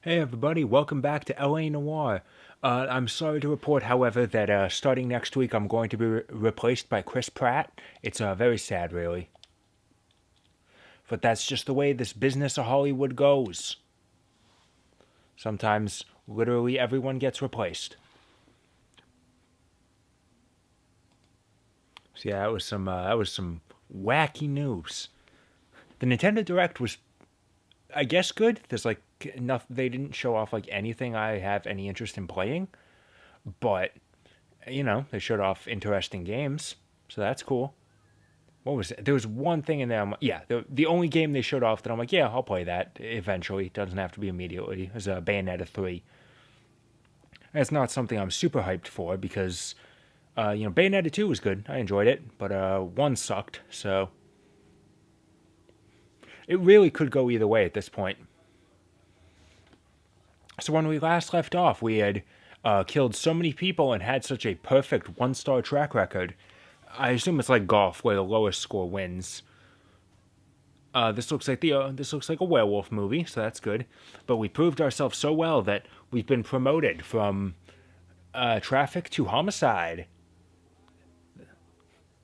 Hey everybody, welcome back to LA Noire. I'm sorry to report, however, that starting next week I'm going to be replaced by Chris Pratt. It's very sad, really. But that's just the way this business of Hollywood goes. Sometimes, literally everyone gets replaced. So yeah, that was some wacky news. The Nintendo Direct was, I guess, good. There's like enough. They didn't show off like anything I have any interest in playing, but they showed off interesting games, so that's cool. What was it? There was one thing in there. Yeah, the only game they showed off that I'm like, yeah, I'll play that eventually. It doesn't have to be immediately. Is Bayonetta 3. And it's not something I'm super hyped for because, Bayonetta 2 was good. I enjoyed it, but 1 sucked. So it really could go either way at this point. So when we last left off, we had killed so many people and had such a perfect 1-star track record. I assume it's like golf, where the lowest score wins. This looks like a werewolf movie, so that's good. But we proved ourselves so well that we've been promoted from traffic to homicide.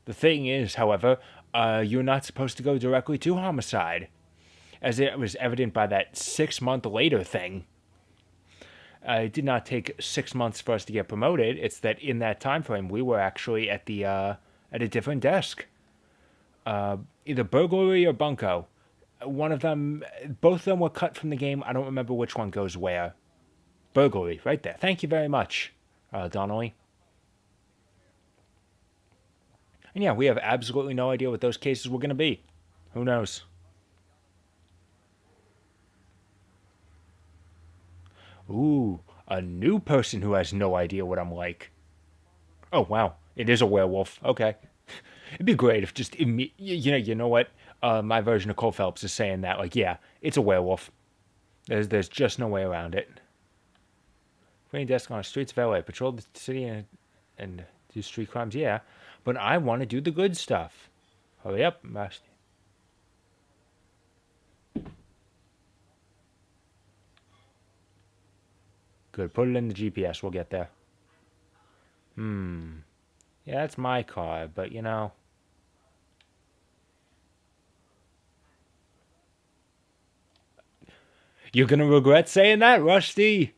The thing is, however, you're not supposed to go directly to homicide, as it was evident by that 6 month later thing. It did not take 6 months for us to get promoted. It's that in that time frame, we were actually at a different desk, either burglary or bunco. One of them, both of them were cut from the game. I don't remember which one goes where. Burglary, right there. Thank you very much, Donnelly. And yeah, we have absolutely no idea what those cases were going to be. Who knows? Ooh, a new person who has no idea what I'm like. Oh wow, it is a werewolf. Okay, it'd be great if just you know what? My version of Cole Phelps is saying that like, yeah, it's a werewolf. There's just no way around it. Cleaning desk on the streets of LA, patrol the city and do street crimes. Yeah, but I want to do the good stuff. Hurry up, Master. Good. Put it in the GPS. We'll get there. Yeah, that's my car, but you're gonna regret saying that, Rusty.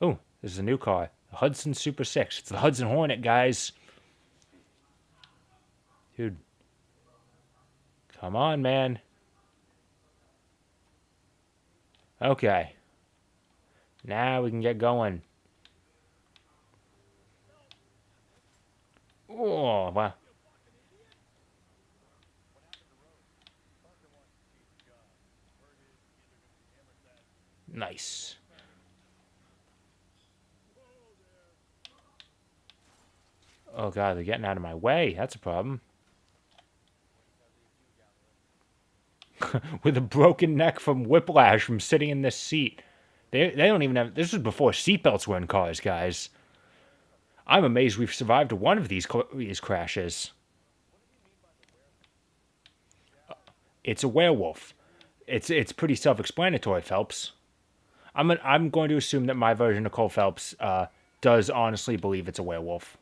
Oh, this is a new car. The Hudson Super 6. It's the Hudson Hornet, guys. Dude, come on, man. Okay. Now we can get going. Oh, wow. Nice. Oh, God, they're getting out of my way. That's a problem. With a broken neck from whiplash from sitting in this seat. They don't even have. This was before seatbelts were in cars, guys. I'm amazed we've survived one of these crashes. It's a werewolf. It's pretty self-explanatory, Phelps. I'm going to assume that my version of Cole Phelps does honestly believe it's a werewolf.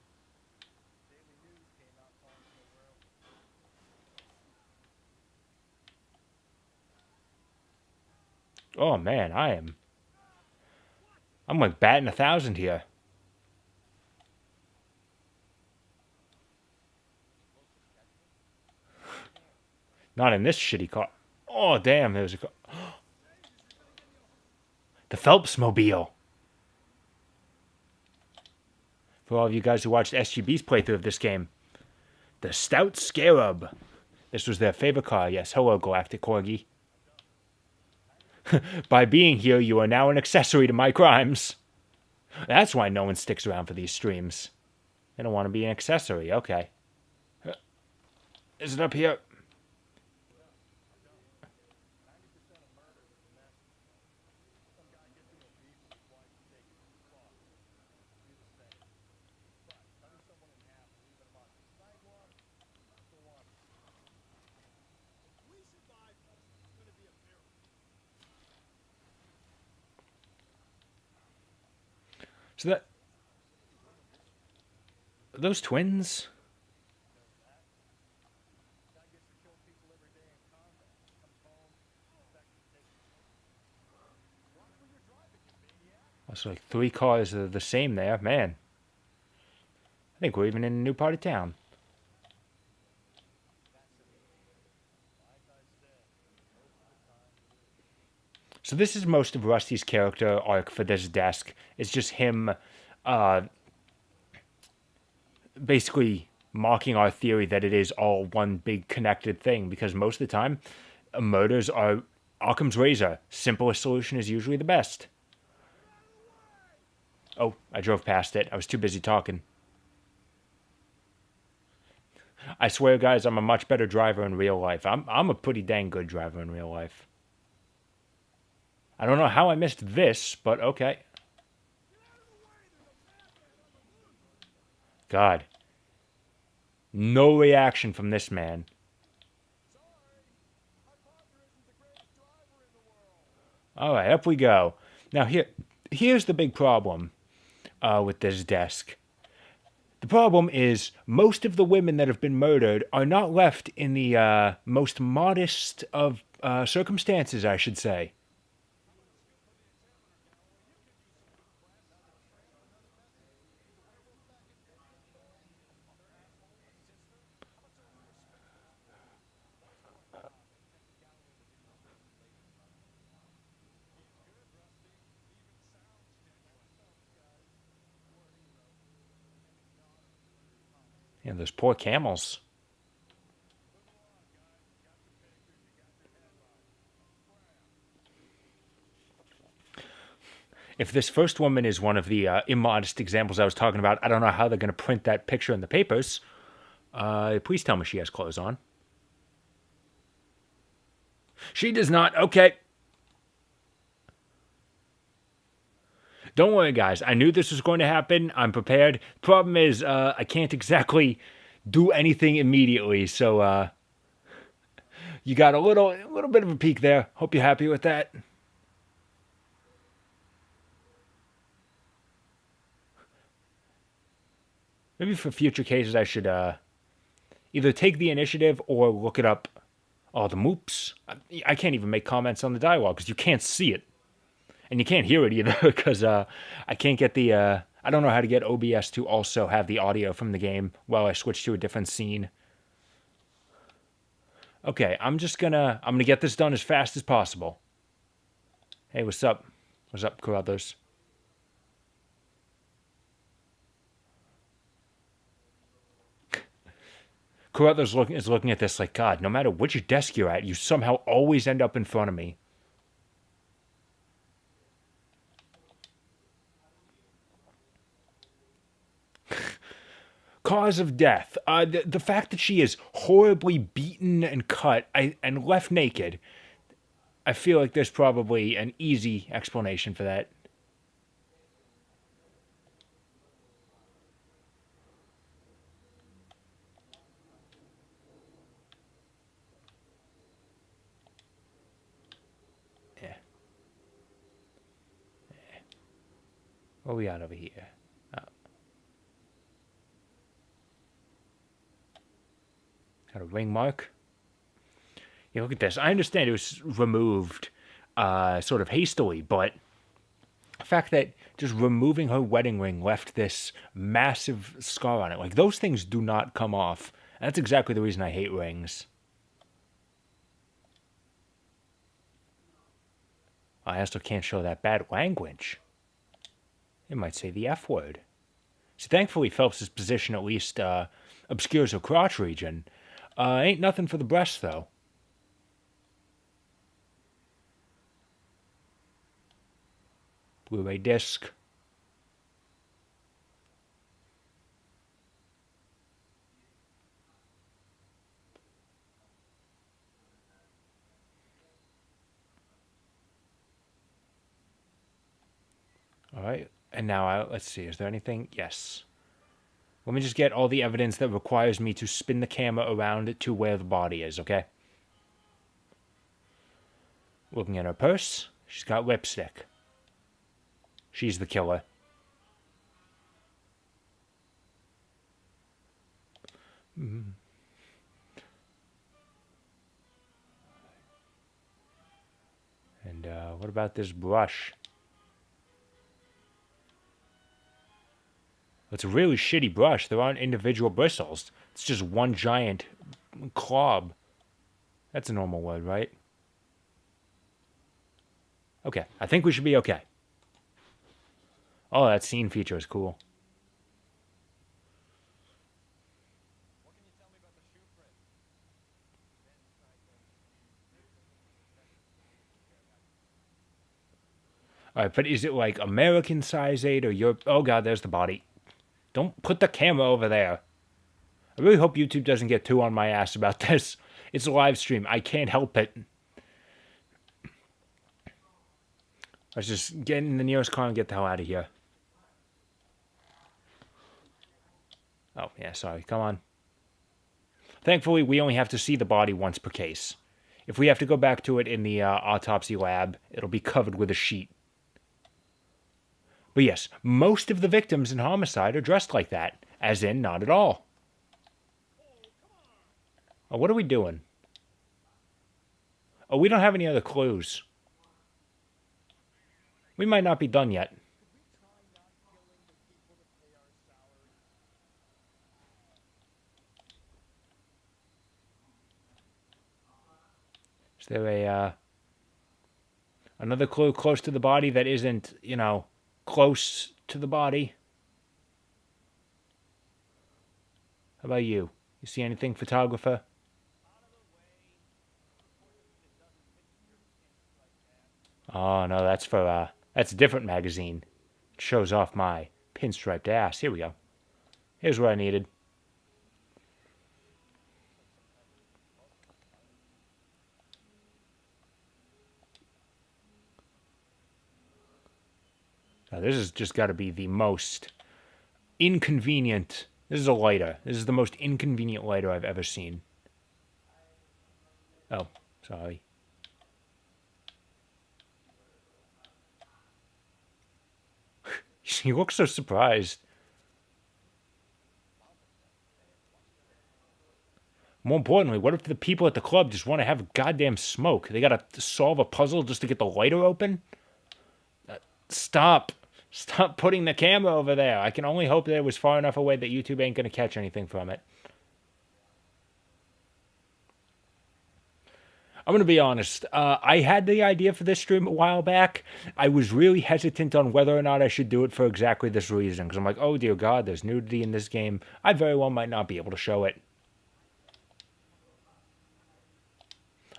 Oh man, I'm like batting 1,000 here. Not in this shitty car. Oh damn, there's a car. The Phelps mobile. For all of you guys who watched SGB's playthrough of this game, the Stout Scarab. This was their favorite car. Yes, hello, Galactic Corgi. By being here, you are now an accessory to my crimes. That's why no one sticks around for these streams. They don't want to be an accessory. Okay. Is it up here? So that... Are those twins? That's like 3 cars that are the same there. Man. I think we're even in a new part of town. So this is most of Rusty's character arc for this desk. It's just him basically mocking our theory that it is all one big connected thing, because most of the time, murders are Occam's razor. Simplest solution is usually the best. Oh, I drove past it. I was too busy talking. I swear, guys, I'm a much better driver in real life. I'm a pretty dang good driver in real life. I don't know how I missed this, but okay. God. No reaction from this man. Alright, up we go. Now here's the big problem with this desk. The problem is most of the women that have been murdered are not left in the most modest of circumstances, I should say. And those poor camels. If this first woman is one of the immodest examples I was talking about, I don't know how they're going to print that picture in the papers. Please tell me she has clothes on. She does not. Okay. Don't worry, guys. I knew this was going to happen. I'm prepared. Problem is, I can't exactly do anything immediately, so you got a little bit of a peek there. Hope you're happy with that. Maybe for future cases, I should either take the initiative or look it up. Oh, the moops. I can't even make comments on the dialogue because you can't see it. And you can't hear it either because I can't get the... I don't know how to get OBS to also have the audio from the game while I switch to a different scene. Okay, I'm gonna get this done as fast as possible. Hey, what's up? What's up, Carruthers? Carruthers is looking at this like, God, no matter which desk you're at, you somehow always end up in front of me. Cause of death. The fact that she is horribly beaten and cut and left naked, I feel like there's probably an easy explanation for that. Yeah. What we got over here? Got a ring mark. Yeah, look at this. I understand it was removed sort of hastily, but the fact that just removing her wedding ring left this massive scar on it, like those things do not come off. And that's exactly the reason I hate rings. I also can't show that bad language. It might say the F word. So thankfully Phelps' position at least obscures her crotch region. Ain't nothing for the breast, though. Blu-ray disc. All right, and now let's see. Is there anything? Yes. Let me just get all the evidence that requires me to spin the camera around to where the body is, okay? Looking at her purse, she's got lipstick. She's the killer. Mm. And what about this brush? It's a really shitty brush. There aren't individual bristles. It's just one giant clob. That's a normal word, right? Okay, I think we should be okay. Oh, that scene feature is cool. All right, but is it like American size 8 or Europe? Oh god, there's the body. Don't put the camera over there. I really hope YouTube doesn't get too on my ass about this. It's a live stream. I can't help it. Let's just get in the nearest car and get the hell out of here. Oh, yeah, sorry. Come on. Thankfully, we only have to see the body once per case. If we have to go back to it in the autopsy lab, it'll be covered with a sheet. But yes, most of the victims in homicide are dressed like that, as in not at all. Oh, what are we doing? Oh, we don't have any other clues. We might not be done yet. Is there a another clue close to the body that isn't, you know, close to the body? How about you? You see anything, photographer? Oh no, that's for that's a different magazine. It shows off my pinstriped ass. Here we go. Here's what I needed. Now, this has just got to be the most inconvenient. This is a lighter. This is the most inconvenient lighter I've ever seen. Oh, sorry. You look so surprised. More importantly, what if the people at the club just want to have a goddamn smoke? They gotta solve a puzzle just to get the lighter open? Stop. Stop putting the camera over there. I can only hope that it was far enough away that YouTube ain't gonna catch anything from it. I'm going to be honest. I had the idea for this stream a while back. I was really hesitant on whether or not I should do it for exactly this reason. Because I'm like, oh dear God, there's nudity in this game. I very well might not be able to show it.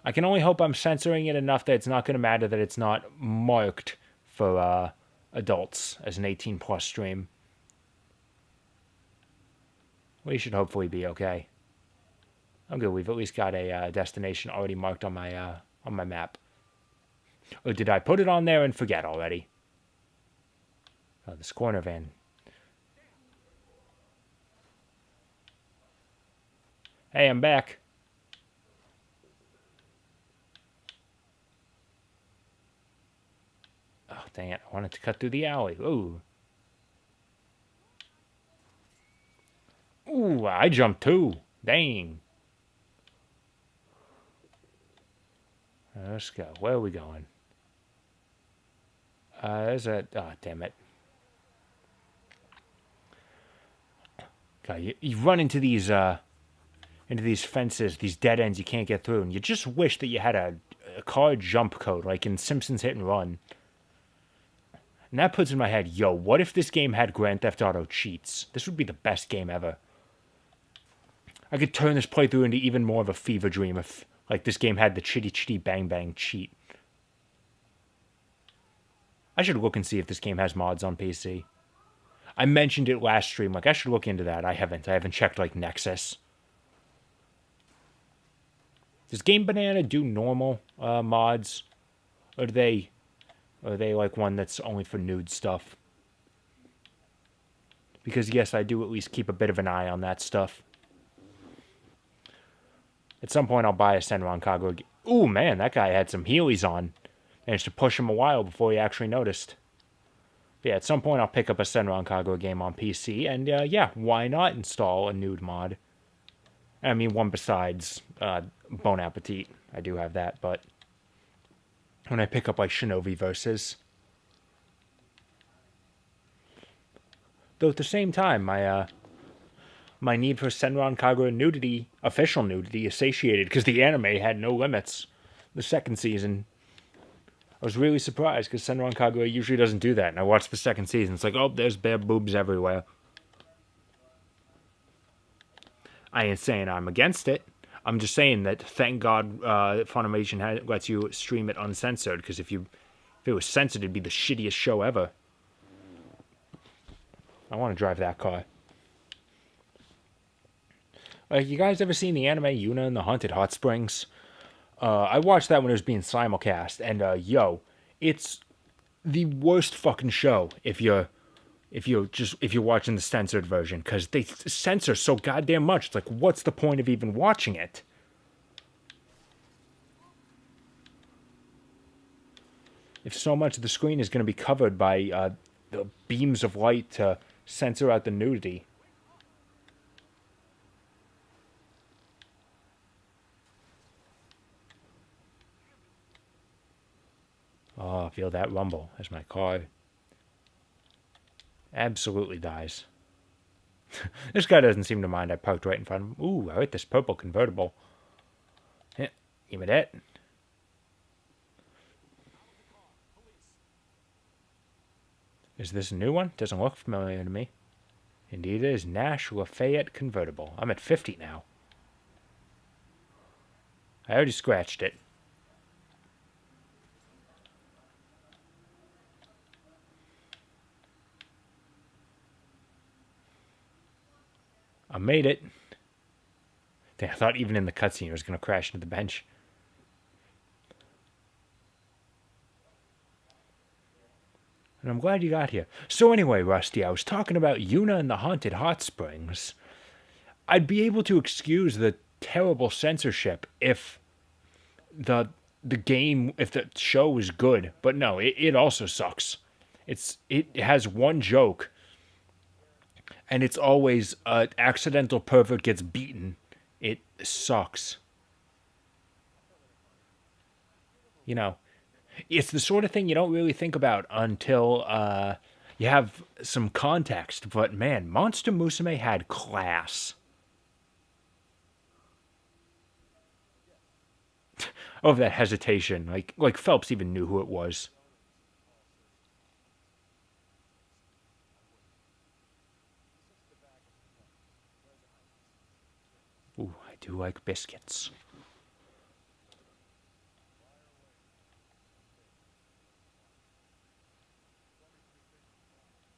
I can only hope I'm censoring it enough that it's not going to matter that it's not marked for adults as an 18+ stream. We should hopefully be okay. I'm good. We've at least got a destination already marked on my map. Or did I put it on there and forget already? Oh, this corner van. Hey, I'm back. Oh, dang it. I wanted to cut through the alley. Ooh. Ooh, I jumped too. Dang. Let's go. Where are we going? There's a... Oh, damn it. God, you run into these fences, these dead ends you can't get through, and you just wish that you had a car jump code, like in Simpsons Hit and Run. And that puts in my head, yo, what if this game had Grand Theft Auto cheats? This would be the best game ever. I could turn this playthrough into even more of a fever dream if... Like, this game had the chitty chitty bang bang cheat. I should look and see if this game has mods on PC. I mentioned it last stream. Like, I should look into that. I haven't checked, like, Nexus. Does Game Banana do normal mods? Or are they like one that's only for nude stuff? Because, yes, I do at least keep a bit of an eye on that stuff. At some point, I'll buy a Senran Kagura. Ooh, man, that guy had some Heelys on. Managed to push him a while before he actually noticed. But yeah, at some point, I'll pick up a Senran Kagura game on PC. And yeah, why not install a nude mod? I mean, one besides Bon Appetit. I do have that, but when I pick up like Shinobi verses, though at the same time, my need for Senran Kagura nudity, official nudity, is satiated because the anime had no limits. The second season, I was really surprised because Senran Kagura usually doesn't do that, and I watched the second season. It's like, oh, there's bare boobs everywhere. I ain't saying I'm against it. I'm just saying that thank God Funimation lets you stream it uncensored, because if it was censored, it'd be the shittiest show ever. I want to drive that car. You guys ever seen the anime Yuna and the Haunted Hot Springs? I watched that when it was being simulcast, and yo, it's the worst fucking show if you're watching the censored version, because they censor so goddamn much. It's like, what's the point of even watching it? If so much of the screen is going to be covered by the beams of light to censor out the nudity. Oh, I feel that rumble as my car absolutely dies. This guy doesn't seem to mind. I parked right in front of him. Ooh, I like this purple convertible. Yeah, give me that. Is this a new one? Doesn't look familiar to me. Indeed it is. Nash Lafayette convertible. I'm at 50 now. I already scratched it. I made it. I thought even in the cutscene it was going to crash into the bench. And I'm glad you got here. So anyway, Rusty, I was talking about Yuna and the Haunted Hot Springs. I'd be able to excuse the terrible censorship if the show was good, but no, it also sucks. It has one joke, and it's always an accidental pervert gets beaten. It sucks. You know, it's the sort of thing you don't really think about until you have some context. But man, Monster Musume had class. Oh, that hesitation. Like Phelps even knew who it was. Ooh, I do like biscuits.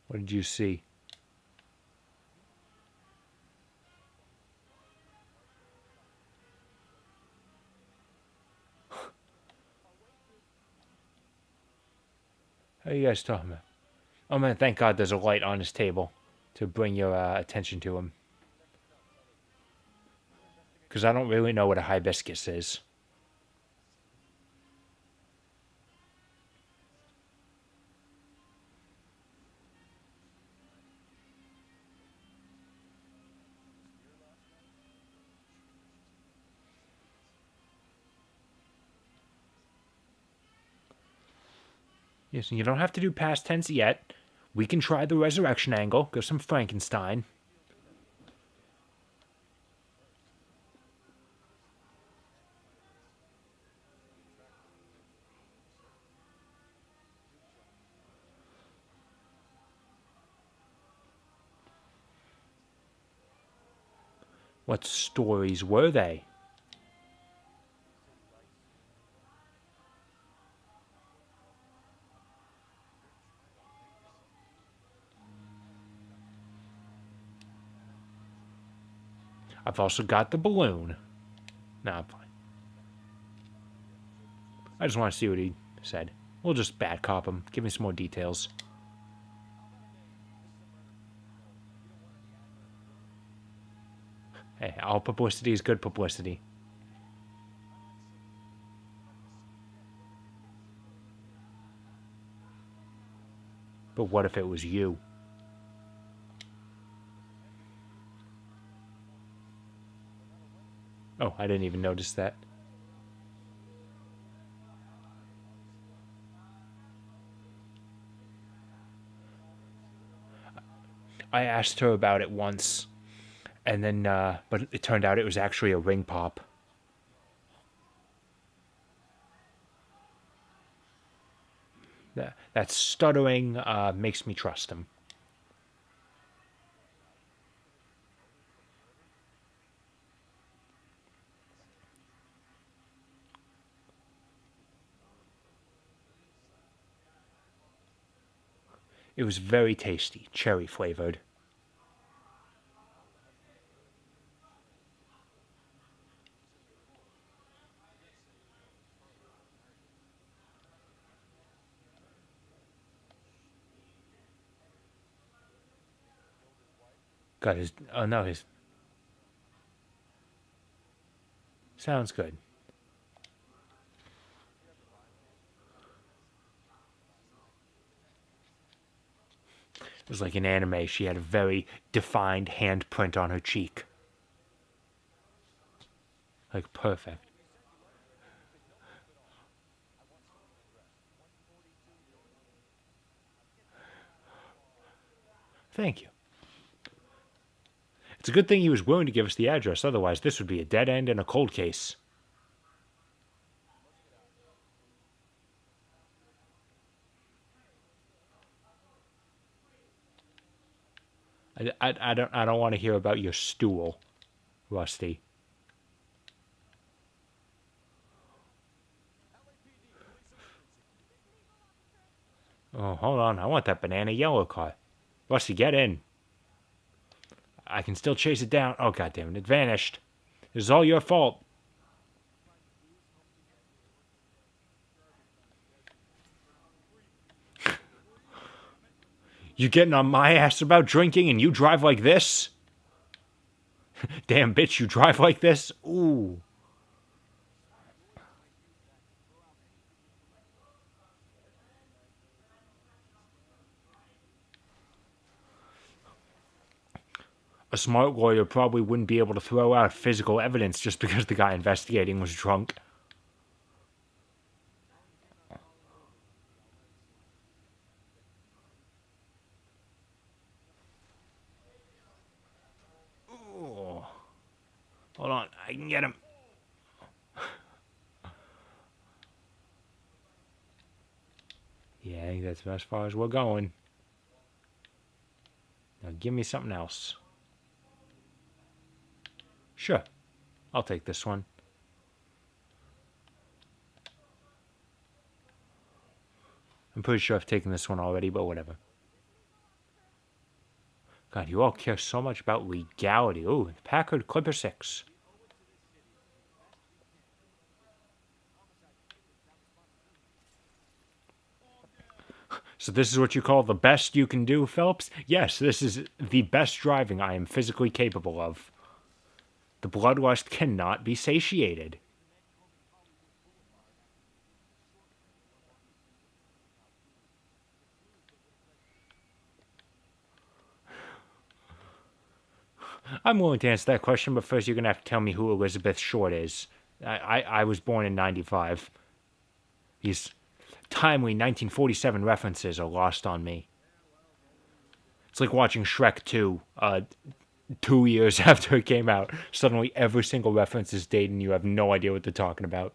What did you see? How are you guys talking about? Oh man, thank God there's a light on his table to bring your attention to him. Because I don't really know what a hibiscus is. Yes, you don't have to do past tense yet. We can try the resurrection angle. Go some Frankenstein. What stories were they? I've also got the balloon. No, I'm fine. I just want to see what he said. We'll just bad cop him. Give me some more details. Hey, all publicity is good publicity. But what if it was you? Oh, I didn't even notice that. I asked her about it once, and then, but it turned out it was actually a ring pop. That stuttering makes me trust him. It was very tasty, cherry flavored. Got his. Oh no, his. Sounds good. It was like an anime. She had a very defined handprint on her cheek. Like perfect. Thank you. It's a good thing he was willing to give us the address, otherwise, this would be a dead end and a cold case. I don't want to hear about your stool, Rusty. Oh, hold on. I want that banana yellow car. Rusty, get in. I can still chase it down. Oh, goddamn it. It vanished. This is all your fault. You getting on my ass about drinking and you drive like this? Damn bitch, you drive like this? Ooh. A smart lawyer probably wouldn't be able to throw out physical evidence just because the guy investigating was drunk. Ooh. Hold on, I can get him. Yeah, I think that's as far as we're going. Now give me something else. Sure, I'll take this one. I'm pretty sure I've taken this one already, but whatever. God, you all care so much about legality. Ooh, Packard Clipper 6. So this is what you call the best you can do, Phelps? Yes, this is the best driving I am physically capable of. The bloodlust cannot be satiated. I'm willing to answer that question, but first you're going to have to tell me who Elizabeth Short is. I was born in 95. These timely 1947 references are lost on me. It's like watching Shrek 2 2 years after it came out. Suddenly every single reference is dated and you have no idea what they're talking about.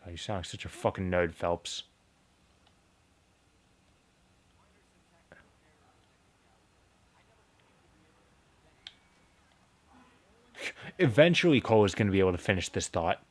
God, you sound like such a fucking nerd, Phelps. Eventually, Cole is going to be able to finish this thought.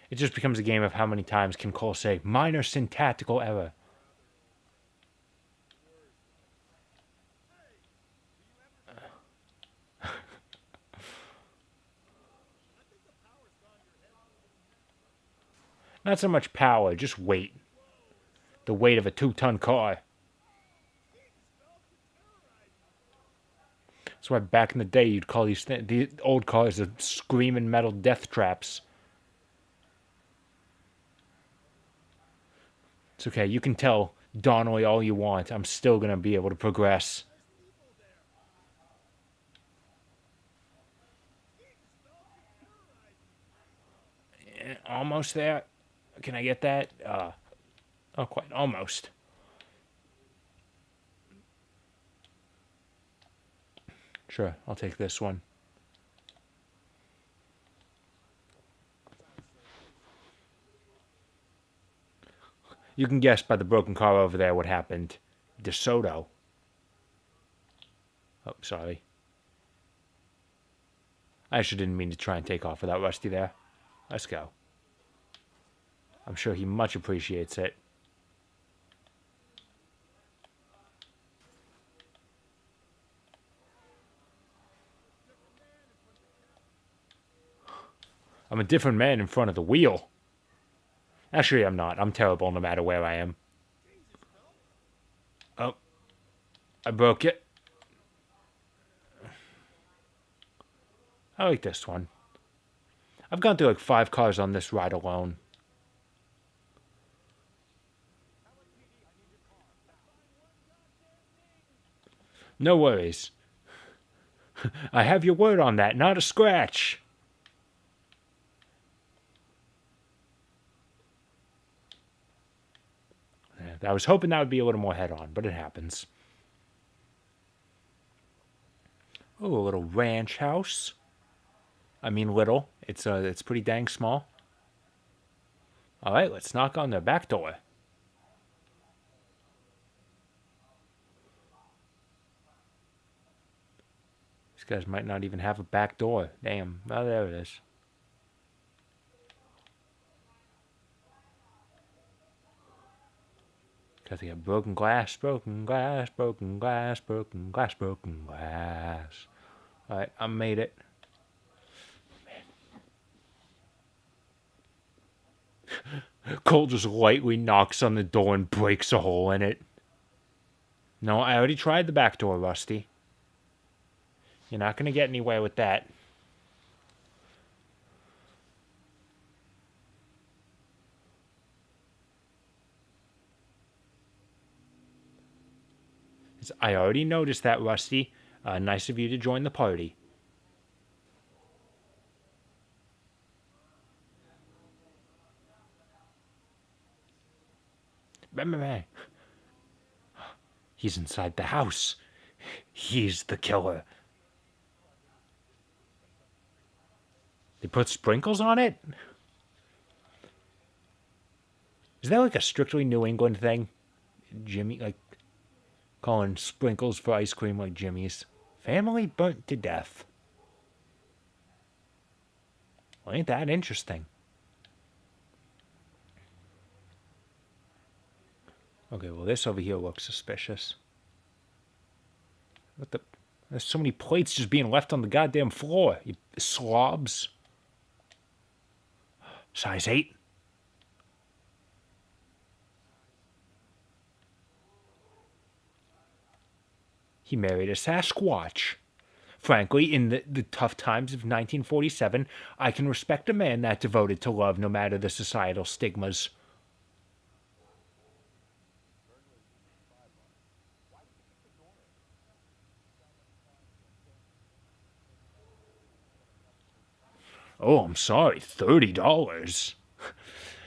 It just becomes a game of how many times can Cole say minor syntactical error. Not so much power, just weight. The weight of a 2-ton car. That's why back in the day you'd call the old cars the screaming metal death traps. It's okay. You can tell Donnelly all you want. I'm still gonna be able to progress. Almost there. Can I get that? Not quite. Almost. Sure, I'll take this one. You can guess by the broken car over there what happened. DeSoto. Oh, sorry. I actually didn't mean to try and take off without Rusty there. Let's go. I'm sure he much appreciates it. I'm a different man in front of the wheel. Actually, I'm not. I'm terrible no matter where I am. Oh. I broke it. I like this one. I've gone through like 5 cars on this ride alone. No worries. I have your word on that, not a scratch. I was hoping that would be a little more head-on, but it happens. Oh, a little ranch house. I mean little. It's pretty dang small. All right, let's knock on their back door. These guys might not even have a back door. Damn. Oh, there it is. Because they got broken glass, broken glass, broken glass, broken glass, broken glass. All right, I made it. Cole just lightly knocks on the door and breaks a hole in it. No, I already tried the back door, Rusty. You're not going to get anywhere with that. I already noticed that, Rusty. Nice of you to join the party. He's inside the house. He's the killer. They put sprinkles on it? Is that like a strictly New England thing? Jimmy, like, calling sprinkles for ice cream like Jimmy's. Family burnt to death. Well, ain't that interesting? Okay, well, this over here looks suspicious. What the? There's so many plates just being left on the goddamn floor, you slobs. Size 8. He married a Sasquatch. Frankly, in the tough times of 1947, I can respect a man that devoted to love no matter the societal stigmas. Oh, I'm sorry, $30.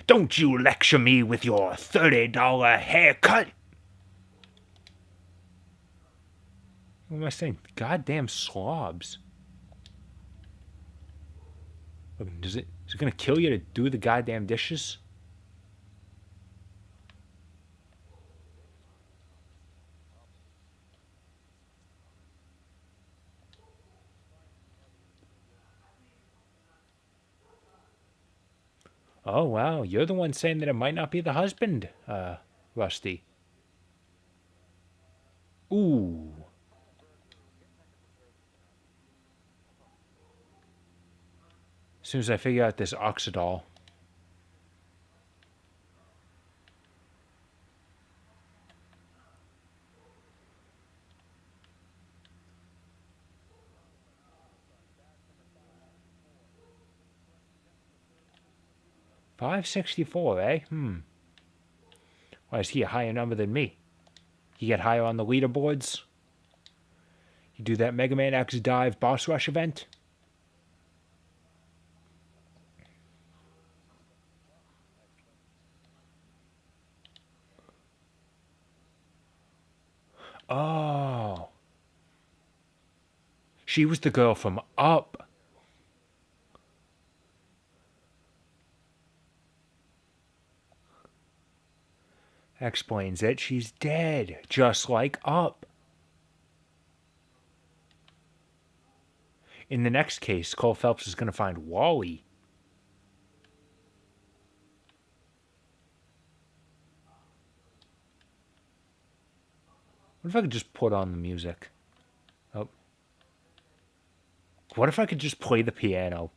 Don't you lecture me with your $30 haircut. What am I saying? Goddamn slobs. Is it going to kill you to do the goddamn dishes? Oh, wow. You're the one saying that it might not be the husband, Rusty. Ooh. As soon as I figure out this Oxidol. 564, eh? Why is he a higher number than me? You get higher on the leaderboards? You do that Mega Man X Dive Boss Rush event? Oh. She was the girl from Up. Explains it. She's dead, just like Up. In the next case, Cole Phelps is going to find Wally. What if I could just put on the music? Oh. What if I could just play the piano?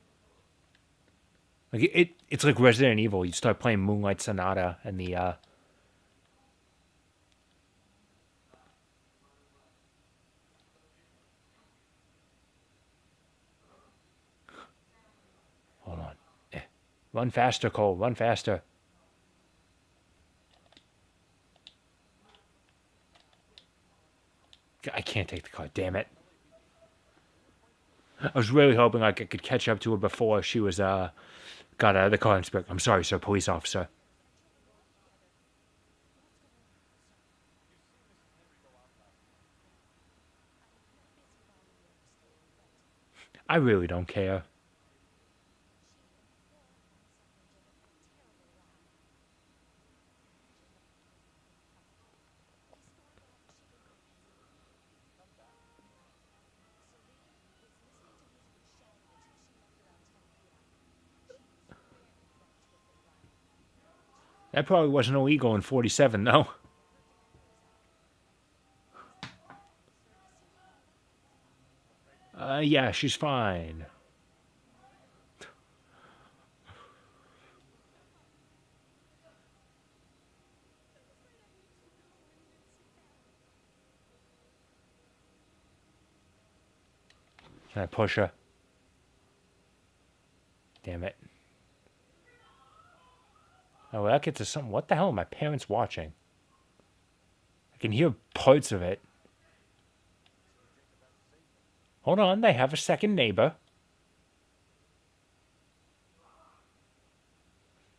Like it's like Resident Evil. You start playing Moonlight Sonata and the hold on. Run faster, Cole. Run faster. I can't take the car. Damn it. I was really hoping I could catch up to her before she was got out of the car and spoke. I'm sorry, sir, police officer. I really don't care. That probably wasn't illegal in 47, though. Yeah, she's fine. Can I push her? Damn it. Oh, well, that gets us something. What the hell are my parents watching? I can hear parts of it. Hold on, they have a second neighbor.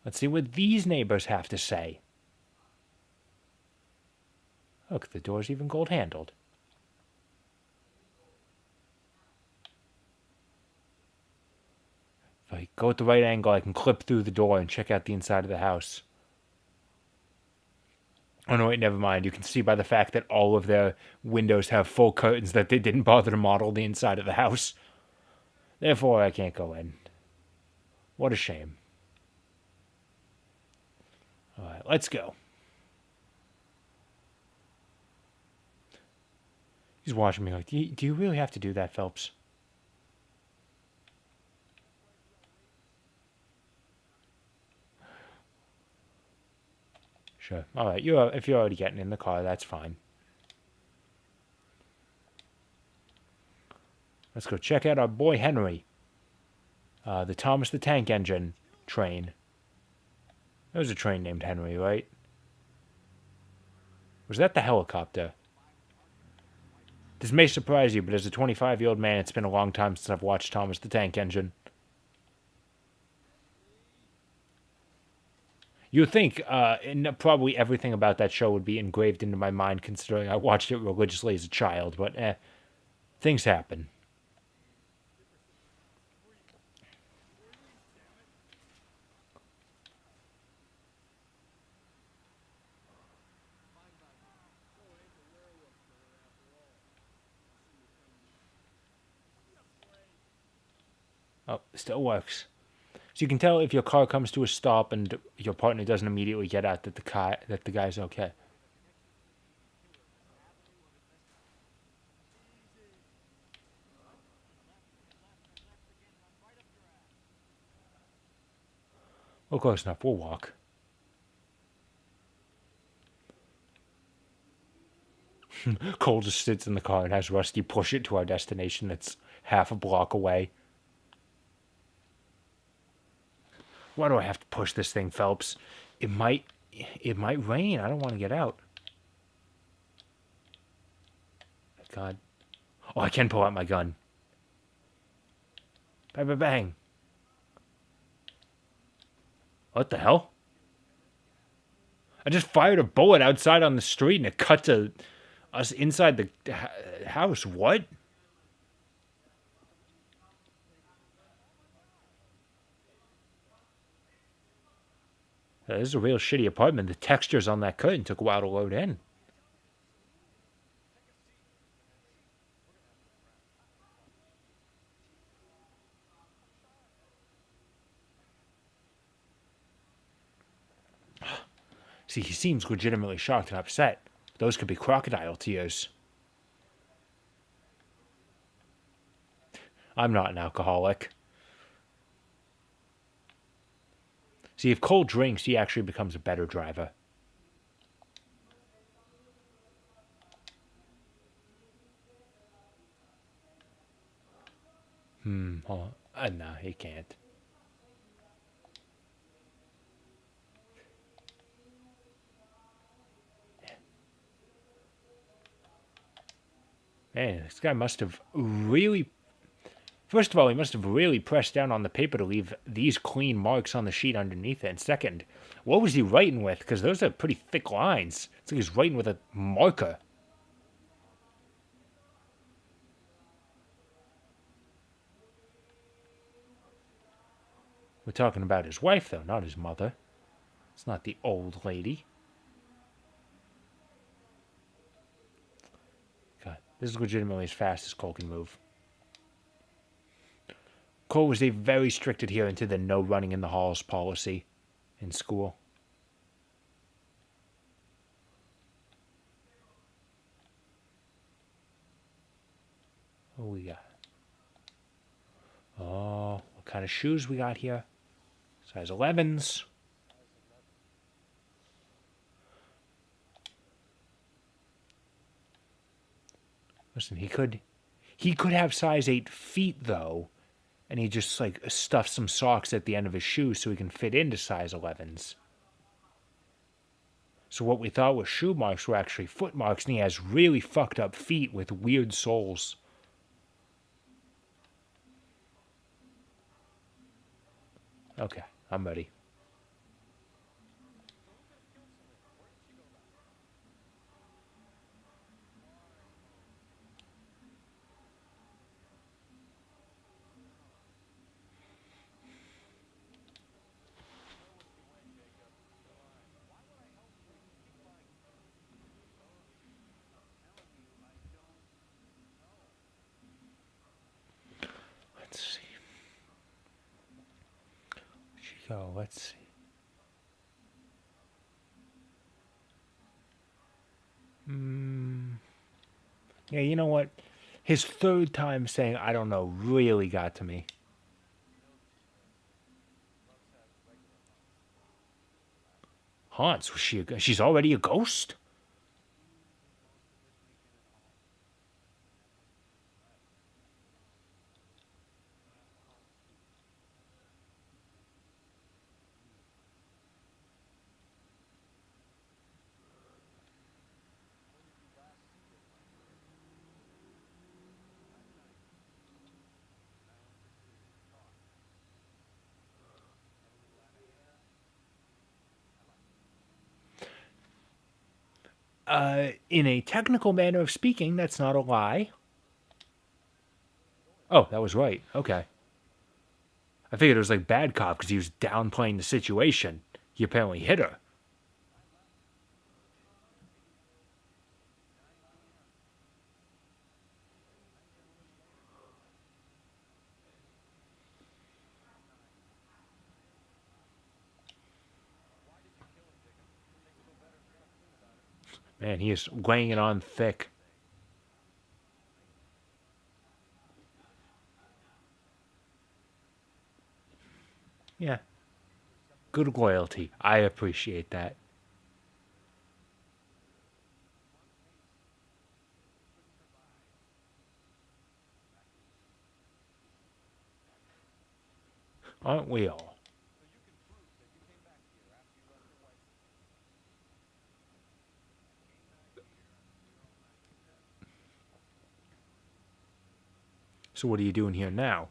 Let's see what these neighbors have to say. Look, the door's even gold-handled. If I go at the right angle, I can clip through the door and check out the inside of the house. Oh no, wait, never mind. You can see by the fact that all of their windows have full curtains that they didn't bother to model the inside of the house. Therefore, I can't go in. What a shame. Alright, let's go. He's watching me like, do you really have to do that, Phelps? Sure. Alright, if you're already getting in the car, that's fine. Let's go check out our boy Henry. The Thomas the Tank Engine train. There was a train named Henry, right? Was that the helicopter? This may surprise you, but as a 25-year-old man, it's been a long time since I've watched Thomas the Tank Engine. You would think probably everything about that show would be engraved into my mind, considering I watched it religiously as a child, but things happen. Oh, it still works. So you can tell if your car comes to a stop and your partner doesn't immediately get out that the guy's okay. Well, close enough. We'll walk. Cole just sits in the car and has Rusty push it to our destination that's half a block away. Why do I have to push this thing, Phelps? It might rain. I don't want to get out. God. Oh, I can pull out my gun. Bang, bang, bang. What the hell? I just fired a bullet outside on the street and it cut to us inside the house. What? This is a real shitty apartment. The textures on that curtain took a while to load in. See, he seems legitimately shocked and upset. Those could be crocodile tears. I'm not an alcoholic. See, if Cole drinks, he actually becomes a better driver. Hold on. No, he can't. Man, this guy must have really... First of all, he must have really pressed down on the paper to leave these clean marks on the sheet underneath it. And second, what was he writing with? Because those are pretty thick lines. It's like he's writing with a marker. We're talking about his wife, though, not his mother. It's not the old lady. God, this is legitimately as fast as Cole can move. Cole was a very strict adherent to the no running in the halls policy in school. What we got? Oh, what kind of shoes we got here? Size 11s. Listen, he could have size 8 feet though, and he just like stuffed some socks at the end of his shoes so he can fit into size 11s. So what we thought were shoe marks were actually foot marks, and he has really fucked up feet with weird soles. Okay, I'm ready. Let's see. Chico, let's see. Yeah, you know what? His third time saying I don't know really got to me. Hans, was she she's already a ghost? In a technical manner of speaking, that's not a lie. Oh, that was right. Okay. I figured it was like bad cop because he was downplaying the situation. He apparently hit her. Man, he is laying it on thick. Yeah. Good loyalty. I appreciate that. Aren't we all? So what are you doing here now?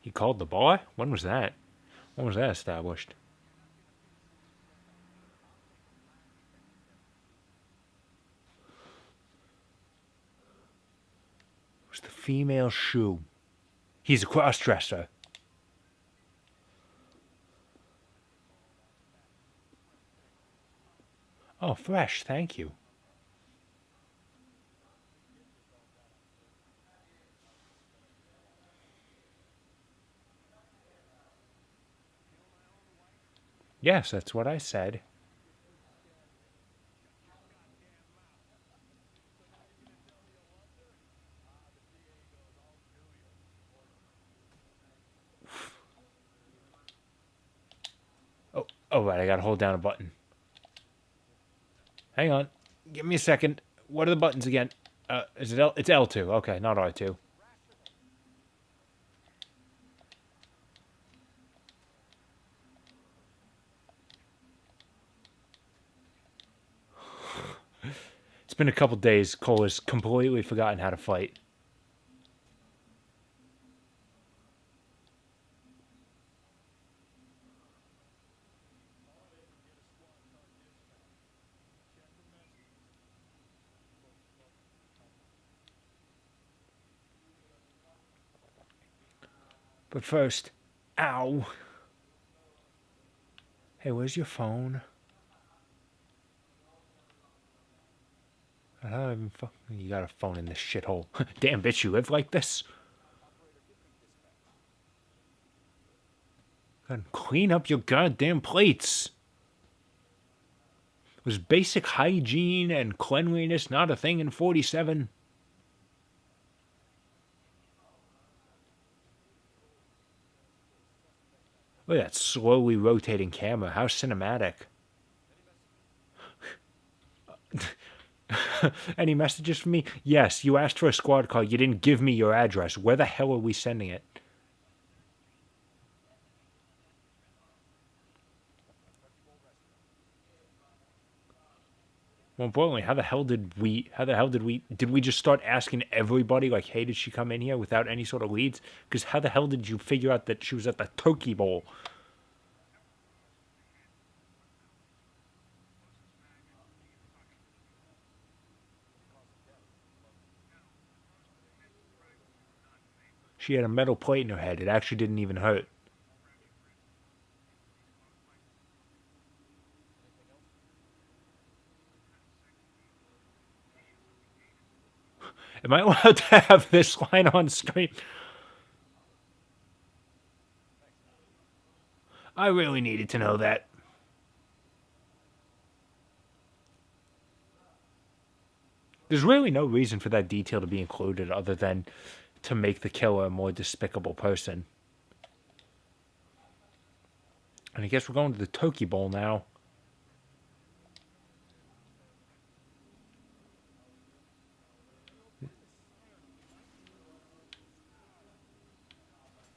He called the bar? When was that? When was that established? It was the female shoe. He's a cross-dresser. Oh, fresh, thank you. Yes, that's what I said. Oh, right, I gotta hold down a button. Hang on. Give me a second. What are the buttons again? Is it L? It's L2. Okay, not R2. It's been a couple days. Cole has completely forgotten how to fight. But first, ow. Hey, where's your phone? I don't even you got a phone in this shithole. Damn, bitch, you live like this? God, clean up your goddamn plates. Was basic hygiene and cleanliness not a thing in 47? Look at that slowly rotating camera. How cinematic. Any messages for me? Yes, you asked for a squad car. You didn't give me your address. Where the hell are we sending it? More importantly, did we just start asking everybody, like, hey, did she come in here without any sort of leads? Because how the hell did you figure out that she was at the turkey bowl? She had a metal plate in her head. It actually didn't even hurt. Am I allowed to have this line on screen? I really needed to know that. There's really no reason for that detail to be included other than to make the killer a more despicable person. And I guess we're going to the turkey bowl now.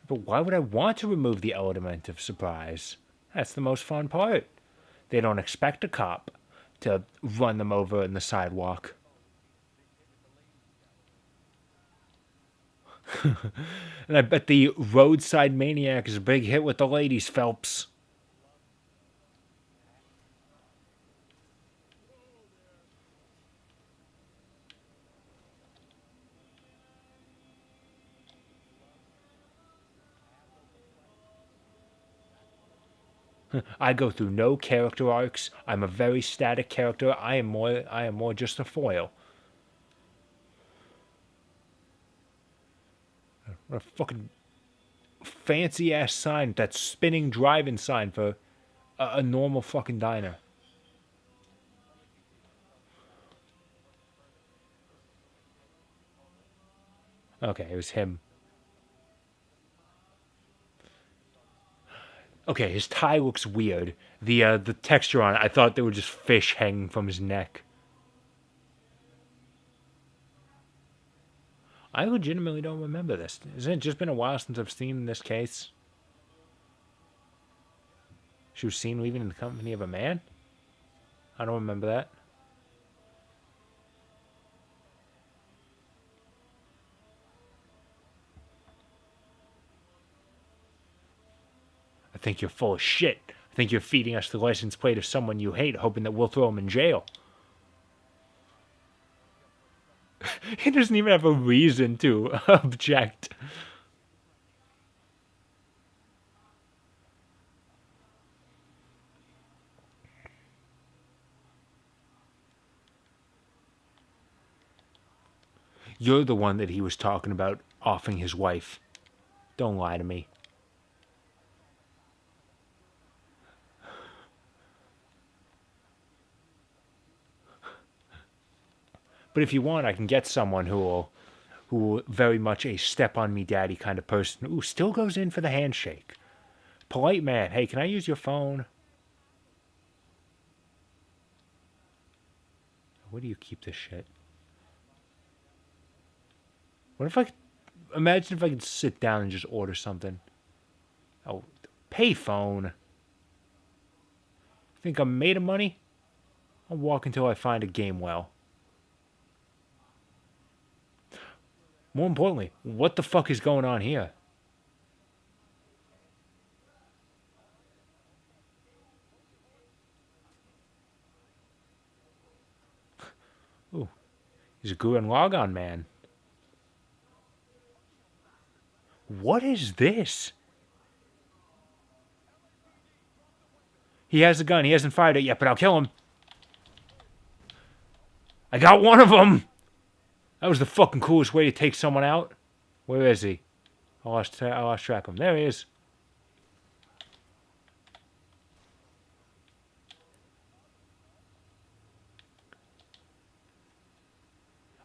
But why would I want to remove the element of surprise? That's the most fun part. They don't expect a cop to run them over in the sidewalk. And I bet the roadside maniac is a big hit with the ladies, Phelps. I go through no character arcs. I'm a very static character. I am more just a foil. What a fucking fancy ass sign, that spinning drive-in sign for a normal fucking diner. Okay, it was him. Okay, his tie looks weird. The texture on it, I thought they were just fish hanging from his neck. I legitimately don't remember this. Isn't it just been a while since I've seen this case? She was seen leaving in the company of a man? I don't remember that. I think you're full of shit. I think you're feeding us the license plate of someone you hate, hoping that we'll throw him in jail. He doesn't even have a reason to object. You're the one that he was talking about offing his wife. Don't lie to me. But if you want, I can get someone who will very much a step on me daddy kind of person. Ooh, still goes in for the handshake. Polite man. Hey, can I use your phone? Where do you keep this shit? What if I could, imagine if I could sit down and just order something? Oh, payphone. Think I'm made of money? I'll walk until I find a game well. More importantly, what the fuck is going on here? Ooh, he's a Gurren Lagann man. What is this? He has a gun. He hasn't fired it yet, but I'll kill him. I got one of them. That was the fucking coolest way to take someone out. Where is he? I lost track of him. There he is.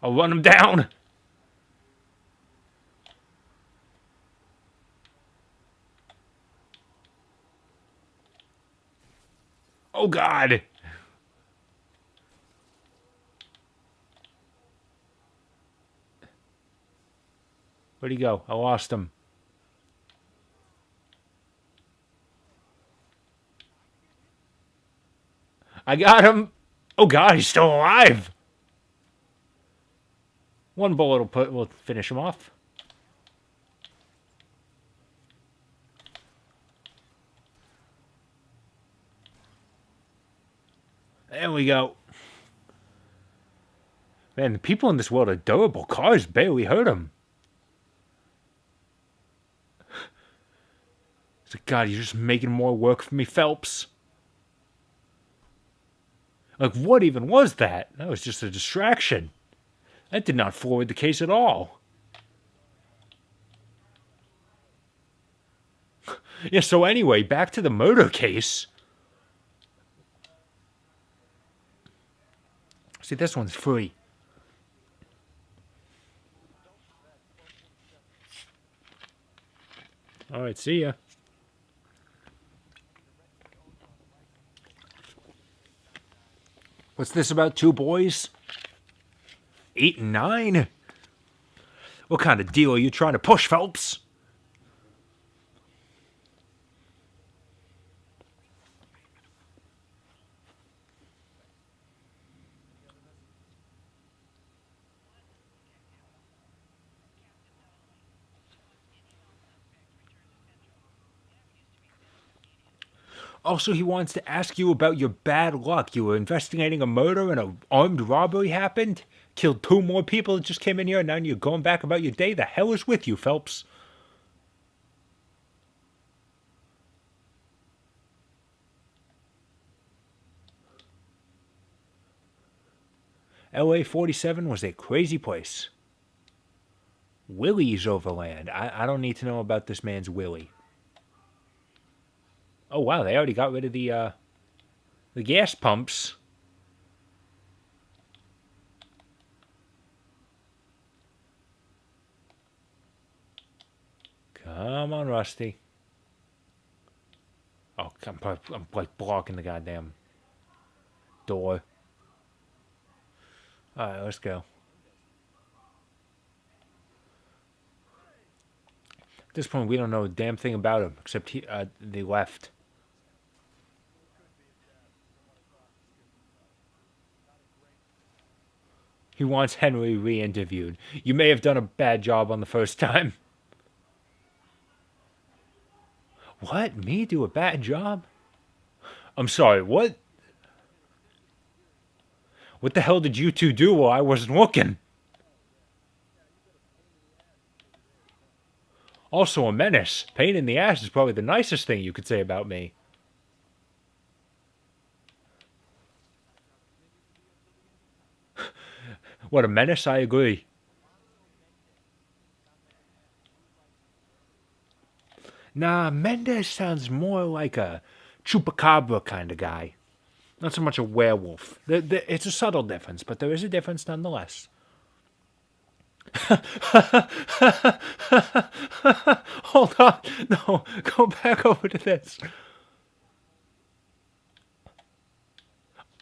I'll run him down. Oh, God. Where'd he go? I lost him. I got him. Oh, God, he's still alive. One bullet will finish him off. There we go. Man, the people in this world are durable. Cars barely hurt them. It's like, God, you're just making more work for me, Phelps. Like, what even was that? That was just a distraction. That did not forward the case at all. Yeah, so anyway, back to the murder case. See, this one's free. All right, see ya. What's this about 2 boys? 8 and 9? What kind of deal are you trying to push, Phelps? Also, he wants to ask you about your bad luck. You were investigating a murder and an armed robbery happened? Killed 2 more people that just came in here and now you're going back about your day? The hell is with you, Phelps? LA 47 was a crazy place. Willie's Overland. I don't need to know about this man's Willie. Oh wow, they already got rid of the gas pumps. Come on, Rusty. Oh, I'm like blocking the goddamn door. Alright, let's go. At this point, we don't know a damn thing about him, except they left. He wants Henry re-interviewed. You may have done a bad job on the first time. What? Me do a bad job? I'm sorry, what? What the hell did you two do while I wasn't looking? Also a menace. Pain in the ass is probably the nicest thing you could say about me. What a menace, I agree. Nah, Mendez sounds more like a chupacabra kind of guy. Not so much a werewolf. It's a subtle difference, but there is a difference nonetheless. Hold on. No, go back over to this.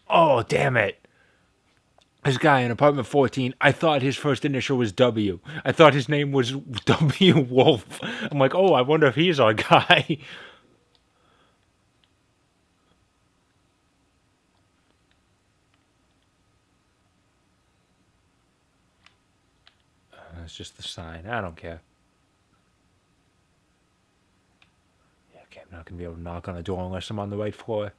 Oh, damn it. This guy in apartment 14, I thought his first initial was W. I thought his name was W. Wolf. I'm like, oh, I wonder if he's our guy. That's just the sign. I don't care. Yeah, okay, I'm not going to be able to knock on the door unless I'm on the right floor.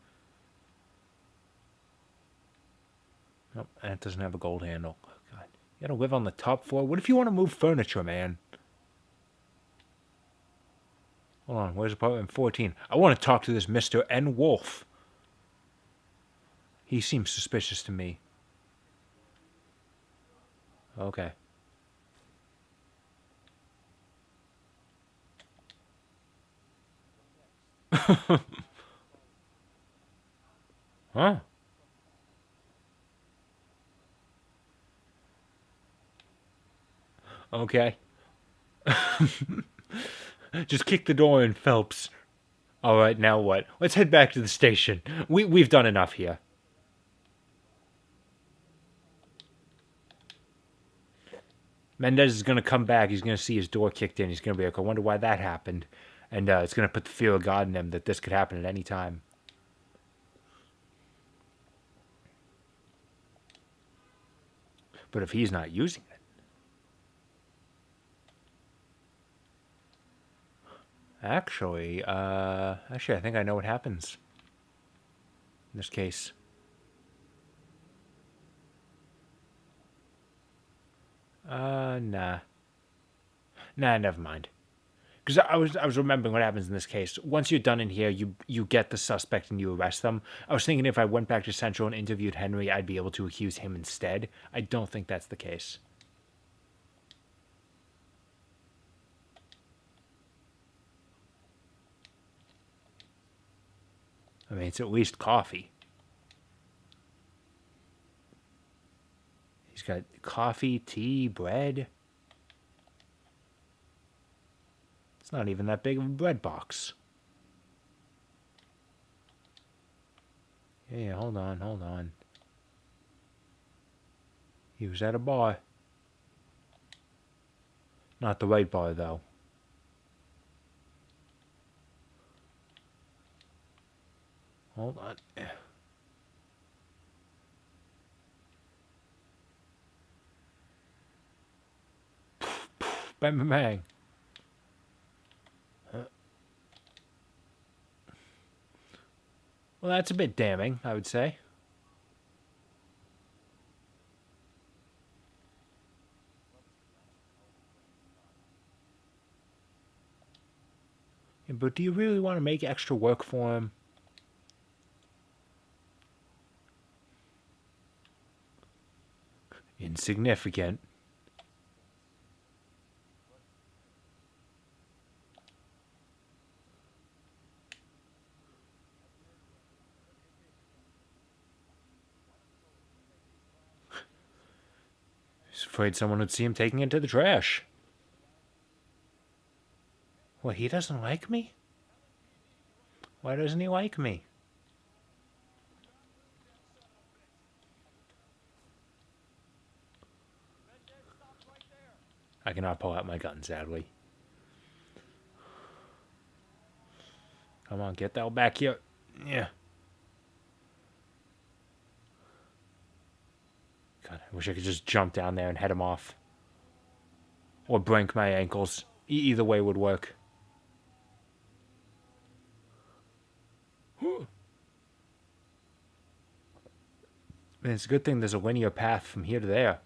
Nope, and it doesn't have a gold handle. Oh, God. You gotta live on the top floor? What if you want to move furniture, man? Hold on, where's apartment 14? I want to talk to this Mr. N. Wolf. He seems suspicious to me. Okay. Huh? Okay. Just kick the door in, Phelps. Alright, now what? Let's head back to the station. We've done enough here. Mendez is going to come back. He's going to see his door kicked in. He's going to be like, I wonder why that happened. And it's going to put the fear of God in him that this could happen at any time. But if he's not using it. Actually, I think I know what happens in this case. Nah. Nah, never mind. Because I was remembering what happens in this case. Once you're done in here, you get the suspect and you arrest them. I was thinking if I went back to Central and interviewed Henry, I'd be able to accuse him instead. I don't think that's the case. I mean, it's at least coffee. He's got coffee, tea, bread. It's not even that big of a bread box. Yeah, hold on. He was at a bar. Not the right bar, though. Hold on. Bang, bang, bang. Well, that's a bit damning, I would say. Yeah, but do you really want to make extra work for him? Insignificant. He's afraid someone would see him taking it to the trash. What, he doesn't like me? Why doesn't he like me? I cannot pull out my gun, sadly. Come on, get that back here. Yeah. God, I wish I could just jump down there and head him off. Or break my ankles. Either way would work. And it's a good thing there's a linear path from here to there.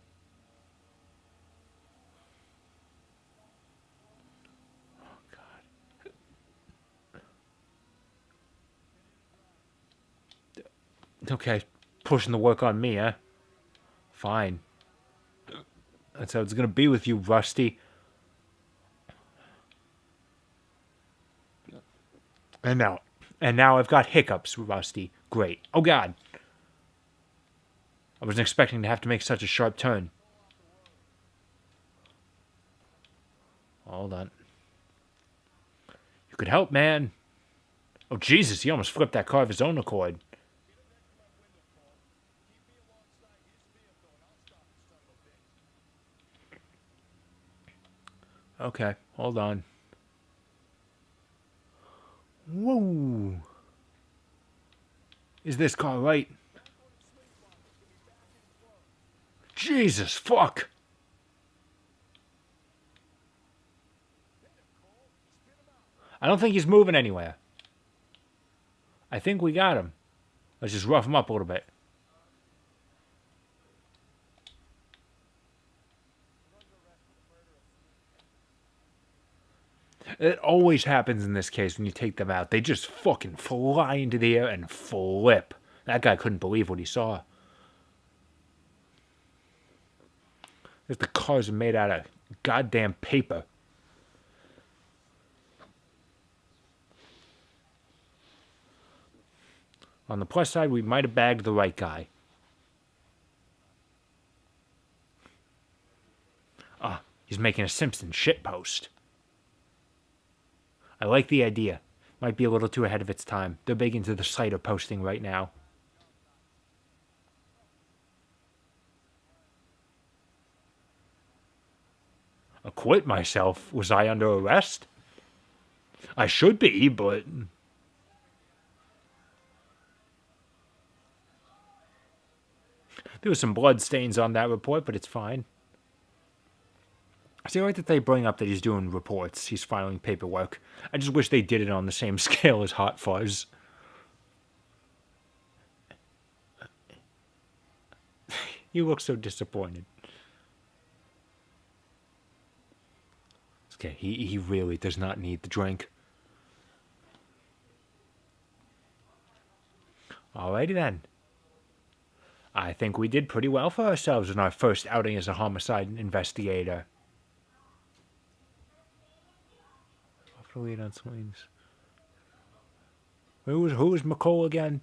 Oh, God. Okay, pushing the work on me, huh? Fine. That's how it's gonna be with you, Rusty. And now I've got hiccups, Rusty. Great. Oh, God. I wasn't expecting to have to make such a sharp turn. Hold on. You could help, man. Oh, Jesus, he almost flipped that car of his own accord. Okay, hold on. Whoa. Is this car right? Jesus, fuck. I don't think he's moving anywhere. I think we got him. Let's just rough him up a little bit. It always happens in this case when you take them out. They just fucking fly into the air and flip. That guy couldn't believe what he saw. If the cars are made out of goddamn paper. On the plus side, we might have bagged the right guy. He's making a Simpson shitpost. I like the idea. Might be a little too ahead of its time. They're big into the cider posting right now. Acquit myself? Was I under arrest? I should be, but... There was some blood stains on that report, but it's fine. I like that they bring up that he's doing reports. He's filing paperwork. I just wish they did it on the same scale as Hot Fuzz. You look so disappointed. Okay, he really does not need the drink. Alrighty then. I think we did pretty well for ourselves in our first outing as a homicide investigator. Off the lead on swings. Who was McCall again?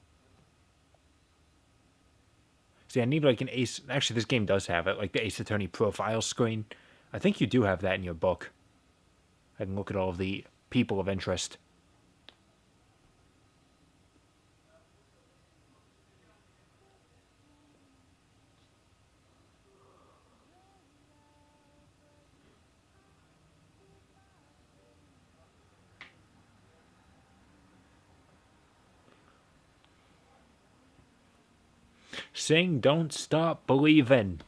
See, I need like an Ace... Actually, this game does have it, like the Ace Attorney profile screen. I think you do have that in your book. I can look at all of the people of interest. Sing Don't Stop Believin'.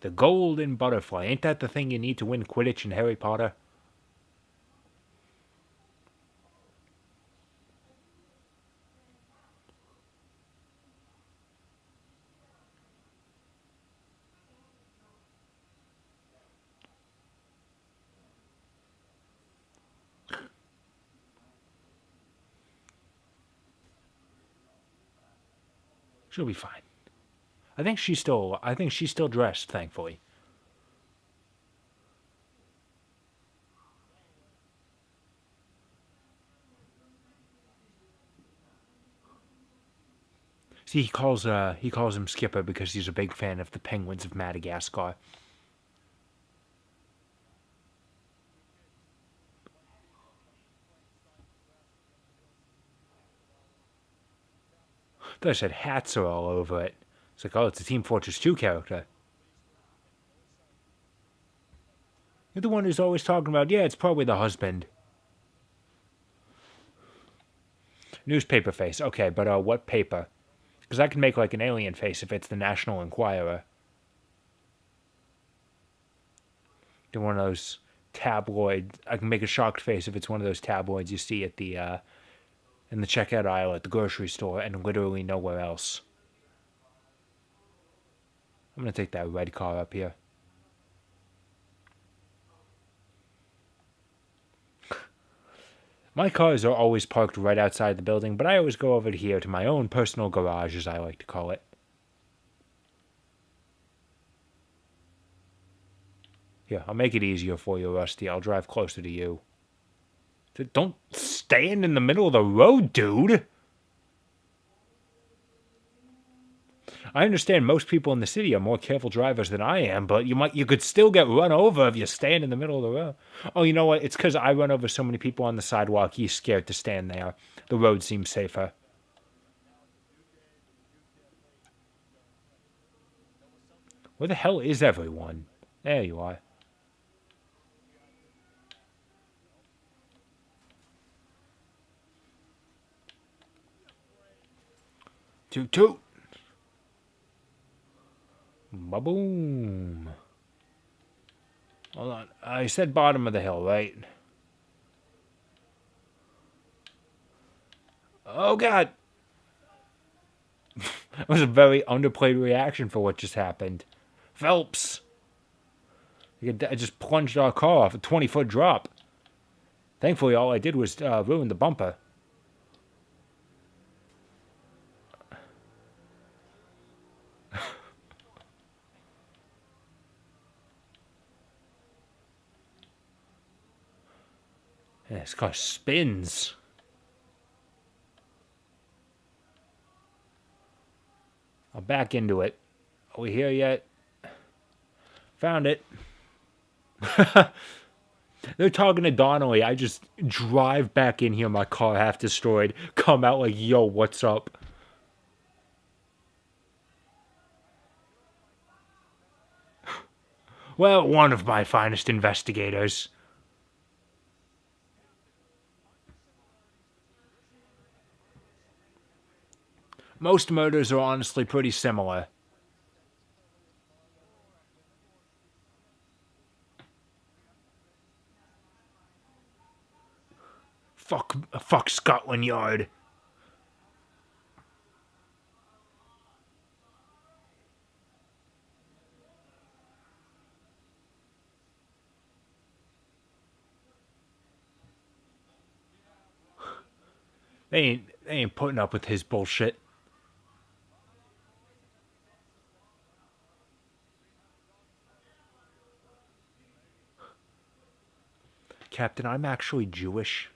The golden butterfly. Ain't that the thing you need to win Quidditch in Harry Potter? She'll be fine. I think she's still dressed, thankfully. See, he calls him Skipper because he's a big fan of the penguins of Madagascar. I said hats are all over it. It's like, oh, it's a Team Fortress 2 character. You're the one who's always talking about, yeah, it's probably the husband. Newspaper face. Okay, but what paper? Because I can make like an alien face if it's the National Enquirer. To one of those tabloid. I can make a shocked face if it's one of those tabloids you see at the in the checkout aisle at the grocery store and literally nowhere else. I'm gonna take that red car up here. My cars are always parked right outside the building, but I always go over here to my own personal garage, as I like to call it. Here, I'll make it easier for you, Rusty. I'll drive closer to you. Don't stand in the middle of the road, dude! I understand most people in the city are more careful drivers than I am, but you could still get run over if you stand in the middle of the road. Oh, you know what? It's because I run over so many people on the sidewalk, he's scared to stand there. The road seems safer. Where the hell is everyone? There you are. Toot toot. Ba-boom. Hold on. I said bottom of the hill, right? Oh, God. That was a very underplayed reaction for what just happened. Phelps. I just plunged our car off a 20-foot drop. Thankfully, all I did was ruin the bumper. Yeah, this car spins. I'll back into it. Are we here yet? Found it. They're talking to Donnelly. I just drive back in here, my car half destroyed. Come out like, yo, what's up? Well, one of my finest investigators. Most murders are honestly pretty similar. Fuck Scotland Yard. They ain't putting up with his bullshit. Captain, I'm actually Jewish.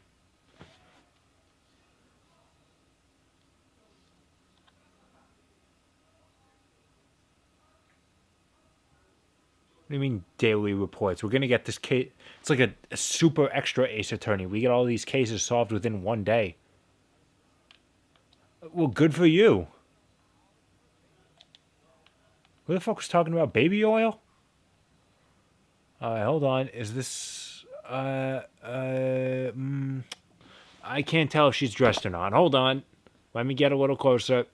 What do you mean daily reports? We're gonna get this case. It's like a super extra ace attorney. We get all these cases solved within one day. Well, good for you. Who the fuck was talking about baby oil? Hold on. Is this I can't tell if she's dressed or not. Hold on. Let me get a little closer.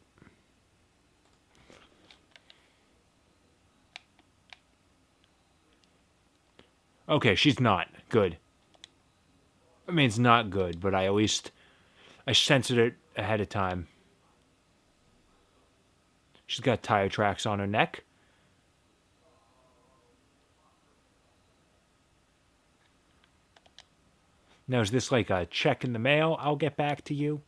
Okay, she's not. Good. I mean, it's not good, but I censored it ahead of time. She's got tire tracks on her neck. Now, is this like a check in the mail? I'll get back to you.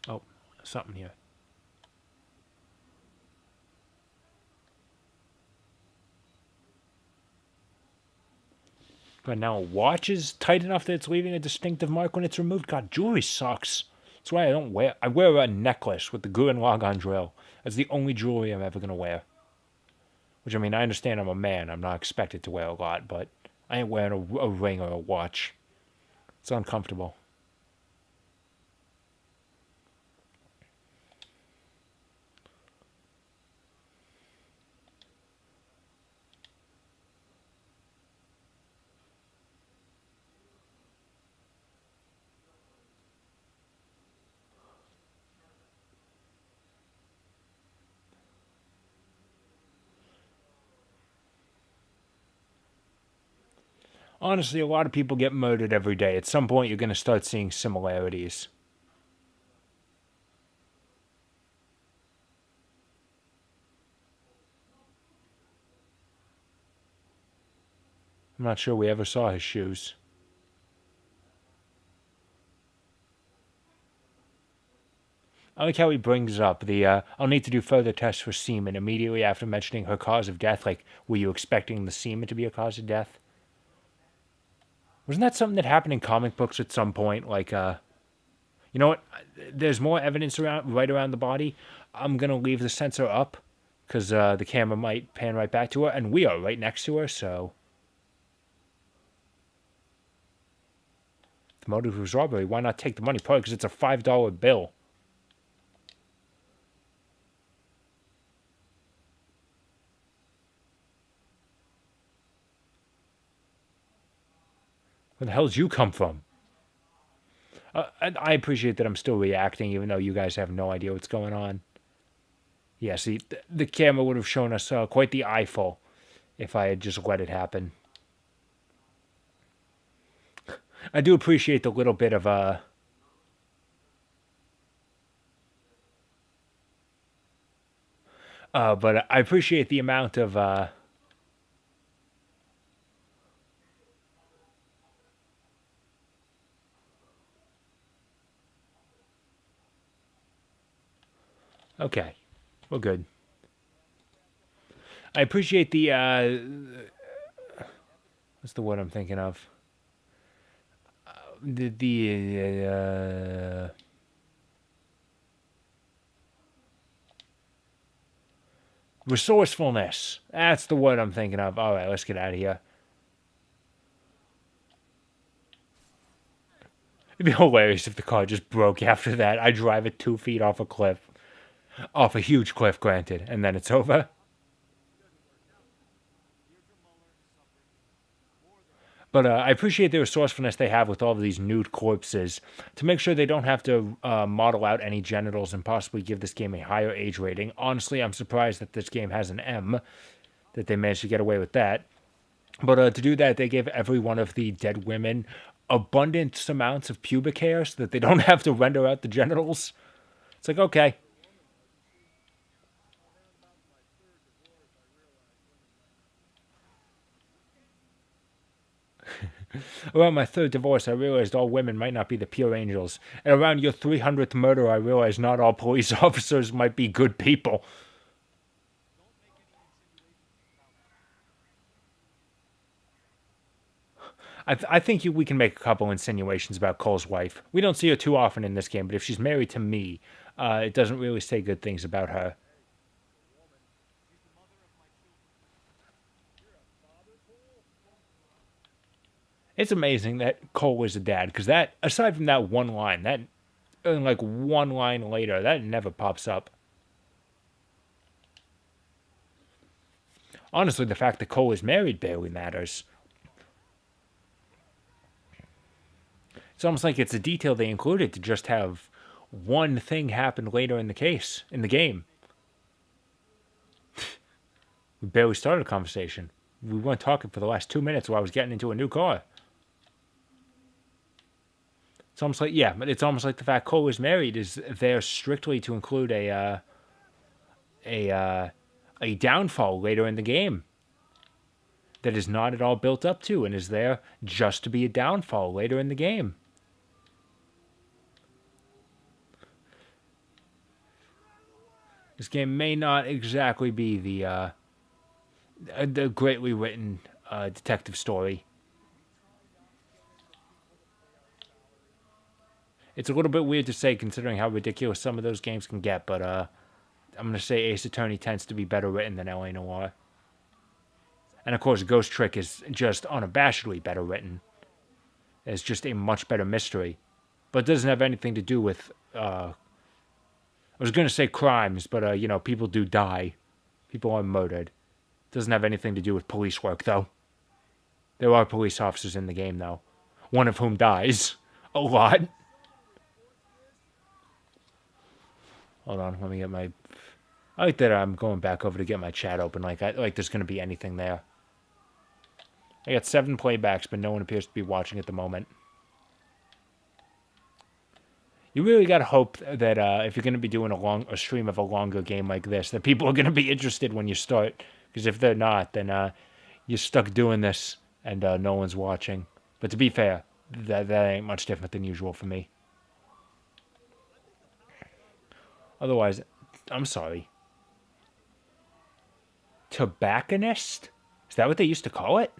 Oh, something here. But now a watch is tight enough that it's leaving a distinctive mark when it's removed. God, jewelry sucks. That's why I wear a necklace with the Gurren Lagann drill. That's the only jewelry I'm ever going to wear. Which, I mean, I understand I'm a man. I'm not expected to wear a lot, but I ain't wearing a ring or a watch. It's uncomfortable. Honestly, a lot of people get murdered every day. At some point, you're going to start seeing similarities. I'm not sure we ever saw his shoes. I like how he brings up the, I'll need to do further tests for semen immediately after mentioning her cause of death. Like, were you expecting the semen to be a cause of death? Wasn't that something that happened in comic books at some point? Like, you know what? There's more evidence around right around the body. I'm going to leave the sensor up because the camera might pan right back to her, and we are right next to her, so. The motive was robbery. Why not take the money? Probably because it's a $5 bill. Where the hell did you come from? I appreciate that I'm still reacting, even though you guys have no idea what's going on. Yeah, see, the camera would have shown us quite the eyeful if I had just let it happen. I do appreciate the little bit of but I appreciate the amount of okay, we're good. I appreciate the what's the word I'm thinking of? The resourcefulness. That's the word I'm thinking of. All right, let's get out of here. It'd be hilarious if the car just broke after that. I drive it 2 feet off a cliff. Off a huge cliff, granted, and then it's over. But I appreciate the resourcefulness they have with all of these nude corpses to make sure they don't have to model out any genitals and possibly give this game a higher age rating. Honestly, I'm surprised that this game has an M, that they managed to get away with that. But to do that, they gave every one of the dead women abundant amounts of pubic hair so that they don't have to render out the genitals. It's like, okay. Around my third divorce, I realized all women might not be the pure angels. And around your 300th murder, I realized not all police officers might be good people. I think we can make a couple insinuations about Cole's wife. We don't see her too often in this game, but if she's married to me, it doesn't really say good things about her. It's amazing that Cole is a dad, because that, aside from that one line, that, like one line later, that never pops up. Honestly, the fact that Cole is married barely matters. It's almost like it's a detail they included to just have one thing happen later in the case, in the game. We barely started a conversation. We weren't talking for the last 2 minutes while I was getting into a new car. It's almost like, yeah, but it's almost like the fact Cole is married is there strictly to include a downfall later in the game that is not at all built up to and is there just to be a downfall later in the game. This game may not exactly be the greatly written detective story. It's a little bit weird to say considering how ridiculous some of those games can get, but I'm going to say Ace Attorney tends to be better written than LA Noire. And of course, Ghost Trick is just unabashedly better written. It's just a much better mystery. But it doesn't have anything to do with, I was going to say crimes, but, you know, people do die. People are murdered. It doesn't have anything to do with police work, though. There are police officers in the game, though. One of whom dies. A lot. Hold on, let me get my... I like that I'm going back over to get my chat open like there's going to be anything there. I got 7 playbacks, but no one appears to be watching at the moment. You really gotta hope that if you're gonna be doing a stream of a longer game like this, that people are gonna be interested when you start. Because if they're not, then you're stuck doing this and no one's watching. But to be fair, that ain't much different than usual for me. Otherwise, I'm sorry. Tobacconist? Is that what they used to call it?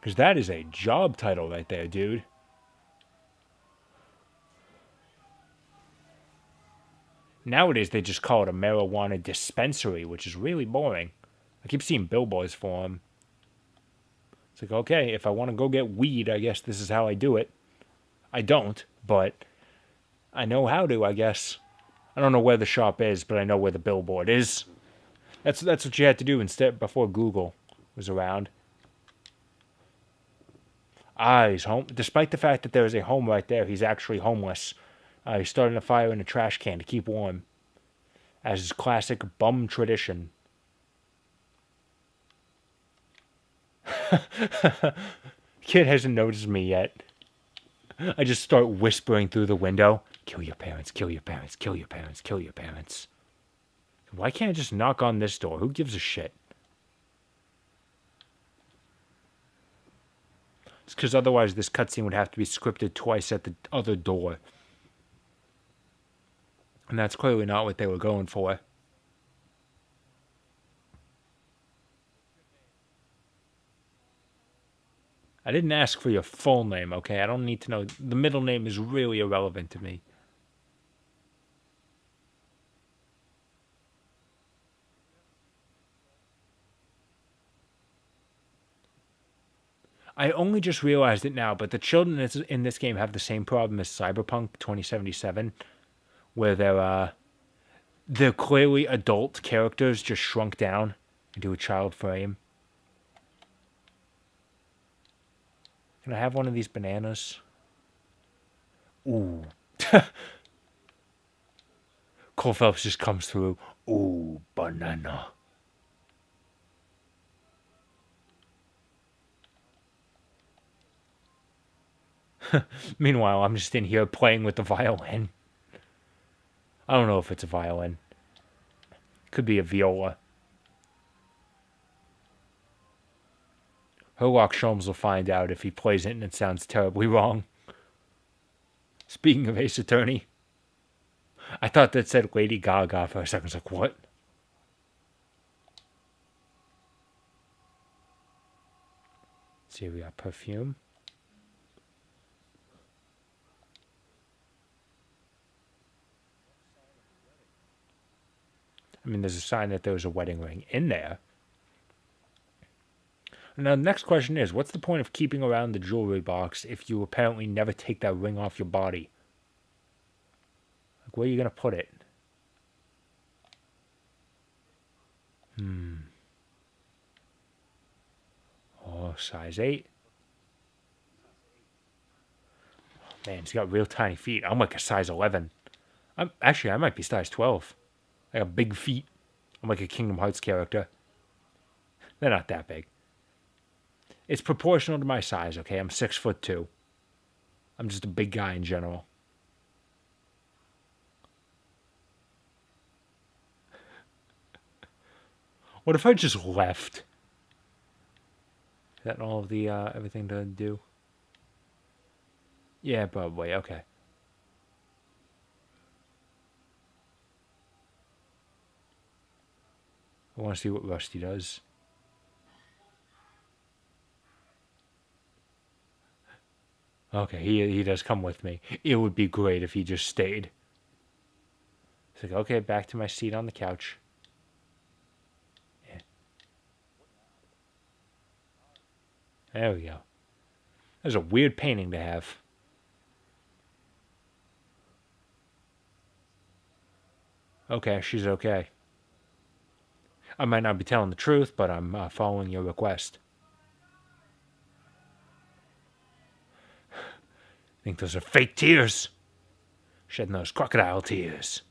Because that is a job title right there, dude. Nowadays, they just call it a marijuana dispensary, which is really boring. I keep seeing billboards for them. It's like, okay, if I want to go get weed, I guess this is how I do it. I don't, but I know how to, I guess. I don't know where the shop is, but I know where the billboard is. That's what you had to do instead before Google was around. He's home. Despite the fact that there is a home right there, he's actually homeless. He's starting a fire in a trash can to keep warm, as is classic bum tradition. Kid hasn't noticed me yet. I just start whispering through the window. Kill your parents, kill your parents, kill your parents, kill your parents. Why can't I just knock on this door? Who gives a shit? It's because otherwise this cutscene would have to be scripted twice at the other door. And that's clearly not what they were going for. I didn't ask for your full name, okay? I don't need to know. The middle name is really irrelevant to me. I only just realized it now, but the children in this game have the same problem as Cyberpunk 2077, where they're clearly adult characters just shrunk down into a child frame. Can I have one of these bananas? Ooh. Cole Phelps just comes through. Ooh, banana. Meanwhile, I'm just in here playing with the violin. I don't know if it's a violin. Could be a viola. Herlock Sholmes will find out if he plays it and it sounds terribly wrong. Speaking of Ace Attorney, I thought that said Lady Gaga for a second. I was like, what? Let's see, we got perfume. I mean, there's a sign that there was a wedding ring in there. Now, the next question is, what's the point of keeping around the jewelry box if you apparently never take that ring off your body? Like, where are you going to put it? Oh, size 8. Man, he's got real tiny feet. I'm like a size 11. I might be size 12. I got big feet. I'm like a Kingdom Hearts character. They're not that big. It's proportional to my size, okay? I'm 6'2". I'm just a big guy in general. What if I just left? Is that all of the everything to do? Yeah, probably. Okay. I want to see what Rusty does. Okay, he does come with me. It would be great if he just stayed. It's like, okay, back to my seat on the couch. Yeah. There we go. That's a weird painting to have. Okay, she's okay. I might not be telling the truth, but I'm following your request. I think those are fake tears. Shedding those crocodile tears.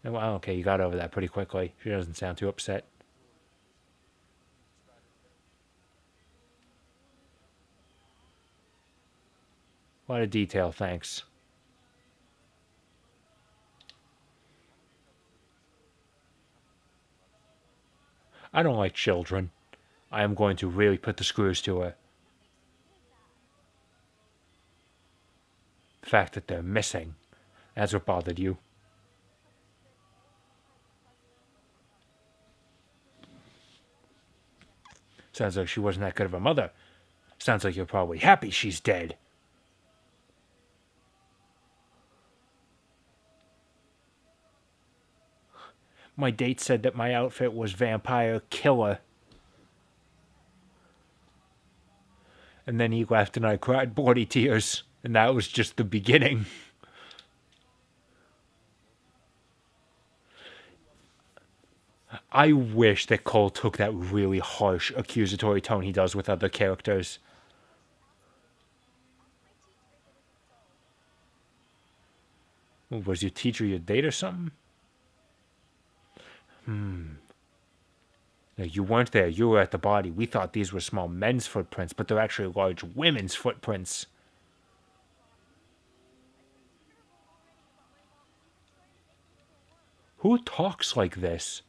Well, okay, you got over that pretty quickly. She doesn't sound too upset. A lot of detail, thanks. I don't like children. I am going to really put the screws to her. The fact that they're missing. That's what bothered you. Sounds like she wasn't that good of a mother. Sounds like you're probably happy she's dead. My date said that my outfit was vampire killer. And then he left and I cried bloody tears. And that was just the beginning. I wish that Cole took that really harsh accusatory tone he does with other characters. Was your teacher your date or something? No, you weren't there. You were at the body. We thought these were small men's footprints, but they're actually large women's footprints. Who talks like this?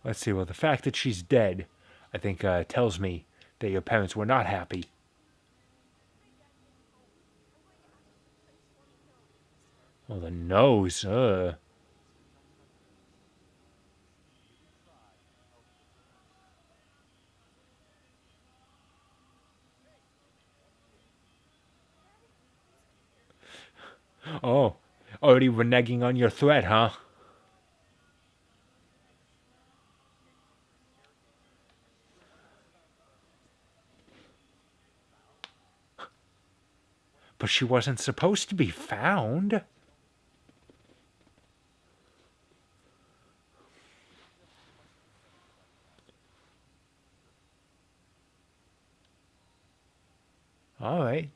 Let's see. Well, the fact that she's dead, I think, tells me that your parents were not happy. Oh, the nose. Oh, already reneging on your threat, huh? But she wasn't supposed to be found. All right.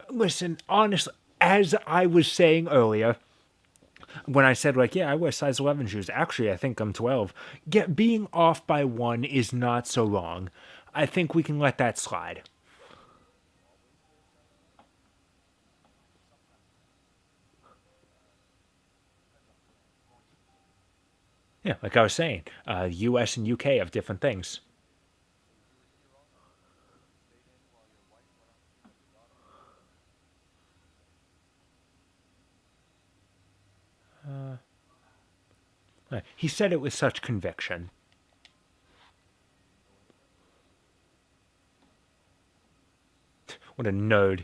Listen, honestly, as I was saying earlier, when I said, like, yeah, I wear size 11 shoes, actually, I think I'm 12. Being off by one is not so wrong. I think we can let that slide. Yeah, like I was saying, US and UK have different things. He said it with such conviction. What a nerd.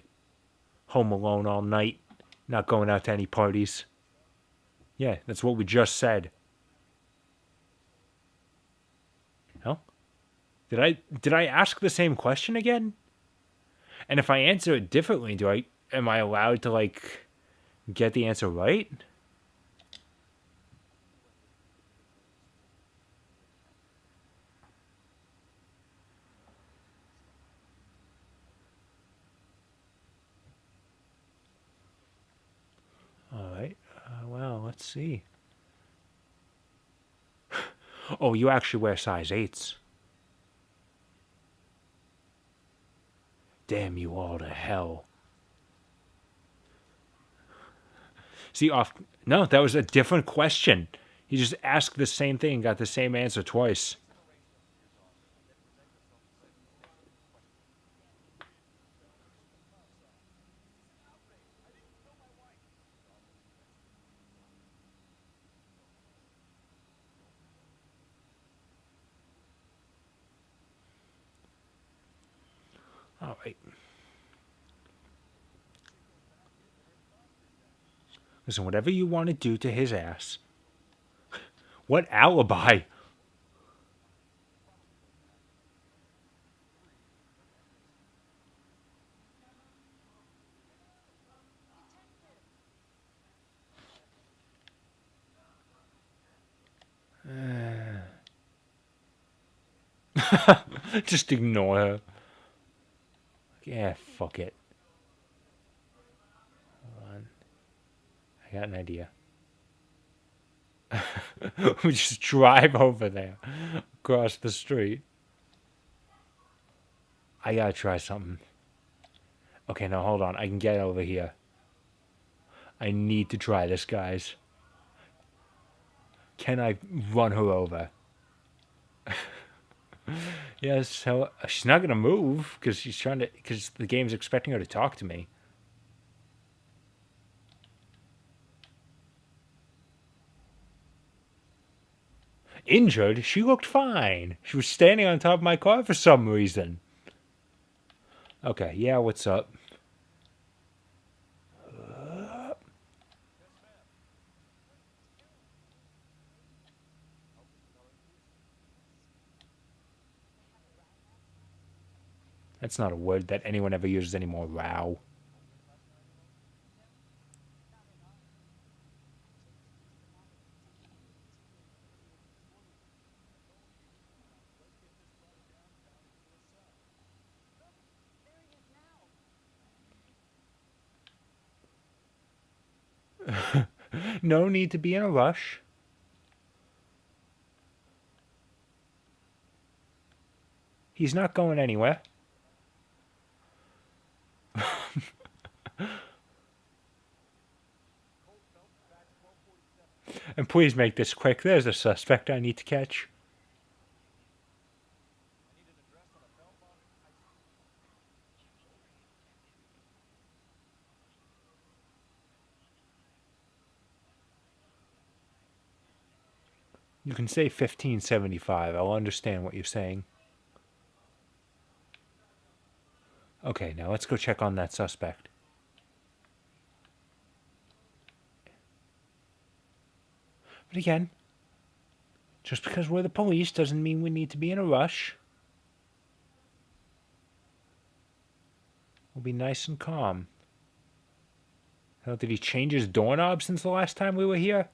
Home alone all night, not going out to any parties. Yeah, that's what we just said. Hell, did I ask the same question again? And if I answer it differently, am I allowed to like get the answer right? All right. Well, let's see. Oh, you actually wear size 8s. Damn you all to hell. See, off. No, that was a different question. He just asked the same thing and got the same answer twice. All right. Listen, whatever you want to do to his ass. What alibi? Just ignore her. Yeah, fuck it. Hold on. I got an idea. We just drive over there. Across the street. I gotta try something. Okay, now hold on. I can get over here. I need to try this, guys. Can I run her over? Yes, so she's not gonna move because she's trying to. Because the game's expecting her to talk to me. Injured? She looked fine. She was standing on top of my car for some reason. Okay, yeah, what's up? That's not a word that anyone ever uses anymore. Wow. No need to be in a rush. He's not going anywhere. And please make this quick. There's a suspect I need to catch. You can say 1575. I'll understand what you're saying. Okay, now let's go check on that suspect. But again, just because we're the police doesn't mean we need to be in a rush. We'll be nice and calm. Oh, did he change his doorknob since the last time we were here?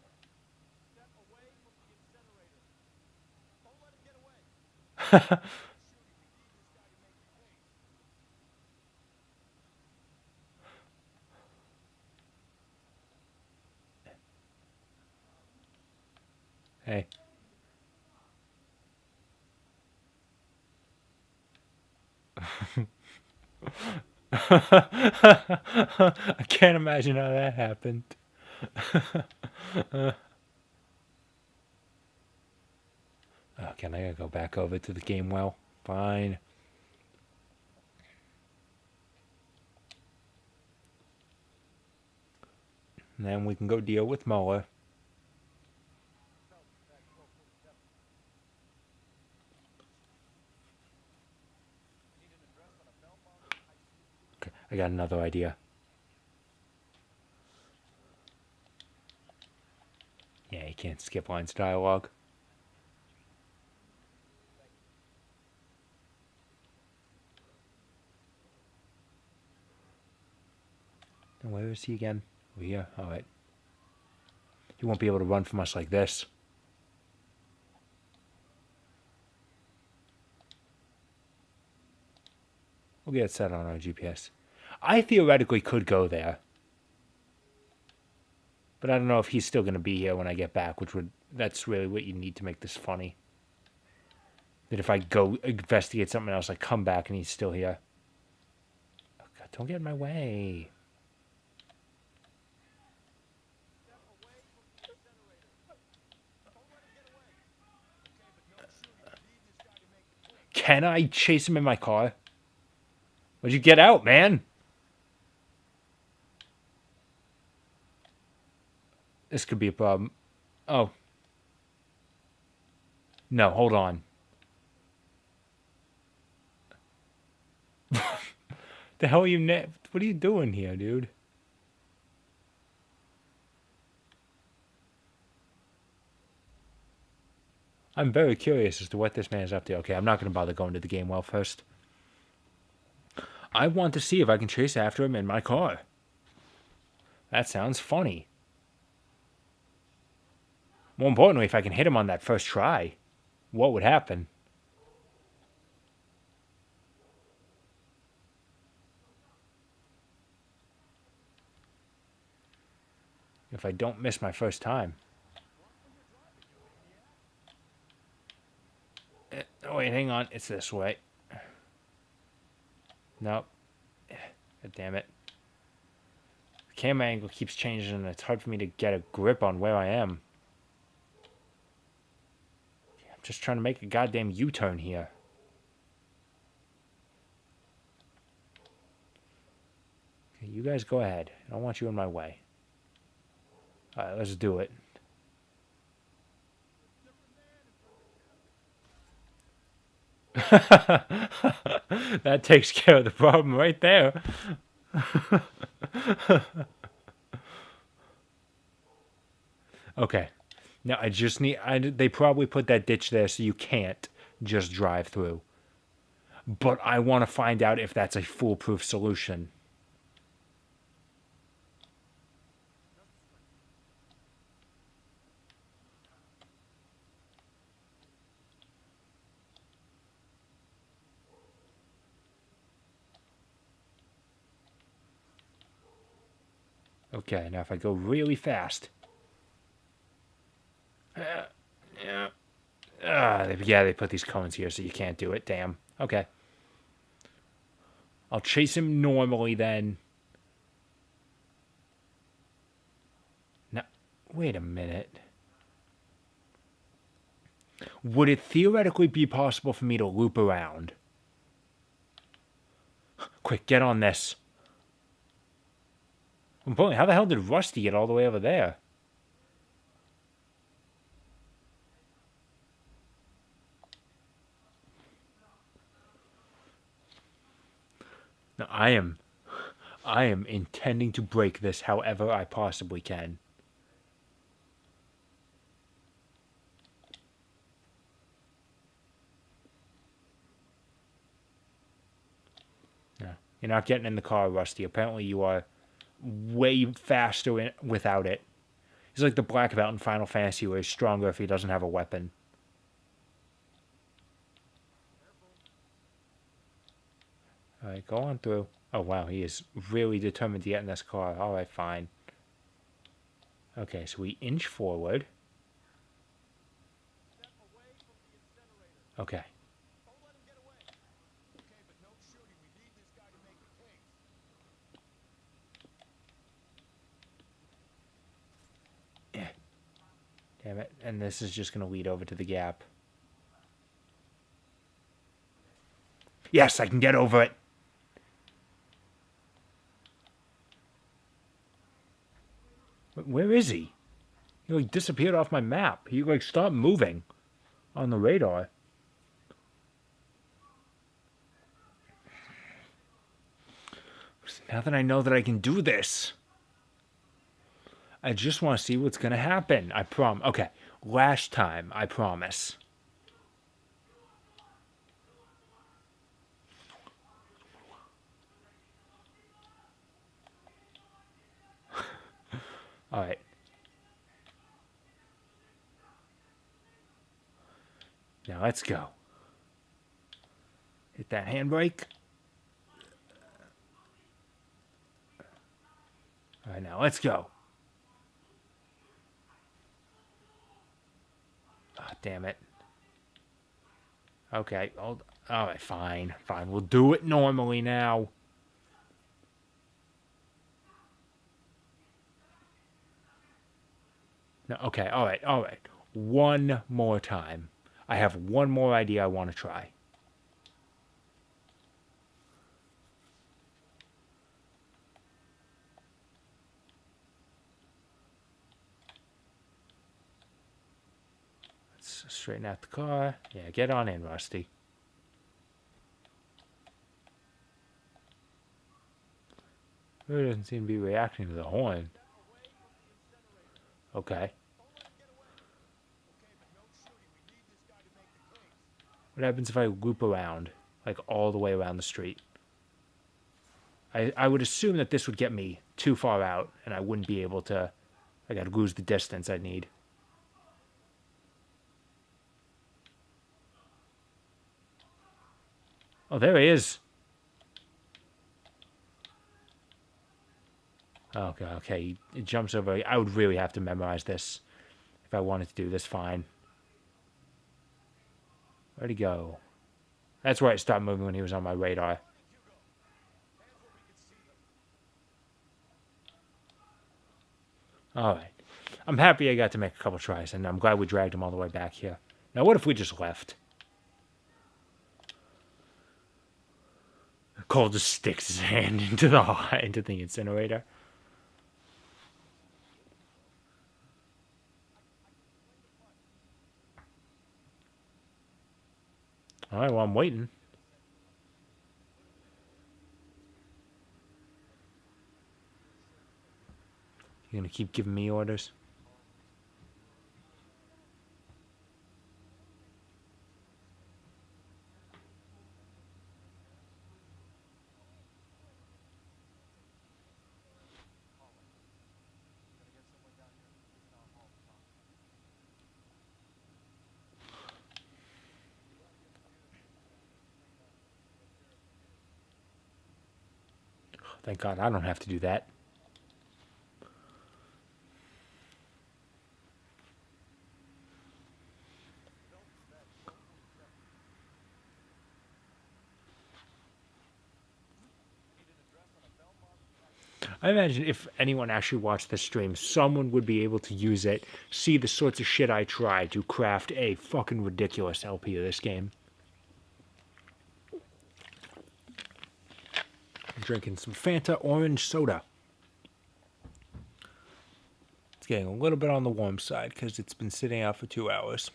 Hey. I can't imagine how that happened. Okay, I gotta go back over to the game well. Fine. And then we can go deal with Mueller. Okay, I got another idea. Yeah, you can't skip lines of dialogue. And where is he again? Over here? Alright. He won't be able to run from us like this. We'll get it set on our GPS. I theoretically could go there. But I don't know if he's still going to be here when I get back, that's really what you need to make this funny. That if I go investigate something else, I come back and he's still here. Oh God, don't get in my way. Can I chase him in my car? Why'd you get out, man? This could be a problem. Oh. No, hold on. The hell are you what are you doing here, dude? I'm very curious as to what this man is up to. Okay, I'm not going to bother going to the game well first. I want to see if I can chase after him in my car. That sounds funny. More importantly, if I can hit him on that first try, what would happen? if I don't miss my first time. Oh, wait, hang on. It's this way. Nope. God damn it. The camera angle keeps changing and it's hard for me to get a grip on where I am. I'm just trying to make a goddamn U-turn here. Okay, you guys go ahead. I don't want you in my way. Alright, let's do it. That takes care of the problem right there. Okay. Now I just need... they probably put that ditch there so you can't just drive through. But I want to find out if that's a foolproof solution. Okay, now if I go really fast... yeah. Yeah, they put these cones here so you can't do it. Damn. Okay. I'll chase him normally then. Now, wait a minute. Would it theoretically be possible for me to loop around? Quick, get on this. Boy, how the hell did Rusty get all the way over there? Now, I am intending to break this however I possibly can. No, you're not getting in the car, Rusty. Apparently you are way faster without it. He's like the black belt in Final Fantasy where he's stronger if he doesn't have a weapon. Alright, go on through. Oh wow, he is really determined to get in this car. Alright, fine. Okay, so we inch forward. Okay. Damn it. And this is just going to lead over to the gap. Yes, I can get over it. Where is he? He like disappeared off my map. He like stopped moving on the radar. Now that I know that I can do this, I just want to see what's going to happen. I promise. Okay, last time, I promise. All right. Now let's go. Hit that handbrake. All right, now let's go. Oh, damn it. Okay. All right, fine. Fine. We'll do it normally now. No, okay. All right. All right. One more time. I have one more idea I want to try. Let's straighten out the car. Yeah, get on in, Rusty. Really doesn't seem to be reacting to the horn. Okay. What happens if I loop around, like all the way around the street? I would assume that this would get me too far out, and I wouldn't be able to... I gotta lose the distance I need. Oh, there he is. Okay. It jumps over. I would really have to memorize this if I wanted to do this fine. Where'd he go? That's where it stopped moving when he was on my radar. Alright. I'm happy I got to make a couple tries, and I'm glad we dragged him all the way back here. Now, what if we just left? Cole just sticks his hand into the incinerator. Alright, well, I'm waiting. You gonna keep giving me orders? Thank God I don't have to do that. I imagine if anyone actually watched this stream, someone would be able to use it, see the sorts of shit I tried to craft a fucking ridiculous LP of this game. I'm drinking some Fanta orange soda. It's getting a little bit on the warm side because it's been sitting out for 2 hours.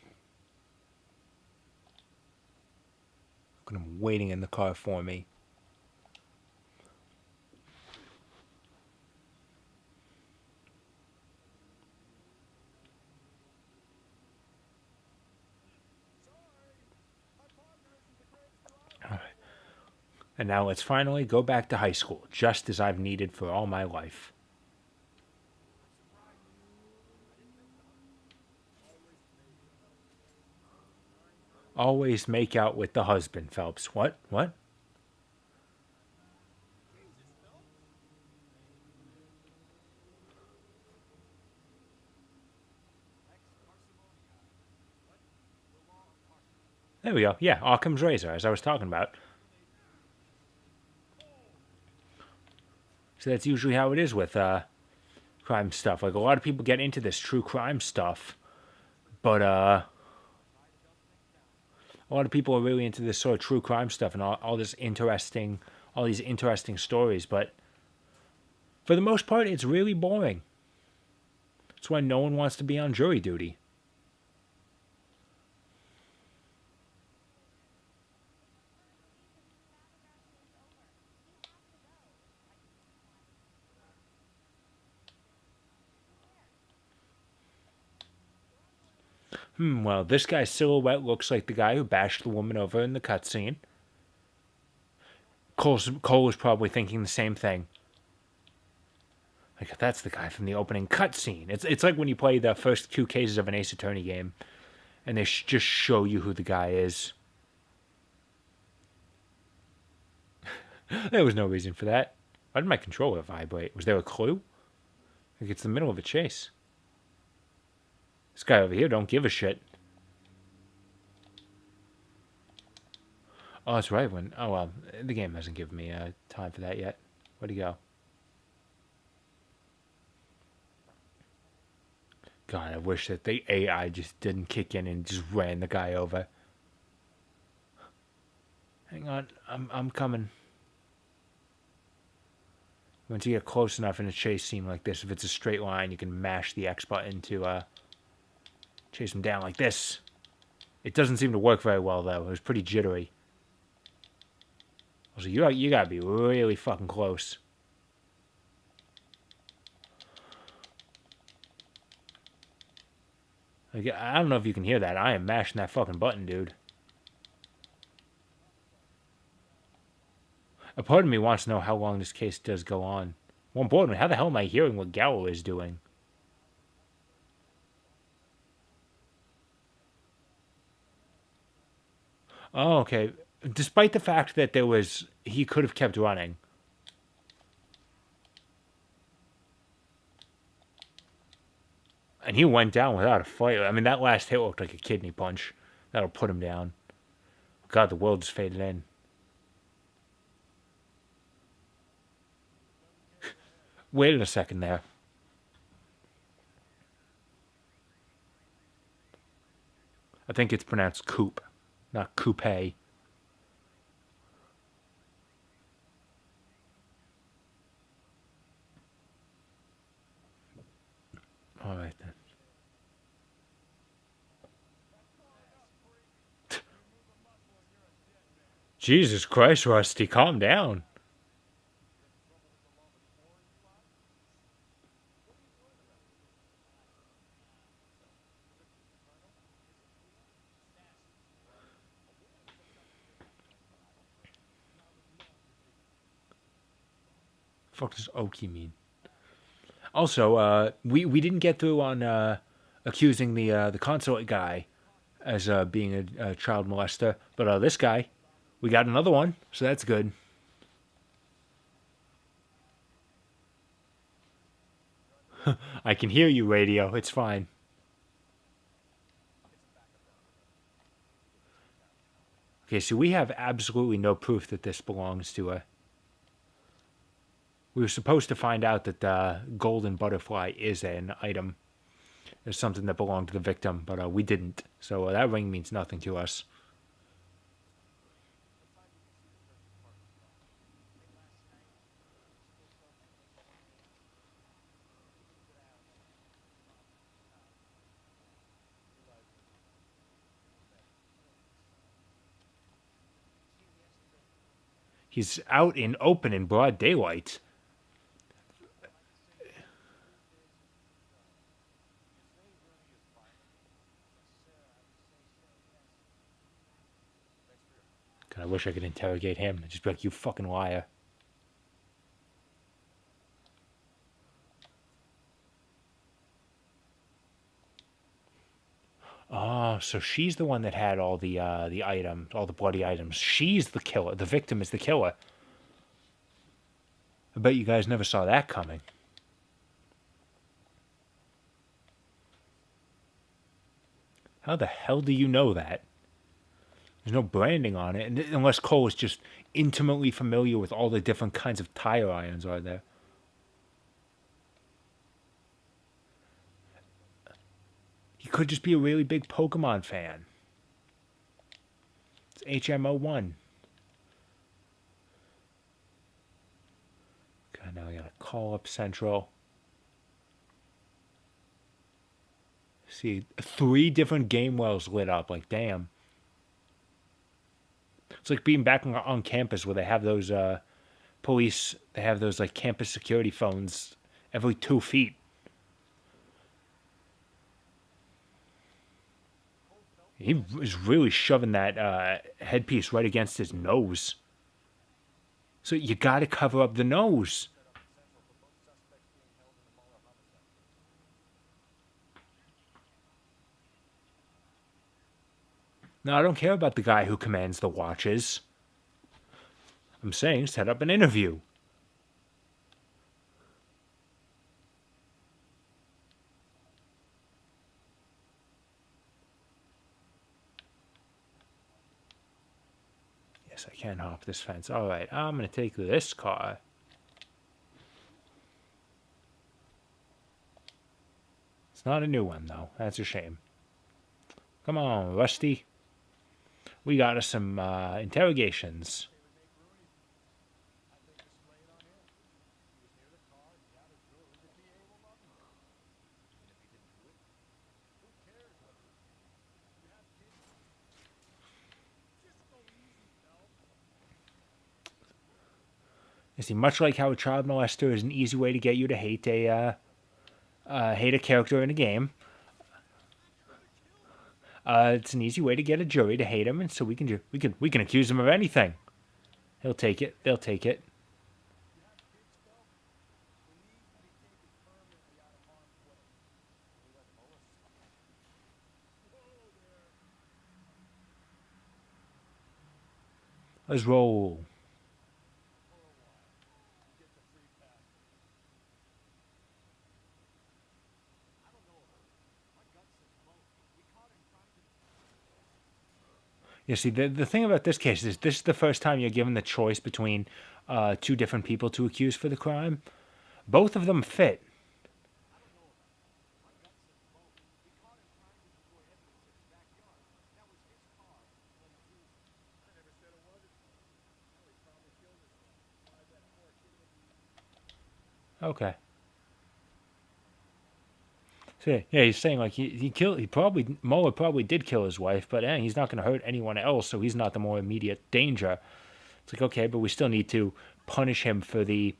I'm waiting in the car for me. And now let's finally go back to high school, just as I've needed for all my life. Always make out with the husband, Phelps. What? What? There we go. Yeah, Occam's razor, as I was talking about. So that's usually how it is with crime stuff. Like, a lot of people get into this true crime stuff, but a lot of people are really into this sort of true crime stuff and all these interesting stories, but for the most part, it's really boring. That's why no one wants to be on jury duty. Well, this guy's silhouette looks like the guy who bashed the woman over in the cutscene. Cole was probably thinking the same thing. Like, that's the guy from the opening cutscene. It's like when you play the first 2 cases of an Ace Attorney game, and they just show you who the guy is. There was no reason for that. Why did my controller vibrate? Was there a clue? Like, it's the middle of a chase. This guy over here don't give a shit. Oh, that's right. Oh, well, the game hasn't given me time for that yet. Where'd he go? God, I wish that the AI just didn't kick in and just ran the guy over. Hang on, I'm coming. Once you get close enough in a chase scene like this, if it's a straight line, you can mash the X button to chase him down like this. It doesn't seem to work very well, though. It was pretty jittery. Also, you gotta be really fucking close. Like, I don't know if you can hear that. I am mashing that fucking button, dude. A part of me wants to know how long this case does go on. More importantly, how the hell am I hearing what Gallo is doing? Oh, okay. Despite the fact that he could have kept running. And he went down without a fight. I mean, that last hit looked like a kidney punch. That'll put him down. God, the world just faded in. Wait a second there. I think it's pronounced coupe, not coupe. All right then. Jesus Christ, Rusty, calm down. Fuck does Oki mean? Also, we didn't get through on accusing the consulate guy as being a child molester, but this guy, we got another one, so that's good. I can hear you, radio. It's fine. Okay, so we have absolutely no proof that this belongs to a. We were supposed to find out that the golden butterfly is an item. It's something that belonged to the victim, but we didn't. So that ring means nothing to us. He's out in open in broad daylight. God, I wish I could interrogate him. I'd just be like, you fucking liar. Oh, so she's the one that had all the items, all the bloody items. She's the killer. The victim is the killer. I bet you guys never saw that coming. How the hell do you know that? There's no branding on it, unless Cole is just intimately familiar with all the different kinds of tire irons are there. He could just be a really big Pokemon fan. It's HMO1. Okay, now I gotta call up Central. See, 3 different game wells lit up. Like, damn. It's like being back on campus where they have those police. They have those like campus security phones every 2 feet. He was really shoving that headpiece right against his nose. So you gotta cover up the nose. No, I don't care about the guy who commands the watches. I'm saying set up an interview. Yes, I can hop this fence. All right, I'm going to take this car. It's not a new one, though. That's a shame. Come on, Rusty. We got us some interrogations. You see, much like how a child molester is an easy way to get you to hate a character in a game, it's an easy way to get a jury to hate him, and so we can accuse him of anything. He'll take it. They'll take it. Let's roll. You see, the thing about this case is this is the first time you're given the choice between two different people to accuse for the crime. Both of them fit. Okay. So yeah, he's saying like Mueller probably did kill his wife, but he's not going to hurt anyone else, so he's not the more immediate danger. It's like, okay, but we still need to punish him for the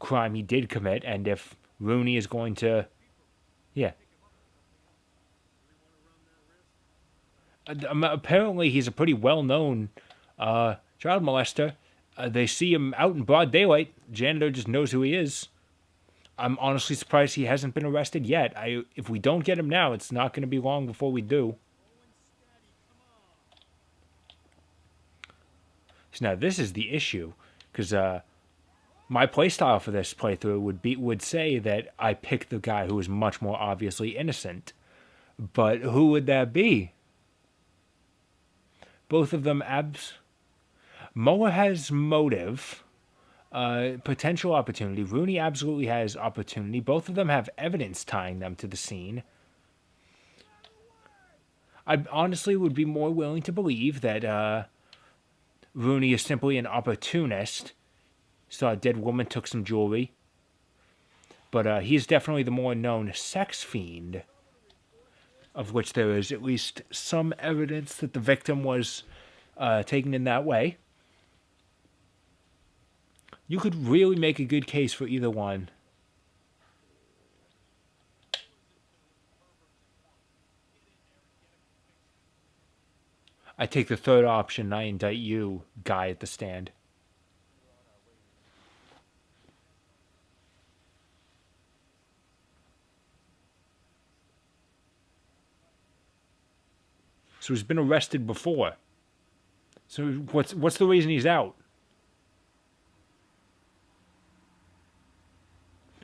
crime he did commit, and if Rooney is going to, yeah, apparently he's a pretty well-known child molester. They see him out in broad daylight. Janitor just knows who he is. I'm honestly surprised he hasn't been arrested yet. If we don't get him now, it's not going to be long before we do. So now this is the issue, because my playstyle for this playthrough would say that I picked the guy who is much more obviously innocent. But who would that be? Both of them Moa has motive, potential opportunity. Rooney absolutely has opportunity. Both of them have evidence tying them to the scene. I honestly would be more willing to believe that Rooney is simply an opportunist. Saw a dead woman, took some jewelry. But he's definitely the more known sex fiend, of which there is at least some evidence that the victim was taken in that way. You could really make a good case for either one. I take the third option, I indict you, guy at the stand. So he's been arrested before. So what's the reason he's out?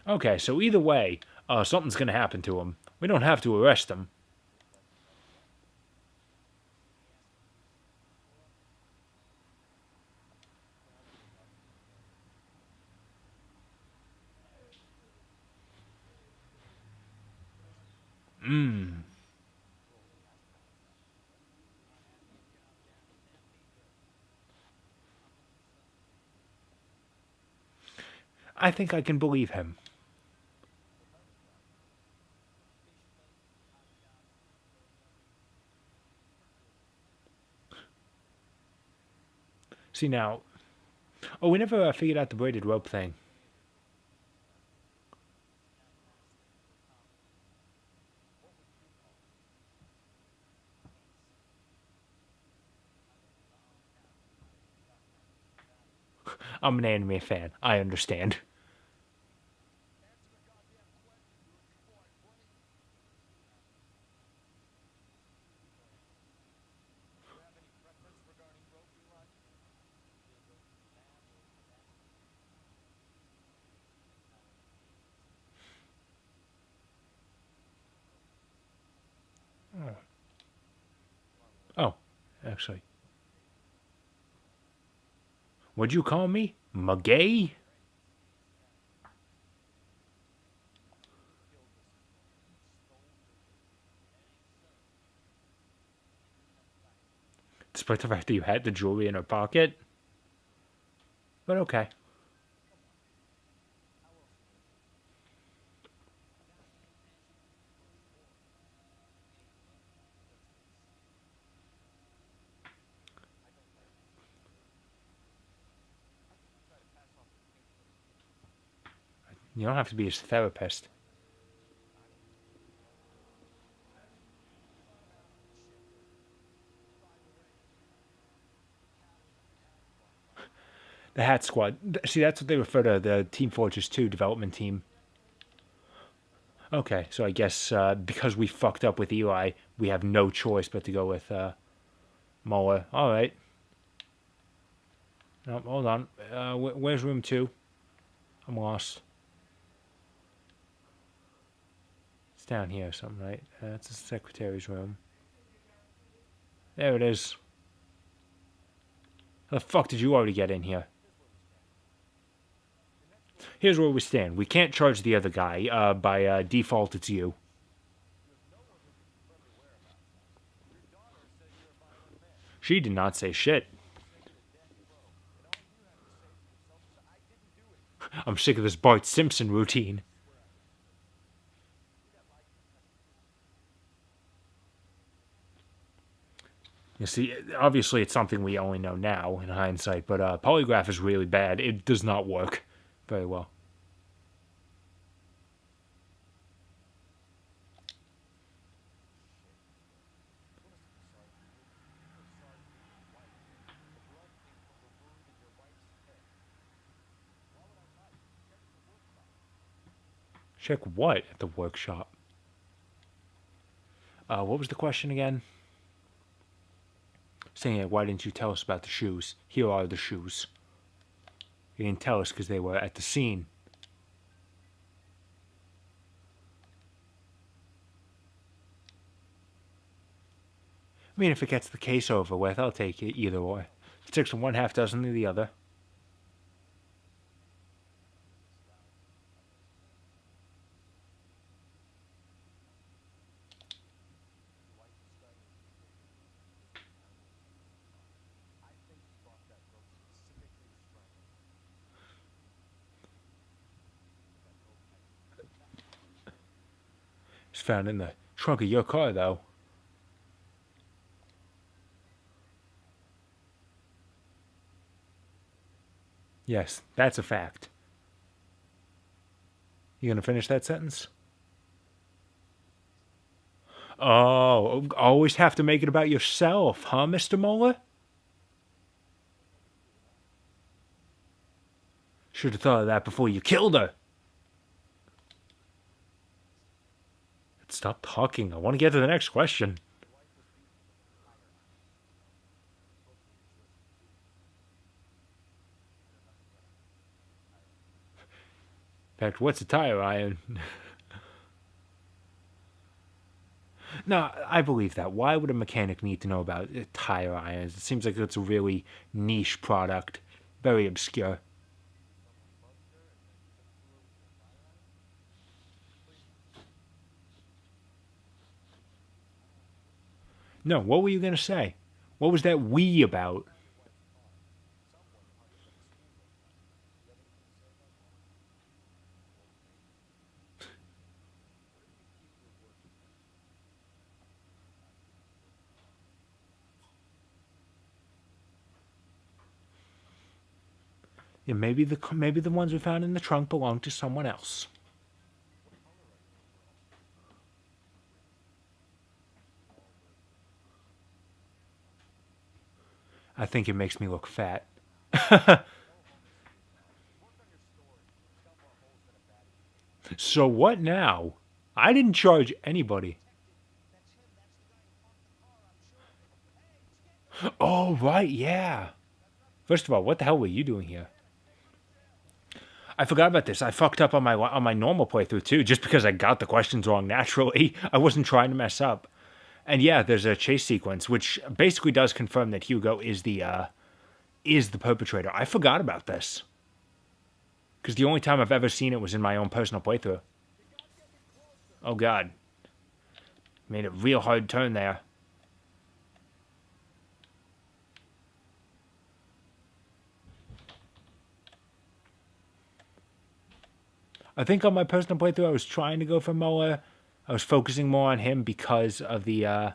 Okay, so either way, something's going to happen to him. We don't have to arrest him. I think I can believe him. See now, we never figured out the braided rope thing. I'm an anime fan. I understand. Oh, actually. What'd you call me? Magay? Despite the fact that you had the jewelry in her pocket? But okay. You don't have to be his therapist. The Hat Squad. See, that's what they refer to the Team Fortress 2 development team. Okay, so I guess because we fucked up with Eli, we have no choice but to go with Mueller. All right. No, hold on. Where's room 2? I'm lost. It's down here or something, right? That's the secretary's room. There it is. How the fuck did you already get in here? Here's where we stand. We can't charge the other guy. By default, it's you. She did not say shit. I'm sick of this Bart Simpson routine. You see, obviously it's something we only know now in hindsight, but polygraph is really bad. It does not work very well. Check what at the workshop? What was the question again? Saying, why didn't you tell us about the shoes? Here are the shoes. You didn't tell us because they were at the scene. I mean, if it gets the case over with, I'll take it either or. If it takes from one half dozen to the other. It's found in the trunk of your car, though. Yes, that's a fact. You gonna finish that sentence? Oh, always have to make it about yourself, huh, Mr. Moeller? Should have thought of that before you killed her. Stop talking. I want to get to the next question. In fact, what's a tire iron? No, I believe that. Why would a mechanic need to know about tire irons? It seems like it's a really niche product. Very obscure. No, what were you going to say? What was that we about? Yeah, maybe the ones we found in the trunk belong to someone else. I think it makes me look fat. So what now? I didn't charge anybody. Oh, right, yeah. First of all, what the hell were you doing here? I forgot about this. I fucked up on my normal playthrough too, just because I got the questions wrong naturally. I wasn't trying to mess up. And yeah, there's a chase sequence, which basically does confirm that Hugo is the perpetrator. I forgot about this. Because the only time I've ever seen it was in my own personal playthrough. Oh god. Made a real hard turn there. I think on my personal playthrough I was trying to go for Moa. I was focusing more on him because of the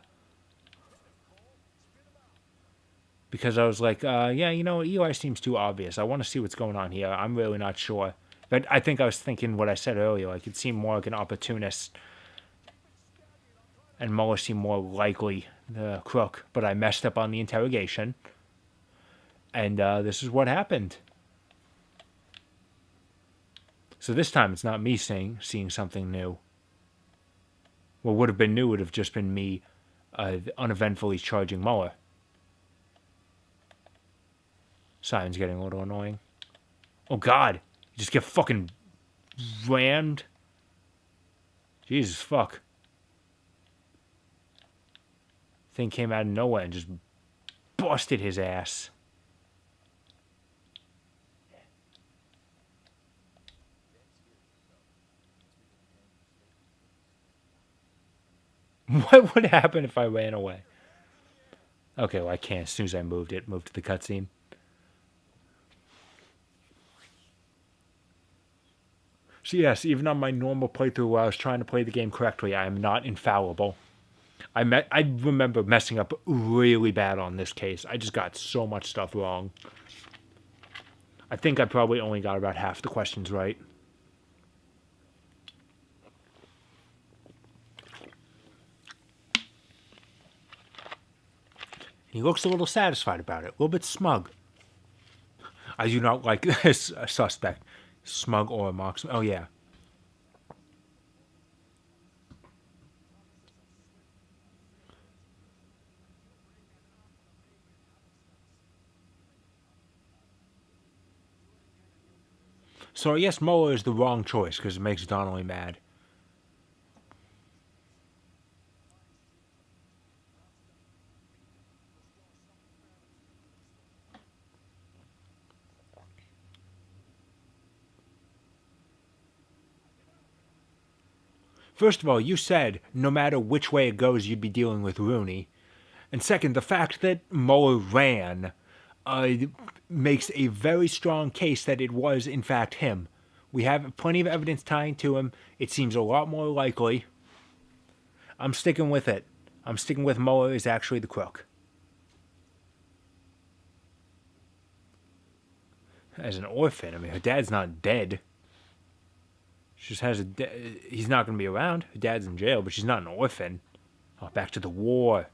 because I was like, yeah, you know, Eli seems too obvious. I want to see what's going on here. I'm really not sure. But I think I was thinking what I said earlier. Like, it seemed more like an opportunist. And Mueller seemed more likely the crook. But I messed up on the interrogation. And this is what happened. So this time it's not me seeing something new. What would have been new would have just been me uneventfully charging Mueller. Simon's getting a little annoying. Oh god, you just get fucking rammed. Jesus fuck. Thing came out of nowhere and just busted his ass. What would happen if I ran away? Okay, well, I can't. As soon as I moved to the cutscene. So yes, even on my normal playthrough where I was trying to play the game correctly, I am not infallible. I remember messing up really bad on this case. I just got so much stuff wrong. I think I probably only got about half the questions right. He looks a little satisfied about it, a little bit smug. I do not like this suspect. Smug or a marksman. Oh, yeah. So I guess Mueller is the wrong choice because it makes Donnelly mad. First of all, you said no matter which way it goes, you'd be dealing with Rooney. And second, the fact that Mueller ran uh, makes a very strong case that it was, in fact, him. We have plenty of evidence tying to him. It seems a lot more likely. I'm sticking with it. I'm sticking with Mueller is actually the crook. As an orphan, I mean, her dad's not dead. She just has he's not going to be around. Her dad's in jail, but she's not an orphan. Oh, back to the war.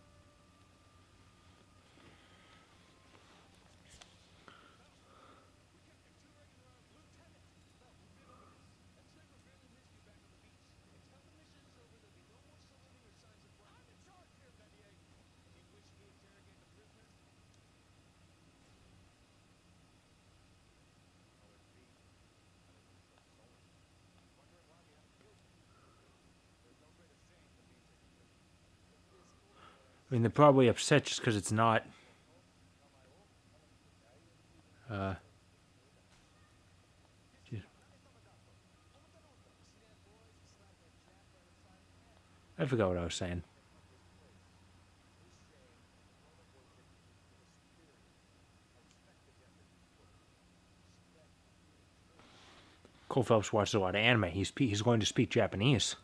I mean, they're probably upset just because it's not. Uh, I forgot what I was saying. Cole Phelps watches a lot of anime. He's going to speak Japanese.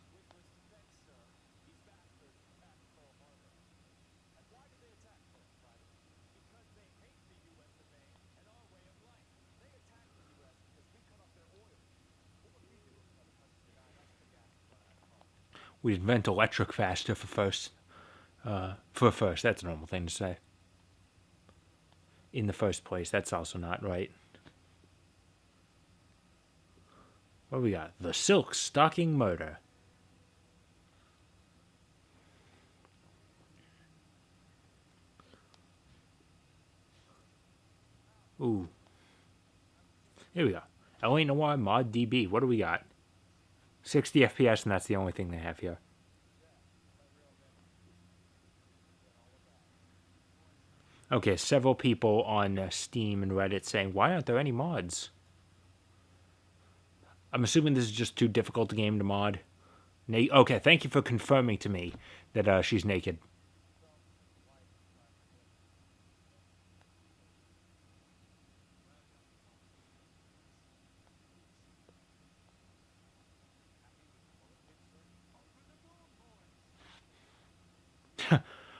We invent electric faster for first. For first, that's a normal thing to say. In the first place, that's also not right. What do we got? The Silk Stocking Murder. Ooh. Here we go. LA Noire Mod DB. What do we got? 60 FPS, and that's the only thing they have here. Okay, several people on Steam and Reddit saying, why aren't there any mods? I'm assuming this is just too difficult a game to mod. Okay, thank you for confirming to me that she's naked.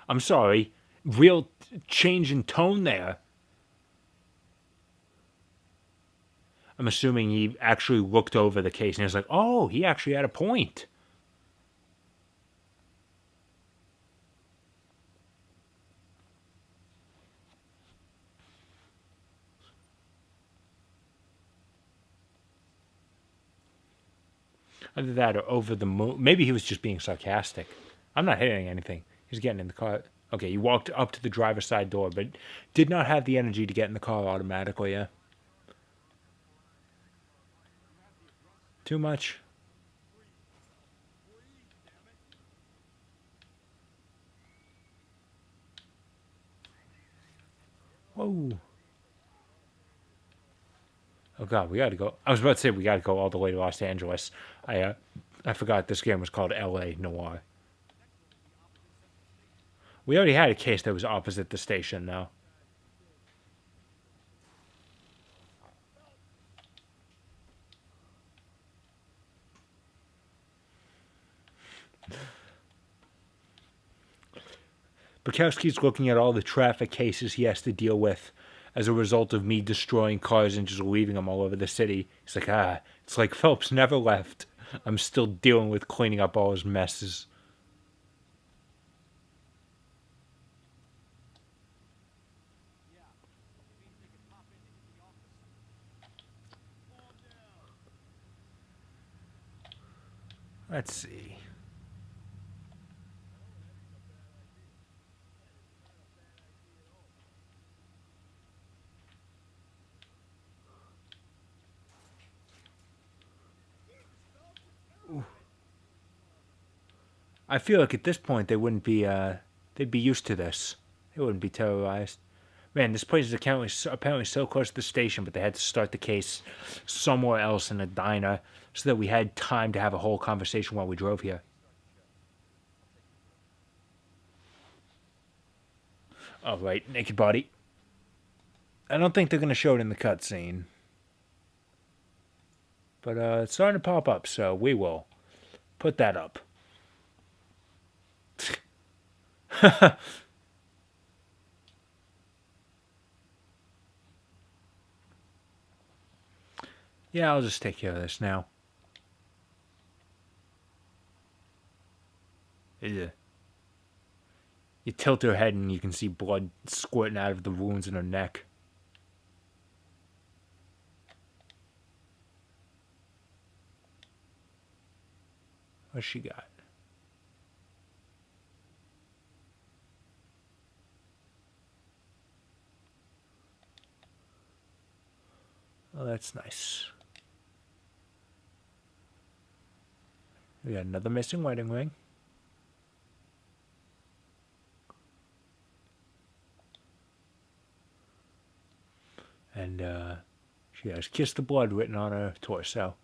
I'm sorry. Real change in tone there. I'm assuming he actually looked over the case and he was like, oh, he actually had a point. Either that or over the moon. Maybe he was just being sarcastic. I'm not hitting anything. He's getting in the car. Okay, he walked up to the driver's side door, but did not have the energy to get in the car automatically, yeah? Too much. Whoa. Oh god, we gotta go. I was about to say we gotta go all the way to Los Angeles. I forgot this game was called L.A. Noire. We already had a case that was opposite the station, though. Bukowski's looking at all the traffic cases he has to deal with as a result of me destroying cars and just leaving them all over the city. He's like, it's like Phelps never left. I'm still dealing with cleaning up all his messes. Let's see. I feel like at this point they wouldn't be, they'd be used to this. They wouldn't be terrorized. Man, this place is apparently so close to the station, but they had to start the case somewhere else in a diner so that we had time to have a whole conversation while we drove here. All right, naked body. I don't think they're going to show it in the cutscene. But it's starting to pop up, so we will put that up. Yeah, I'll just take care of this now. Yeah. You tilt her head and you can see blood squirting out of the wounds in her neck. What's she got? Oh, that's nice. We got another missing wedding ring. And she has "Kiss the Blood" written on her torso.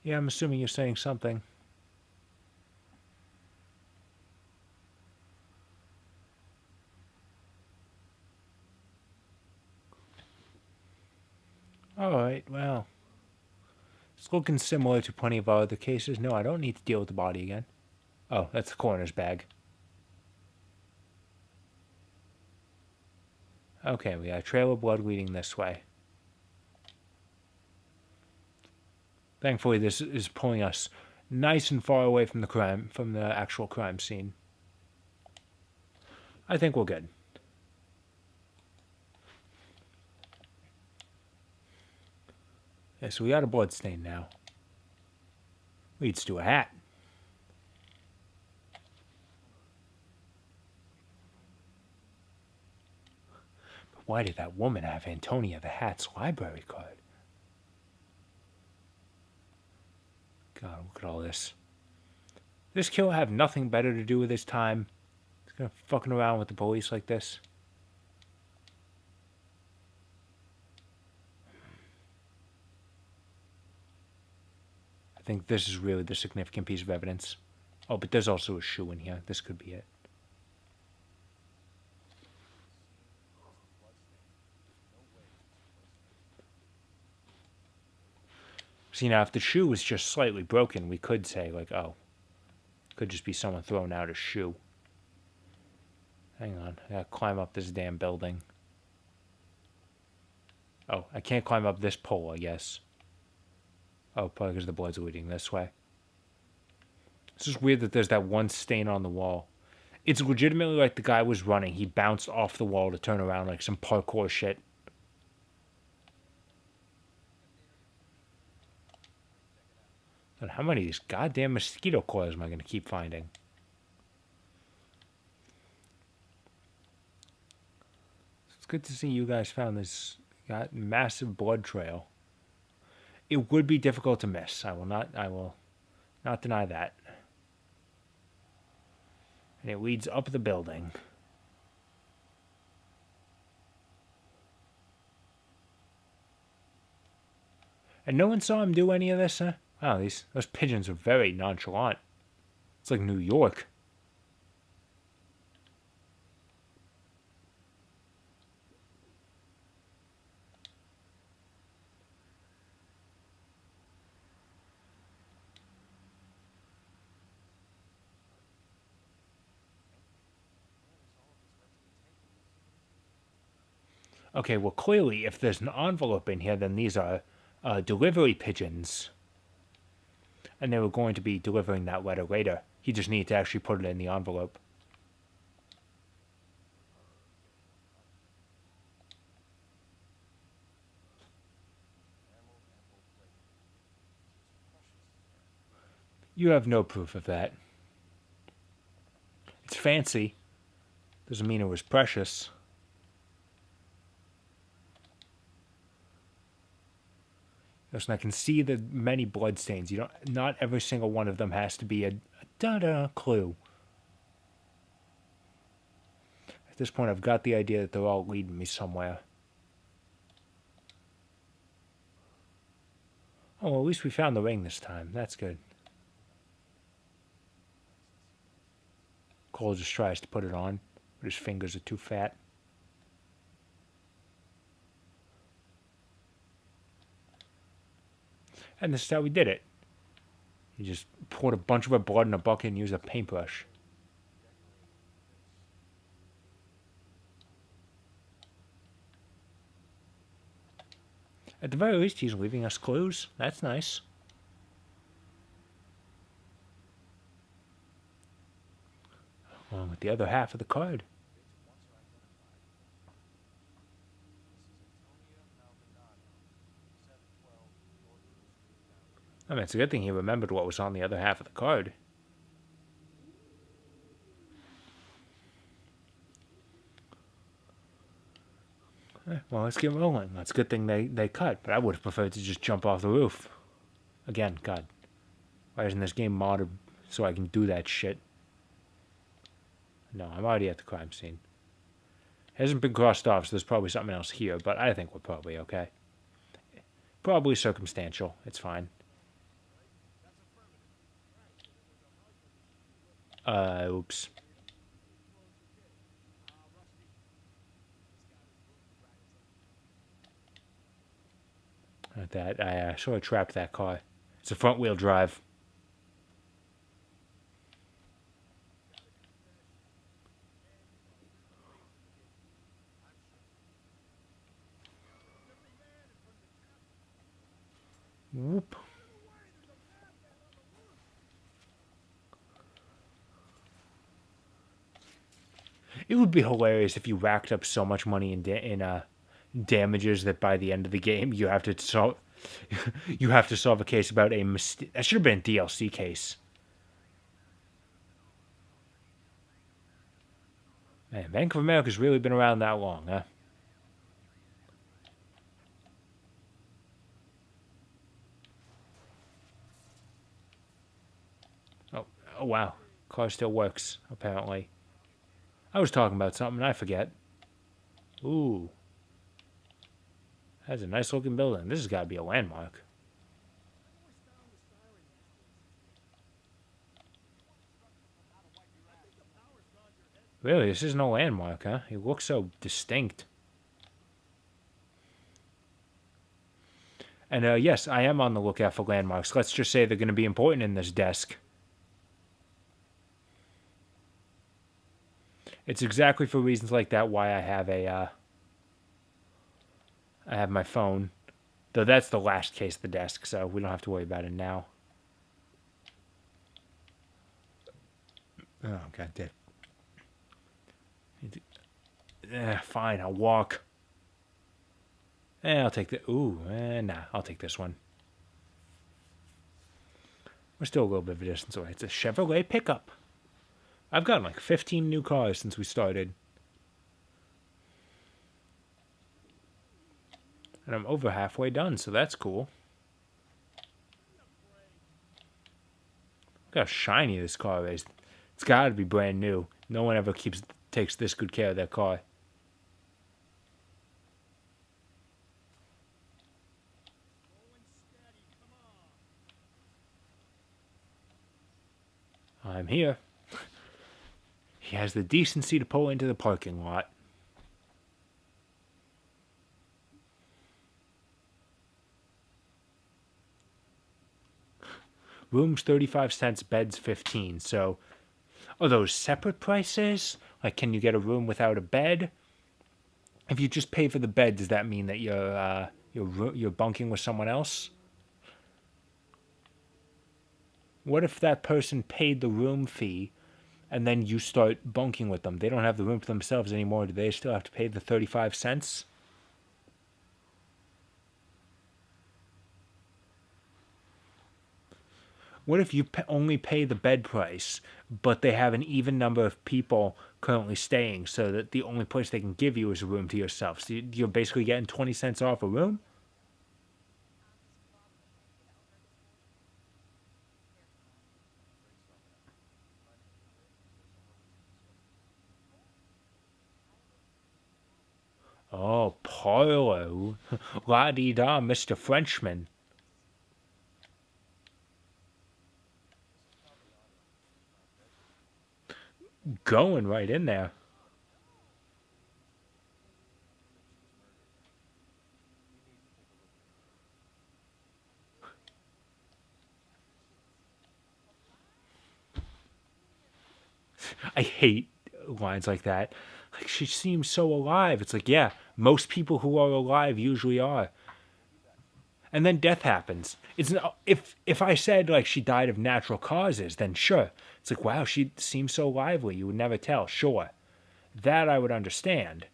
Yeah, I'm assuming you're saying something. Alright, well. It's looking similar to plenty of other cases. No, I don't need to deal with the body again. Oh, that's the coroner's bag. Okay, we got a trail of blood leading this way. Thankfully, this is pulling us nice and far away from the actual crime scene. I think we're good. Yeah, so we got a blood stain now. Leads to a hat. But why did that woman have Antonia the Hat's library card? God, look at all this. This killer have nothing better to do with his time? He's gonna fucking around with the police like this? I think this is really the significant piece of evidence. Oh, but there's also a shoe in here. This could be it. See, now if the shoe was just slightly broken, we could say, like, oh, could just be someone throwing out a shoe. Hang on, I gotta climb up this damn building. Oh, I can't climb up this pole, I guess. Oh, probably because the blood's leading this way. It's just weird that there's that one stain on the wall. It's legitimately like the guy was running. He bounced off the wall to turn around like some parkour shit. And how many of these goddamn mosquito coils am I going to keep finding? It's good to see you guys found this massive blood trail. It would be difficult to miss. I will not deny that. And it leads up the building. And no one saw him do any of this, huh? Wow, those pigeons are very nonchalant. It's like New York. Okay, well, clearly, if there's an envelope in here, then these are delivery pigeons. And they were going to be delivering that letter later. He just needed to actually put it in the envelope. You have no proof of that. It's fancy. Doesn't mean it was precious. Listen, I can see the many bloodstains. Not every single one of them has to be a da-da clue. At this point, I've got the idea that they're all leading me somewhere. Oh, well, at least we found the ring this time. That's good. Cole just tries to put it on, but his fingers are too fat. And this is how we did it. He just poured a bunch of her blood in a bucket and used a paintbrush. At the very least, he's leaving us clues. That's nice. Along with the other half of the card. I mean, it's a good thing he remembered what was on the other half of the card. Well, let's get rolling. That's a good thing they cut, but I would have preferred to just jump off the roof. Again, God. Why isn't this game modded so I can do that shit? No, I'm already at the crime scene. It hasn't been crossed off, so there's probably something else here, but I think we're probably okay. Probably circumstantial. It's fine. Oops. At that, I sort of trapped that car. It's a front-wheel drive. Whoop. It would be hilarious if you racked up so much money in damages that by the end of the game you have to solve a case about a mistake. That should have been a DLC case. Man, Bank of America's really been around that long, huh? Oh wow, car still works apparently. I was talking about something, I forget. Ooh. That's a nice looking building. This has got to be a landmark. Really, this isn't a landmark, huh? It looks so distinct. And yes, I am on the lookout for landmarks. Let's just say they're going to be important in this desk. It's exactly for reasons like that why I have I have my phone. Though that's the last case of the desk, so we don't have to worry about it now. Oh, god damn. Fine, I'll walk. I'll take the... Ooh, nah, I'll take this one. We're still a little bit of a distance away. It's a Chevrolet pickup. I've gotten like 15 new cars since we started. And I'm over halfway done, so that's cool. Look how shiny this car is. It's got to be brand new. No one ever takes this good care of their car. I'm here. He has the decency to pull into the parking lot. Rooms 35 cents, beds 15. So, are those separate prices? Like, can you get a room without a bed? If you just pay for the bed, does that mean that you're bunking with someone else? What if that person paid the room fee and then you start bunking with them? They don't have the room to themselves anymore. Do they still have to pay the 35 cents? What if you only pay the bed price, but they have an even number of people currently staying, so that the only place they can give you is a room to yourself? So you're basically getting 20 cents off a room? Oh, parlor. La-dee-da, Mr. Frenchman. Going right in there. I hate lines like that. Like, she seems so alive. It's like, yeah, most people who are alive usually are. And then death happens. It's not, if I said like she died of natural causes, then sure. It's like, wow, she seems so lively. You would never tell. Sure, that I would understand.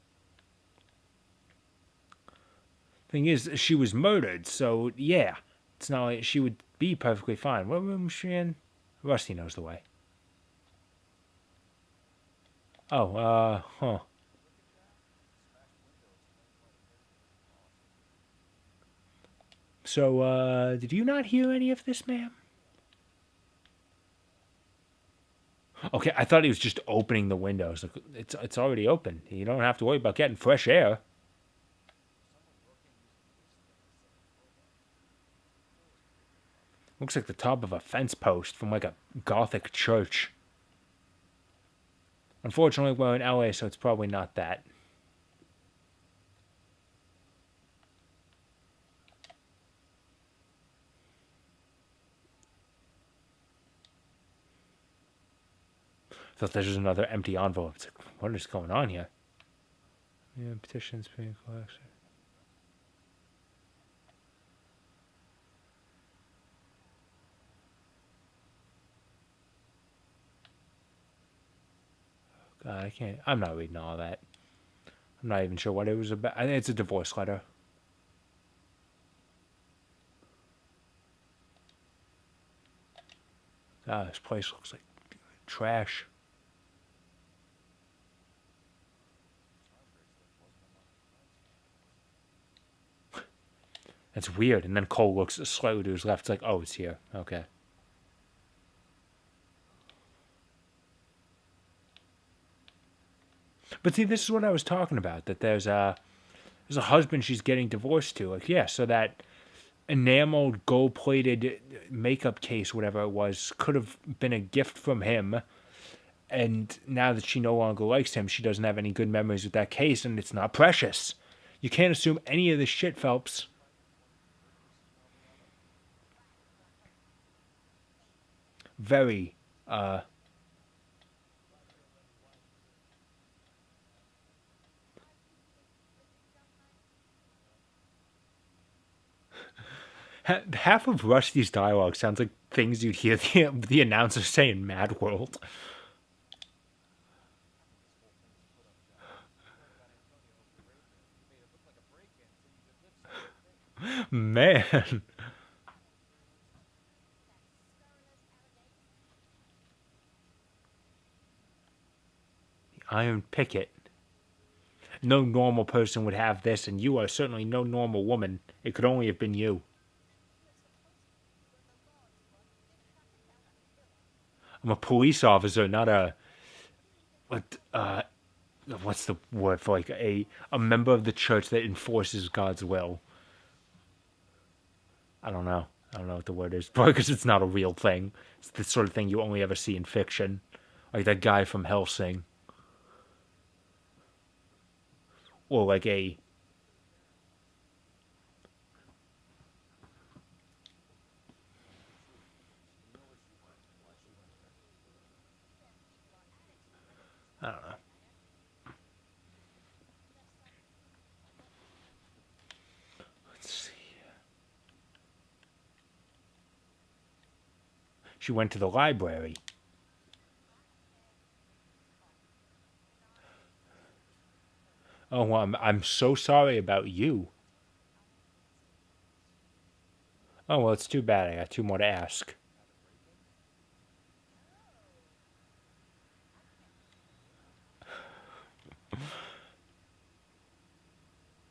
Thing is, she was murdered, so yeah, it's not like she would be perfectly fine. What room is she in? Rusty knows the way. Oh, huh. So, did you not hear any of this, ma'am? Okay, I thought he was just opening the windows. Like, it's already open. You don't have to worry about getting fresh air. Looks like the top of a fence post from like a Gothic church. Unfortunately, we're in LA, so it's probably not that. Thought this was another empty envelope. It's like, what is going on here? Yeah, petitions being collected. God, I can't. I'm not reading all that. I'm not even sure what it was about. I think it's a divorce letter. God, this place looks like trash. That's weird. And then Cole looks slightly to his left. It's like, oh, it's here. Okay. But see, this is what I was talking about. That there's a husband she's getting divorced to. Like, yeah, so that enameled gold-plated makeup case, whatever it was, could have been a gift from him. And now that she no longer likes him, she doesn't have any good memories with that case, and it's not precious. You can't assume any of this shit, Phelps. Very, half of Rusty's dialogue sounds like things you'd hear the announcer say in Mad World. Man. Iron picket. No normal person would have this, and you are certainly no normal woman. It could only have been you. I'm a police officer, not a what what's the word for like a member of the church that enforces God's will. I don't know. I don't know what the word is. Probably because it's not a real thing. It's the sort of thing you only ever see in fiction. Like that guy from Hellsing. Or like a I don't know. Let's see. She went to the library. Oh, well, I'm so sorry about you. Oh, well, it's too bad. I got two more to ask.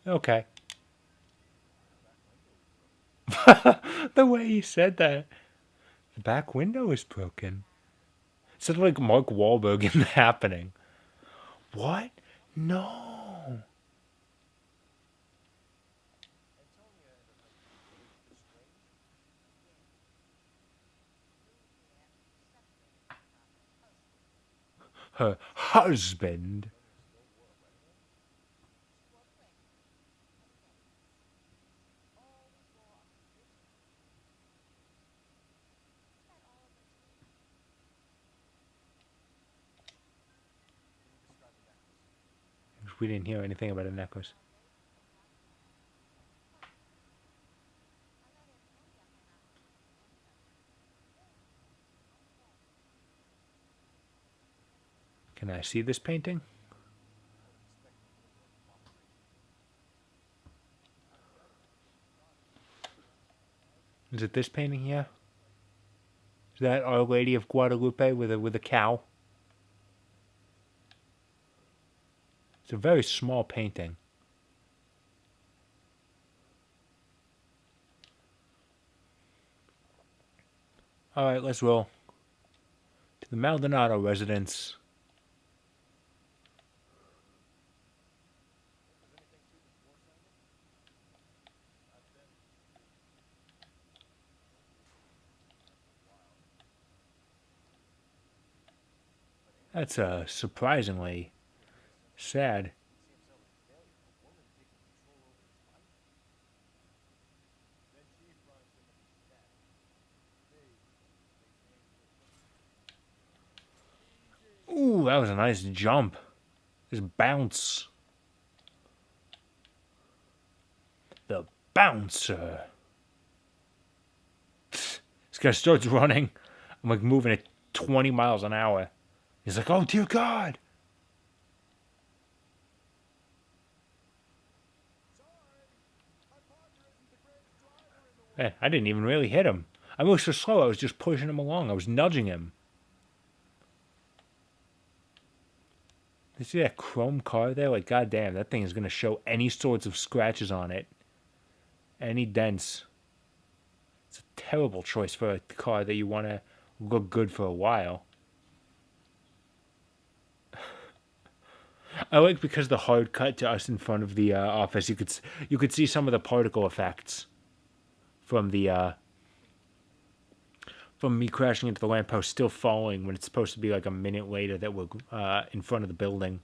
Okay. The way he said that. The back window is broken. It sounded like Mark Wahlberg in The Happening. What? No. Her husband. We didn't hear anything about a necklace. Can I see this painting? Is it this painting here? Is that Our Lady of Guadalupe with a cow? It's a very small painting. Alright, let's roll. To the Maldonado residence. That's surprisingly sad. Ooh, that was a nice jump. Just bounce. The bouncer. This guy starts running. I'm like moving at 20 miles an hour. He's like, oh dear God. Man, I didn't even really hit him. I moved so slow, I was just pushing him along. I was nudging him. You see that chrome car there? Like, goddamn, that thing is going to show any sorts of scratches on it. Any dents. It's a terrible choice for a car that you want to look good for a while. I like because the hard cut to us in front of the office, you could see some of the particle effects from the from me crashing into the lamppost, still falling when it's supposed to be like a minute later that we're in front of the building.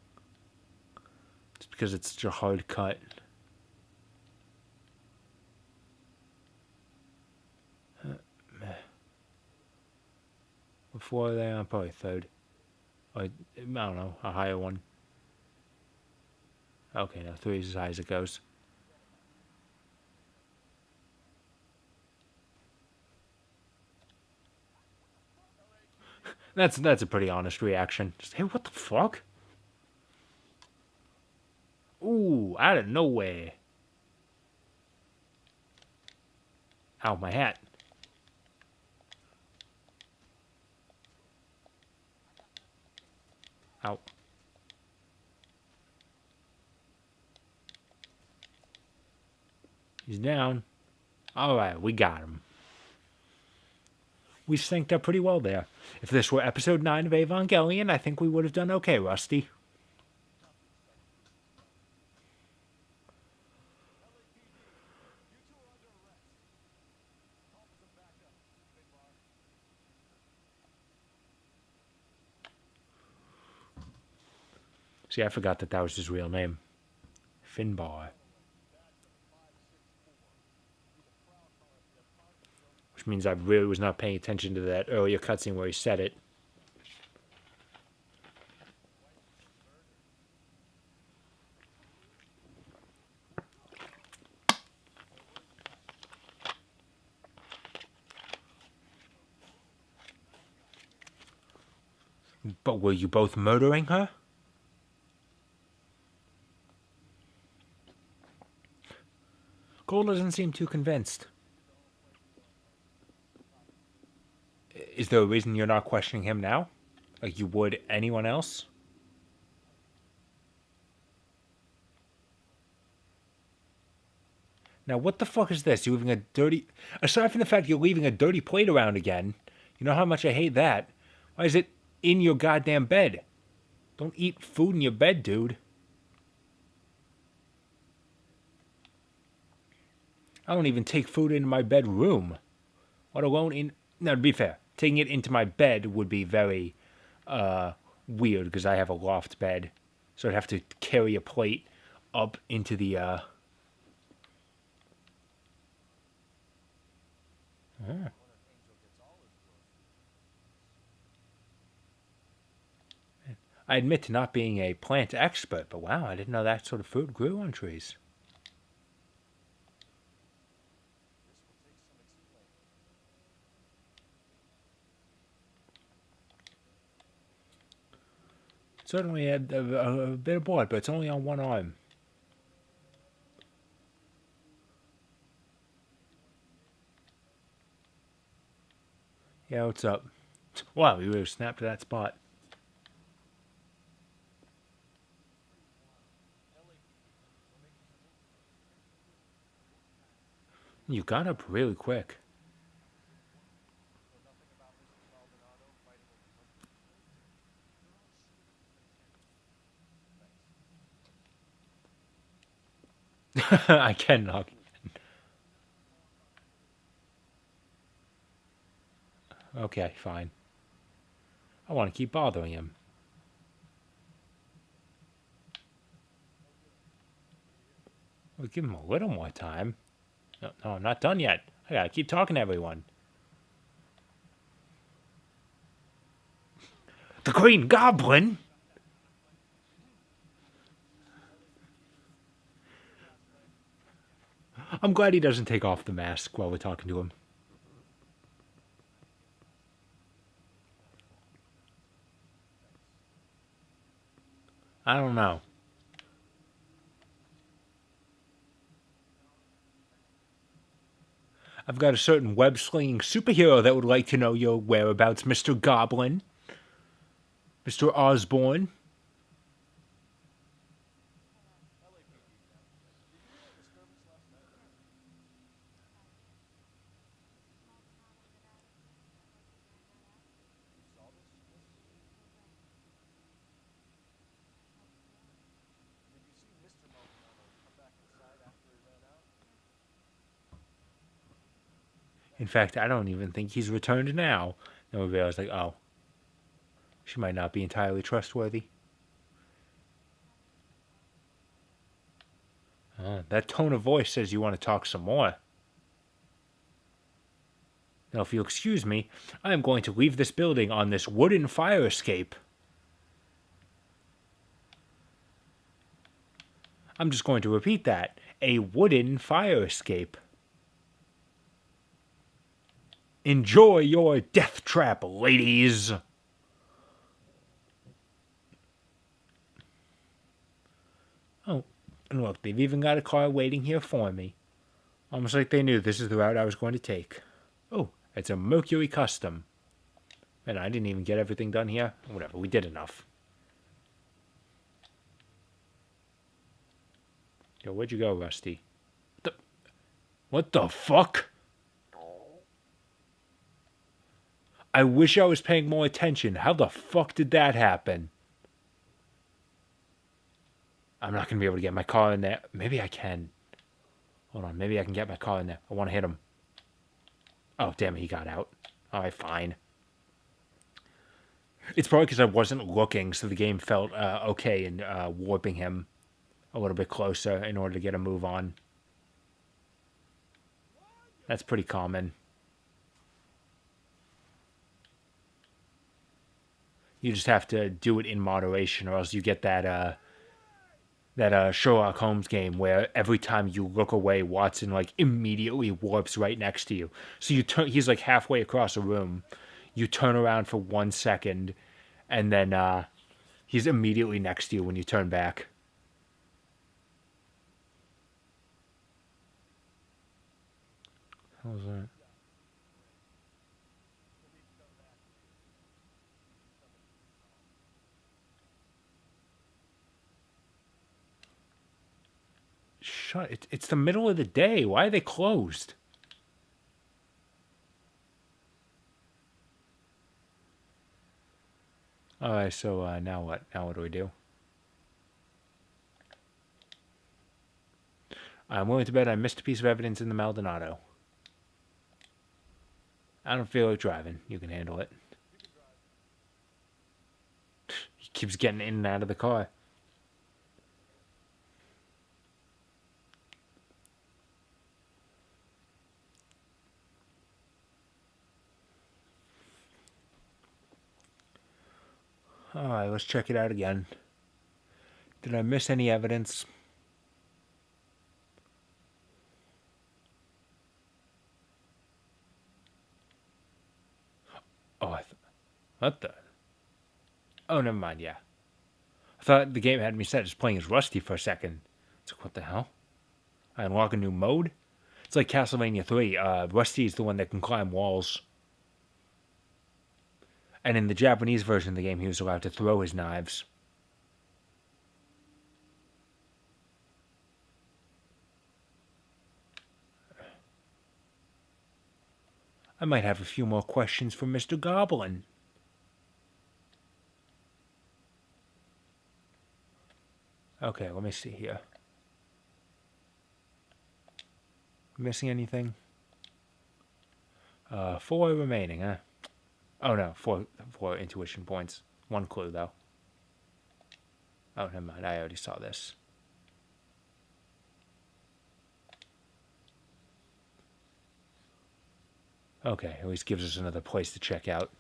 It's because it's such a hard cut. What floor are they on? Probably third. Or, I don't know, a higher one. Okay, now 3 is as high as it goes. That's a pretty honest reaction. Just, hey, what the fuck? Ooh, out of nowhere. Ow, my hat. Ow. He's down. Alright, we got him. We synced up pretty well there. If this were episode 9 of Evangelion, I think we would have done okay, Rusty. See, I forgot that was his real name. Finbar. Which means I really was not paying attention to that earlier cutscene where he said it. But were you both murdering her? Cole doesn't seem too convinced. Is there a reason you're not questioning him now? Like you would anyone else? Now, what the fuck is this? You're leaving a dirty... Aside from the fact you're leaving a dirty plate around again, you know how much I hate that. Why is it in your goddamn bed? Don't eat food in your bed, dude. I don't even take food into my bedroom. Let alone in... Now, to be fair, taking it into my bed would be very weird because I have a loft bed. So I'd have to carry a plate up into the... I admit to not being a plant expert, but wow, I didn't know that sort of food grew on trees. Certainly a bit of blood, but it's only on one arm. Yeah, what's up? Wow, you really snapped to that spot. You got up really quick. I can knock. Okay, fine. I want to keep bothering him. We'll give him a little more time. No, I'm not done yet. I gotta keep talking to everyone. The Green Goblin? I'm glad he doesn't take off the mask while we're talking to him. I don't know. I've got a certain web-slinging superhero that would like to know your whereabouts, Mr. Goblin. Mr. Osborne. In fact, I don't even think he's returned now. Then we realized, like, oh, she might not be entirely trustworthy. That tone of voice says you want to talk some more. Now, if you'll excuse me, I am going to leave this building on this wooden fire escape. I'm just going to repeat that. A wooden fire escape. Enjoy your death trap, ladies! Oh, and look, they've even got a car waiting here for me. Almost like they knew this is the route I was going to take. Oh, it's a Mercury Custom. And I didn't even get everything done here. Whatever, we did enough. Yo, where'd you go, Rusty? What the fuck? I wish I was paying more attention. How the fuck did that happen? I'm not going to be able to get my car in there. Maybe I can. Hold on, maybe I can get my car in there. I want to hit him. Oh, damn it, he got out. Alright, fine. It's probably because I wasn't looking, so the game felt okay in warping him a little bit closer in order to get a move on. That's pretty common. You just have to do it in moderation, or else you get that Sherlock Holmes game where every time you look away, Watson like immediately warps right next to you. So you turn, he's like halfway across a room. You turn around for 1 second, and then he's immediately next to you when you turn back. What was that? Shut! It's the middle of the day. Why are they closed? All right. So now what? Now what do we do? I'm willing to bet I missed a piece of evidence in the Maldonado. I don't feel like driving. You can handle it. He keeps getting in and out of the car. All right, let's check it out again. Did I miss any evidence? Oh, what the? Oh, never mind. Yeah, I thought the game had me set as playing as Rusty for a second. It's like, what the hell? I unlock a new mode. It's like Castlevania 3. Rusty is the one that can climb walls. And in the Japanese version of the game, he was allowed to throw his knives. I might have a few more questions for Mr. Goblin. Okay, let me see here. Missing anything? 4 remaining, huh? Oh no, four intuition points. 1 clue though. Oh, never mind. I already saw this. Okay, at least gives us another place to check out.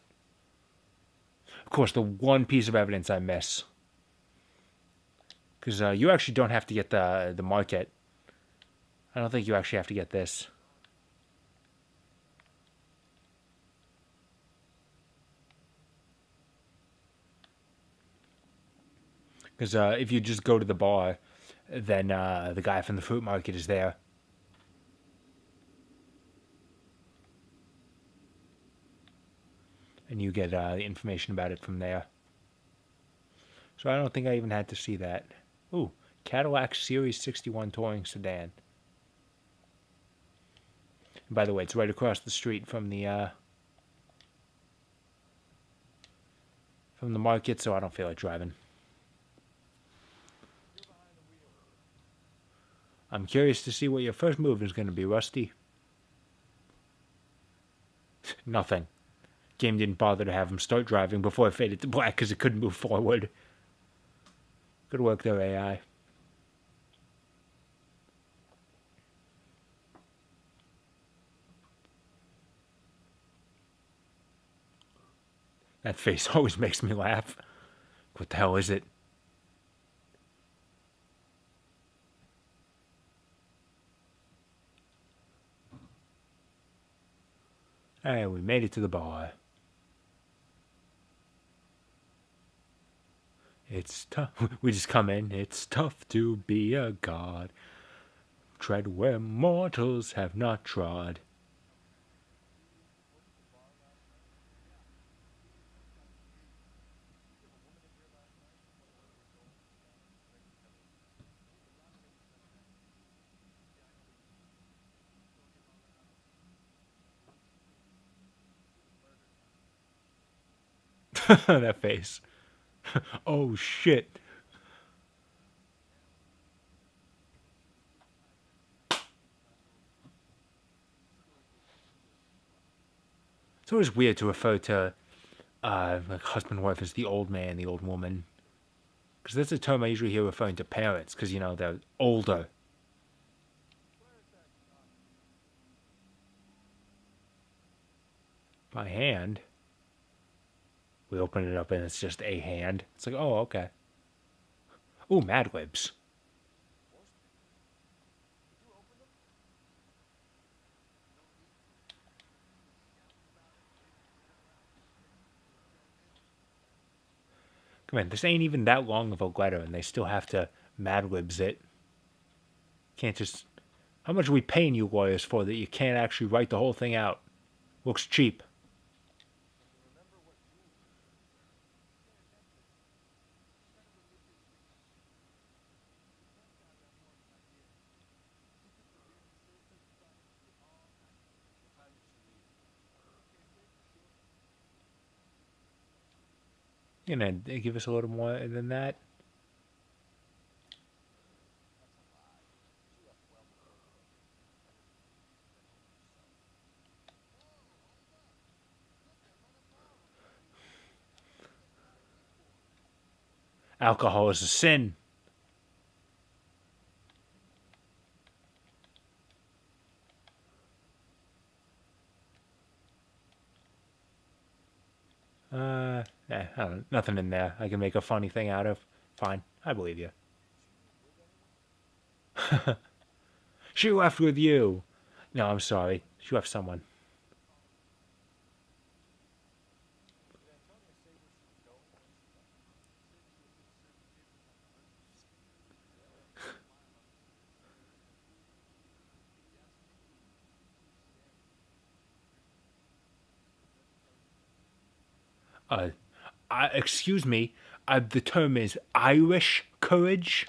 Of course, the one piece of evidence I miss. Because you actually don't have to get the market. I don't think you actually have to get this. Because if you just go to the bar, then the guy from the fruit market is there. And you get the information about it from there. So I don't think I even had to see that. Ooh, Cadillac Series 61 Touring Sedan. And by the way, it's right across the street from the market, so I don't feel like driving. I'm curious to see what your first move is going to be, Rusty. Nothing. Game didn't bother to have him start driving before it faded to black because it couldn't move forward. Good work there, AI. That face always makes me laugh. What the hell is it? Hey, we made it to the bar. It's tough. We just come in. It's tough to be a god. Tread where mortals have not trod. That face. Oh shit. It's always weird to refer to like husband and wife as the old man, the old woman. Because that's a term I usually hear referring to parents, because, you know, they're older. By hand. We open it up and it's just a hand. It's like, oh, okay. Ooh, Mad Libs. Come on, this ain't even that long of a letter, and they still have to Mad Libs it. Can't just. How much are we paying you lawyers for that you can't actually write the whole thing out? Looks cheap. You know, they give us a little more than that. Alcohol is a sin. I don't know, nothing in there I can make a funny thing out of. Fine, I believe you. She left with you. No, I'm sorry. She left someone. Uh, excuse me. The term is Irish courage.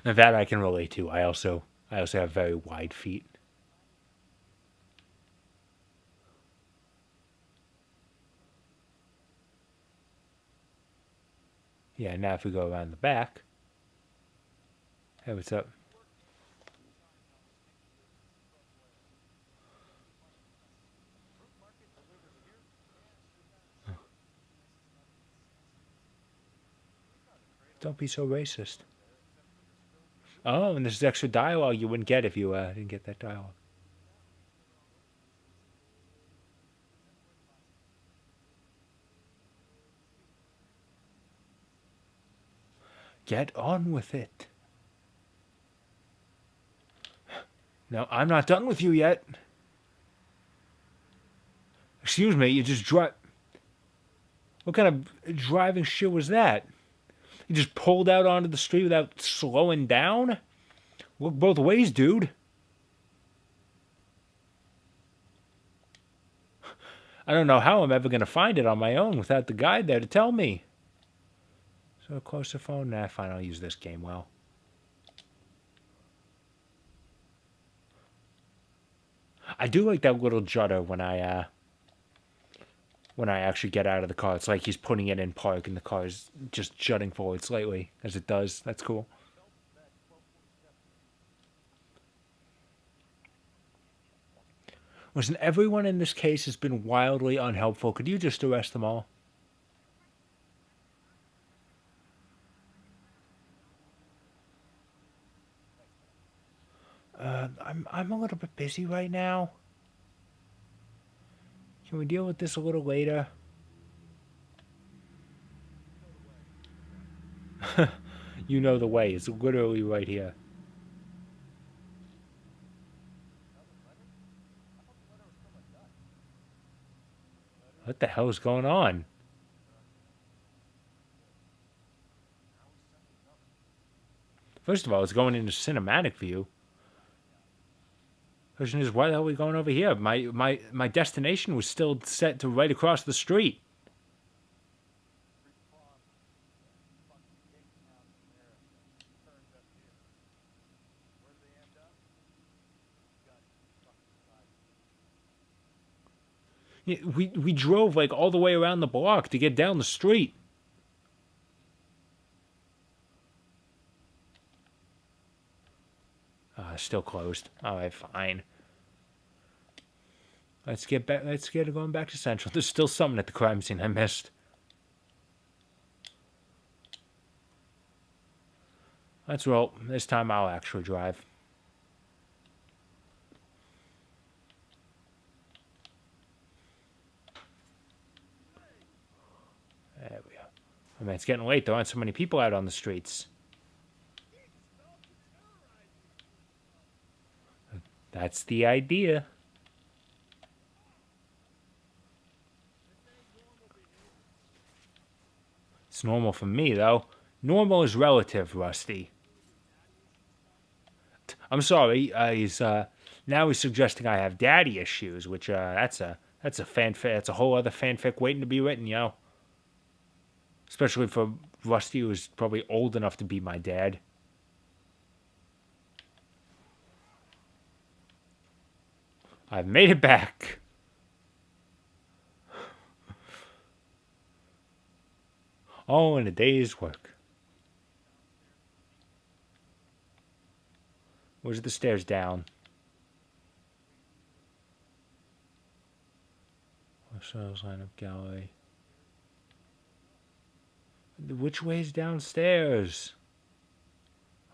Now that I can relate to. I also have very wide feet. Yeah. Now if we go around the back. Hey, what's up? Don't be so racist. Oh, and this is extra dialogue you wouldn't get if you didn't get that dialogue. Get on with it. No, I'm not done with you yet. Excuse me, you just drive. What kind of driving shit was that? You just pulled out onto the street without slowing down? Look both ways, dude. I don't know how I'm ever going to find it on my own without the guide there to tell me. So close the phone. Nah, fine, I'll use this game well. I do like that little judder when I actually get out of the car. It's like he's putting it in park and the car is just jutting forward slightly as it does. That's cool. Listen, everyone in this case has been wildly unhelpful. Could you just arrest them all? I'm a little bit busy right now. Can we deal with this a little later? You know the way. It's literally right here. What the hell is going on? First of all, it's going into cinematic view. Question is, why the hell are we going over here? My destination was still set to right across the street. Yeah, we drove like all the way around the block to get down the street. Still closed. All right, fine. Let's get back. Let's get going back to Central. There's still something at the crime scene I missed. Let's roll. This time I'll actually drive. There we go. I mean, it's getting late. There aren't so many people out on the streets. That's the idea. It's normal for me, though. Normal is relative, Rusty. I'm sorry. Now he's suggesting I have daddy issues, which that's a fanfic. That's a whole other fanfic waiting to be written, yo. Especially for Rusty, who's probably old enough to be my dad. I've made it back. All in a day's work. Where's the stairs down? Sales lineup gallery. Which way's downstairs?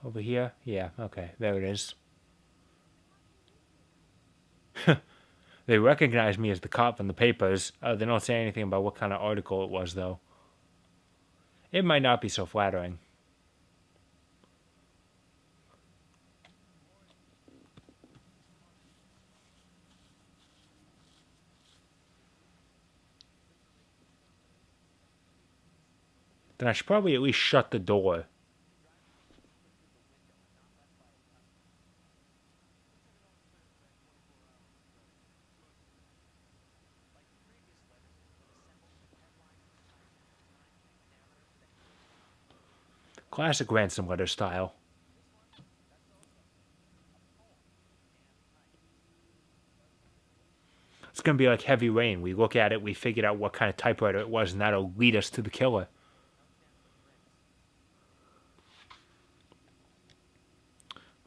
Over here? Yeah, okay, there it is. They recognize me as the cop in the papers. They don't say anything about what kind of article it was, though. It might not be so flattering. Then I should probably at least shut the door. Classic ransom letter style. It's going to be like Heavy Rain. We look at it, we figured out what kind of typewriter it was, and that'll lead us to the killer.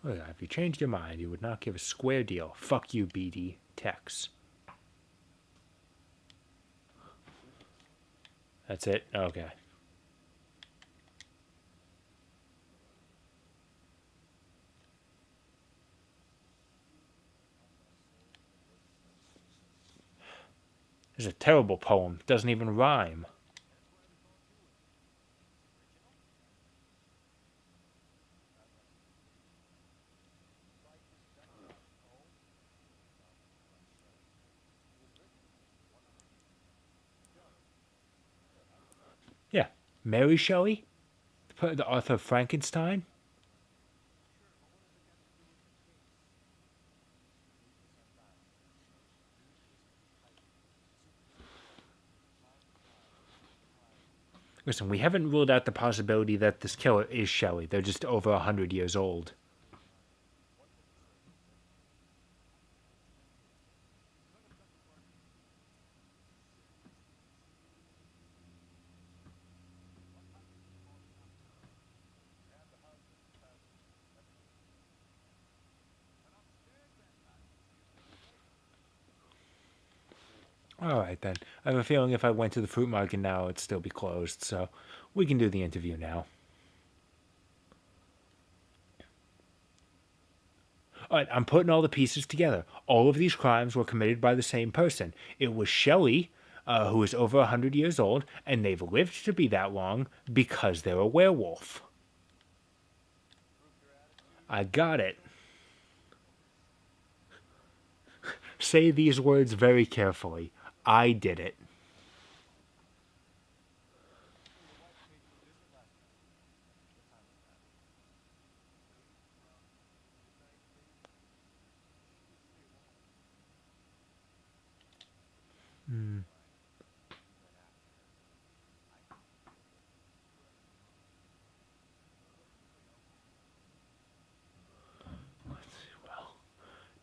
Well, if you changed your mind, you would not give a square deal. Fuck you, BD. Tex. That's it? Okay. It's a terrible poem. It doesn't even rhyme. Yeah. Mary Shelley? The author of Frankenstein? Listen, we haven't ruled out the possibility that this killer is Shelley. They're just over 100 years old. All right, then. I have a feeling if I went to the fruit market now, it'd still be closed, so we can do the interview now. All right, I'm putting all the pieces together. All of these crimes were committed by the same person. It was Shelley, who is over 100 years old, and they've lived to be that long because they're a werewolf. I got it. Say these words very carefully. I did it.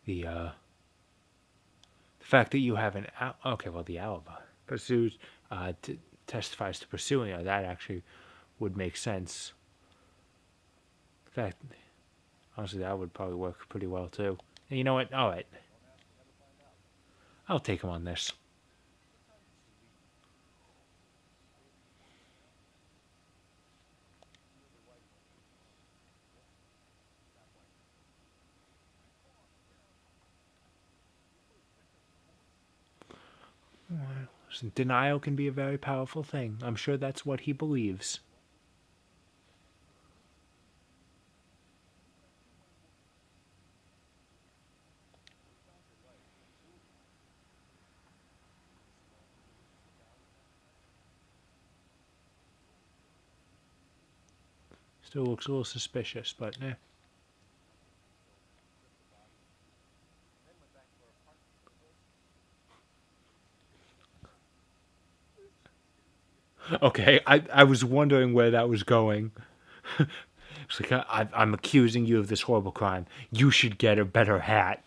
The fact that you have an okay, well, the alibi pursues testifies to pursuing her. That actually would make sense. In fact, honestly, that would probably work pretty well too. And you know what? All right, I'll take him on this. Listen, denial can be a very powerful thing. I'm sure that's what he believes. Still looks a little suspicious, but eh. Okay, I was wondering where that was going. It's like, I'm accusing you of this horrible crime. You should get a better hat.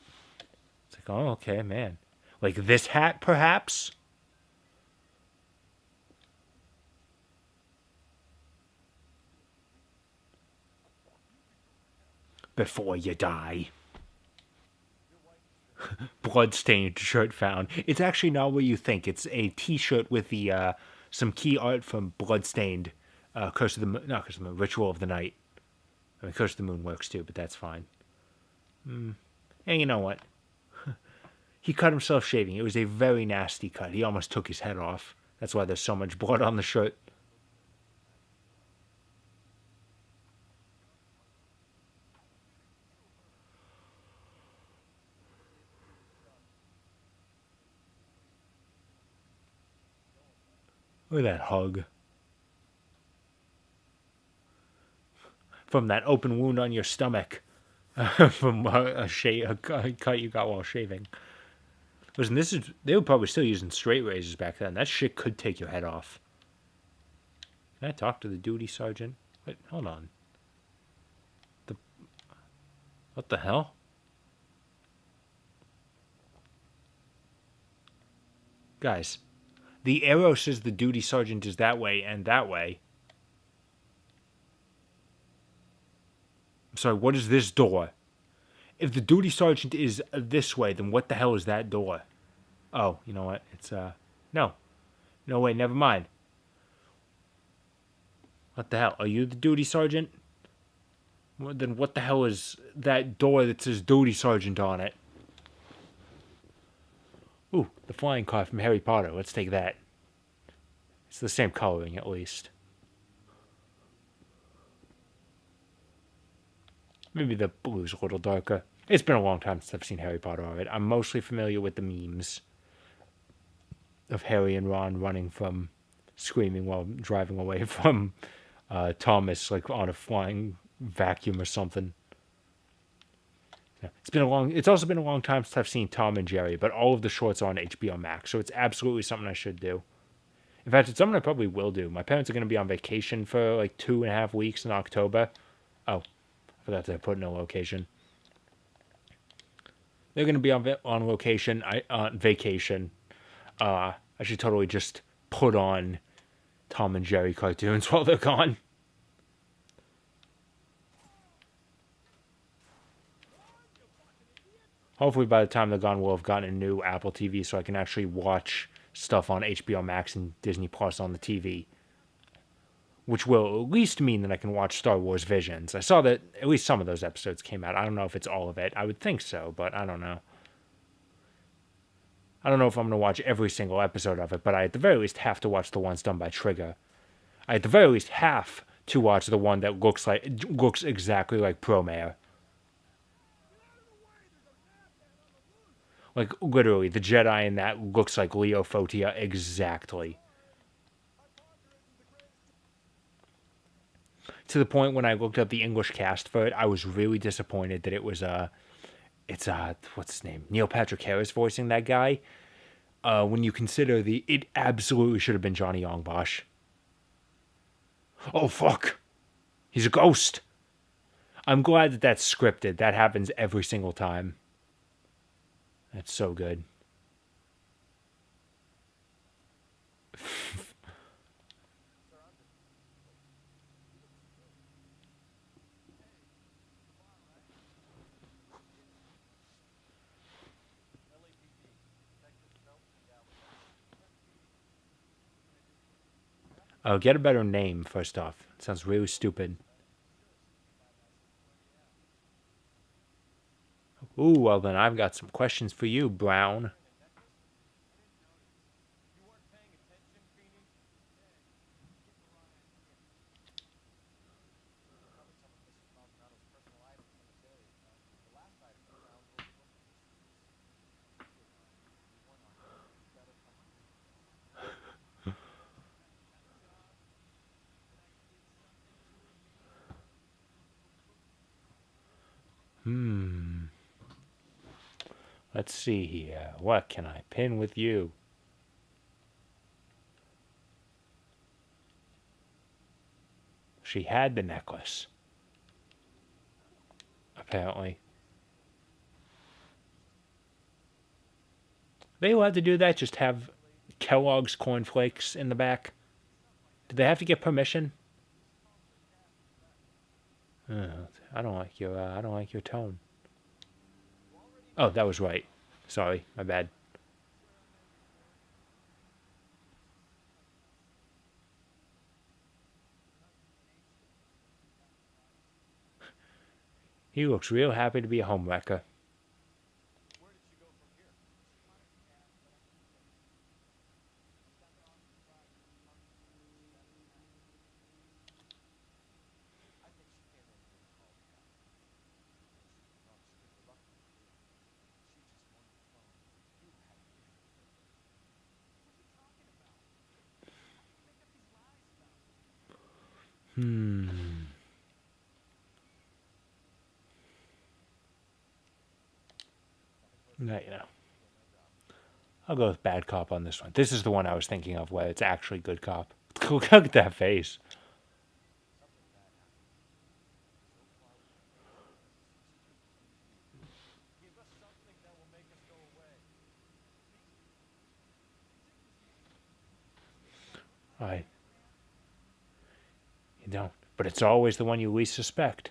It's like, oh, okay, man. Like this hat, perhaps? Before you die. Bloodstained shirt found. It's actually not what you think. It's a T-shirt with the some key art from Bloodstained, Curse of the Moon, not Curse of the Moon, Ritual of the Night. I mean, Curse of the Moon works too, but that's fine. And you know what? He cut himself shaving. It was a very nasty cut. He almost took his head off. That's why there's so much blood on the shirt. Look at that hug. From that open wound on your stomach. From a cut you got while shaving. Listen, they were probably still using straight razors back then. That shit could take your head off. Can I talk to the duty sergeant? Wait, hold on. What the hell? Guys, the arrow says the duty sergeant is that way and that way. I'm sorry, what is this door? If the duty sergeant is this way, then what the hell is that door? Oh, you know what? It's, no. No, wait, never mind. What the hell? Are you the duty sergeant? Well, then what the hell is that door that says duty sergeant on it? Ooh, the flying car from Harry Potter. Let's take that. It's the same coloring, at least. Maybe the blue's a little darker. It's been a long time since I've seen Harry Potter already. I'm mostly familiar with the memes of Harry and Ron running from, screaming while driving away from Thomas, like on a flying vacuum or something. Yeah. It's also been a long time since I've seen Tom and Jerry, but all of the shorts are on HBO Max, so it's absolutely something I should do. In fact, it's something I probably will do. My parents are going to be on vacation for like 2.5 weeks in October. Oh, I forgot to put in a location. They're going to be on location, on vacation. I should totally just put on Tom and Jerry cartoons while they're gone. Hopefully by the time they're gone, we'll have gotten a new Apple TV so I can actually watch stuff on HBO Max and Disney Plus on the TV. which will at least mean that I can watch Star Wars Visions. I saw that at least some of those episodes came out. I don't know if it's all of it. I would think so, but I don't know. I don't know if I'm going to watch every single episode of it, but I at the very least have to watch the ones done by Trigger. I at the very least have to watch the one that looks exactly like Promare. Like, literally, the Jedi in that looks like Leo Fotia exactly. To the point when I looked up the English cast for it, I was really disappointed that it was, what's his name? Neil Patrick Harris voicing that guy. When you consider it absolutely should have been Johnny Yongbosh. Oh, fuck. He's a ghost. I'm glad that that's scripted. That happens every single time. That's so good. Oh, get a better name, first off. It sounds really stupid. Ooh, well then I've got some questions for you, Brown. Let's see here. What can I pin with you? She had the necklace. Apparently. They allowed to do that? Just have Kellogg's cornflakes in the back? Do they have to get permission? I don't like your tone. Oh, that was right. Sorry, my bad. He looks real happy to be a homewrecker. No, I'll go with bad cop on this one. This is the one I was thinking of where it's actually good cop. Look at that face. I. You don't. But it's always the one you least suspect.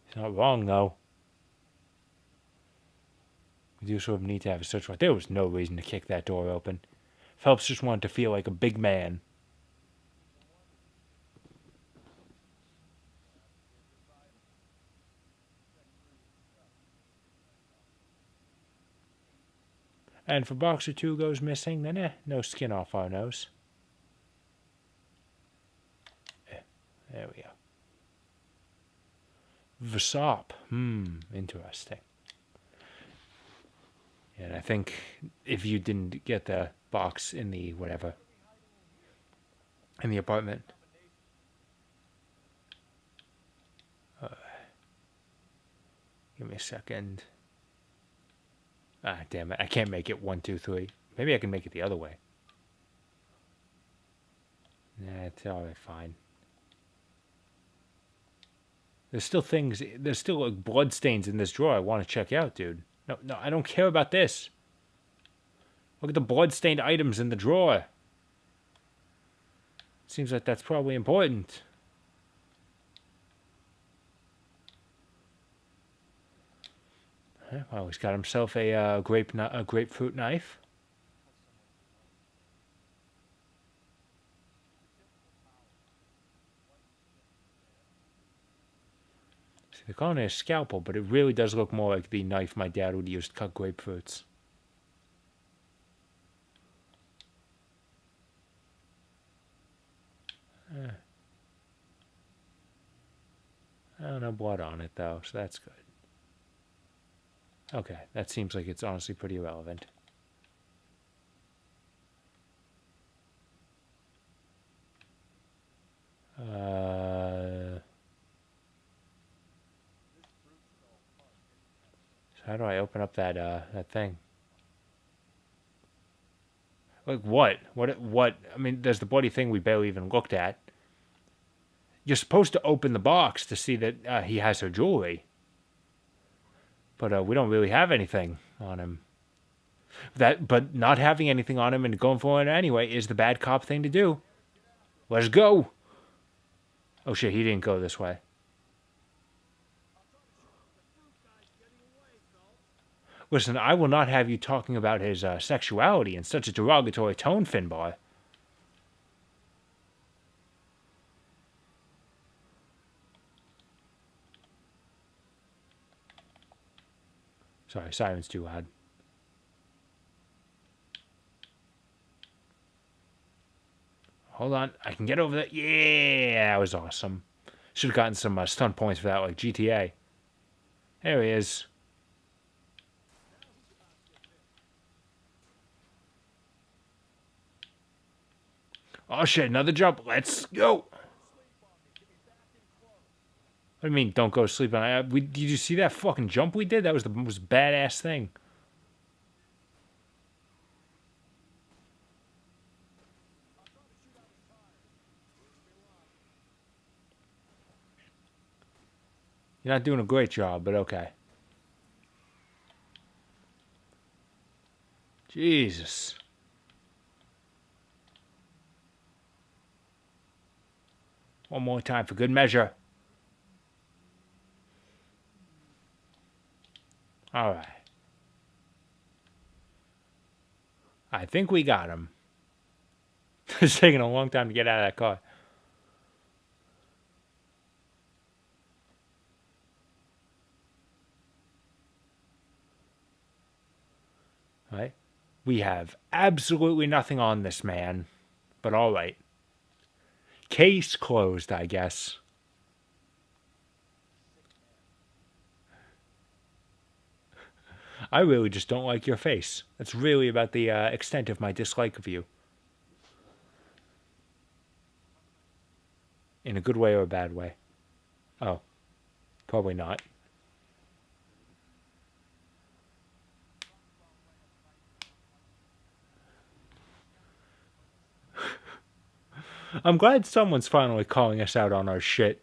He's not wrong, though. We do sort of need to have a search warrant. There was no reason to kick that door open. Phelps just wanted to feel like a big man. And if a box or two goes missing, then no skin off our nose. There we go. Vasop. Interesting. And I think if you didn't get the box in the whatever, in the apartment. Give me a second. Ah, damn it. I can't make it 1, 2, 3. Maybe I can make it the other way. Nah, it's alright, fine. There's still like blood stains in this drawer I want to check out, dude. No, I don't care about this. Look at the blood-stained items in the drawer. Seems like that's probably important. Well, he's got himself a grapefruit knife. See, they're calling it a scalpel, but it really does look more like the knife my dad would use to cut grapefruits. No blood on it, though, so that's good. Okay, that seems like it's honestly pretty irrelevant. So how do I open up that thing? Like what? What? I mean, there's the bloody thing we barely even looked at. You're supposed to open the box to see that he has her jewelry, but we don't really have anything on him. But not having anything on him and going for it anyway is the bad cop thing to do. Let's go. Oh shit, he didn't go this way. Listen, I will not have you talking about his sexuality in such a derogatory tone, Finbar. Sorry, siren's too loud. Hold on, I can get over that. Yeah, that was awesome. Should have gotten some stun points for that, like GTA. There he is. Oh shit, another jump. Let's go. What do you mean, don't go to sleep? Did you see that fucking jump we did? That was the most badass thing. You're not doing a great job, but okay. Jesus. One more time for good measure. All right. I think we got him. It's taking a long time to get out of that car. All right. We have absolutely nothing on this man, but all right. Case closed, I guess. I really just don't like your face. That's really about the extent of my dislike of you. In a good way or a bad way? Oh, probably not. I'm glad someone's finally calling us out on our shit.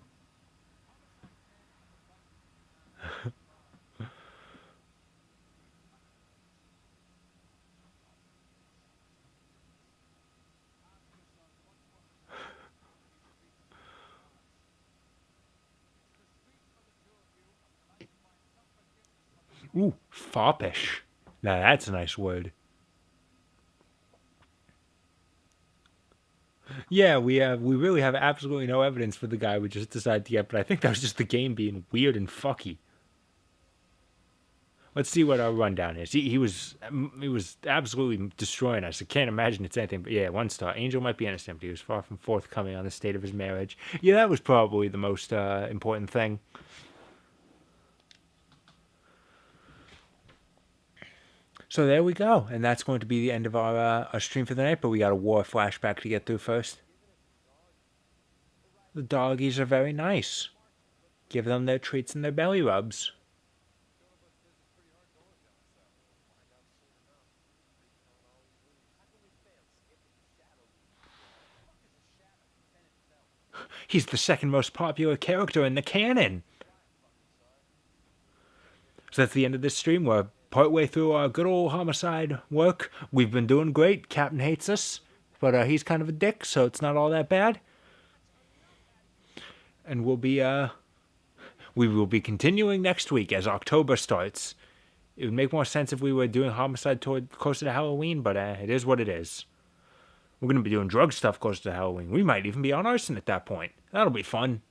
Ooh, foppish. Now that's a nice word. Yeah, we really have absolutely no evidence for the guy we just decided to get, but I think that was just the game being weird and fucky. Let's see what our rundown is. He was absolutely destroying us. I can't imagine it's anything. But yeah, 1 star. Angel might be innocent, but he was far from forthcoming on the state of his marriage. Yeah, that was probably the most important thing. So there we go, and that's going to be the end of our stream for the night. But we got a war flashback to get through first. The doggies are very nice. Give them their treats and their belly rubs. He's the second most popular character in the canon. So that's the end of this stream. We're partway through our good old homicide work. We've been doing great. Captain hates us, but he's kind of a dick, so it's not all that bad. And we will be continuing next week as October starts. It would make more sense if we were doing homicide toward closer to Halloween, but it is what it is. We're gonna be doing drug stuff closer to Halloween. We might even be on arson at that point. That'll be fun.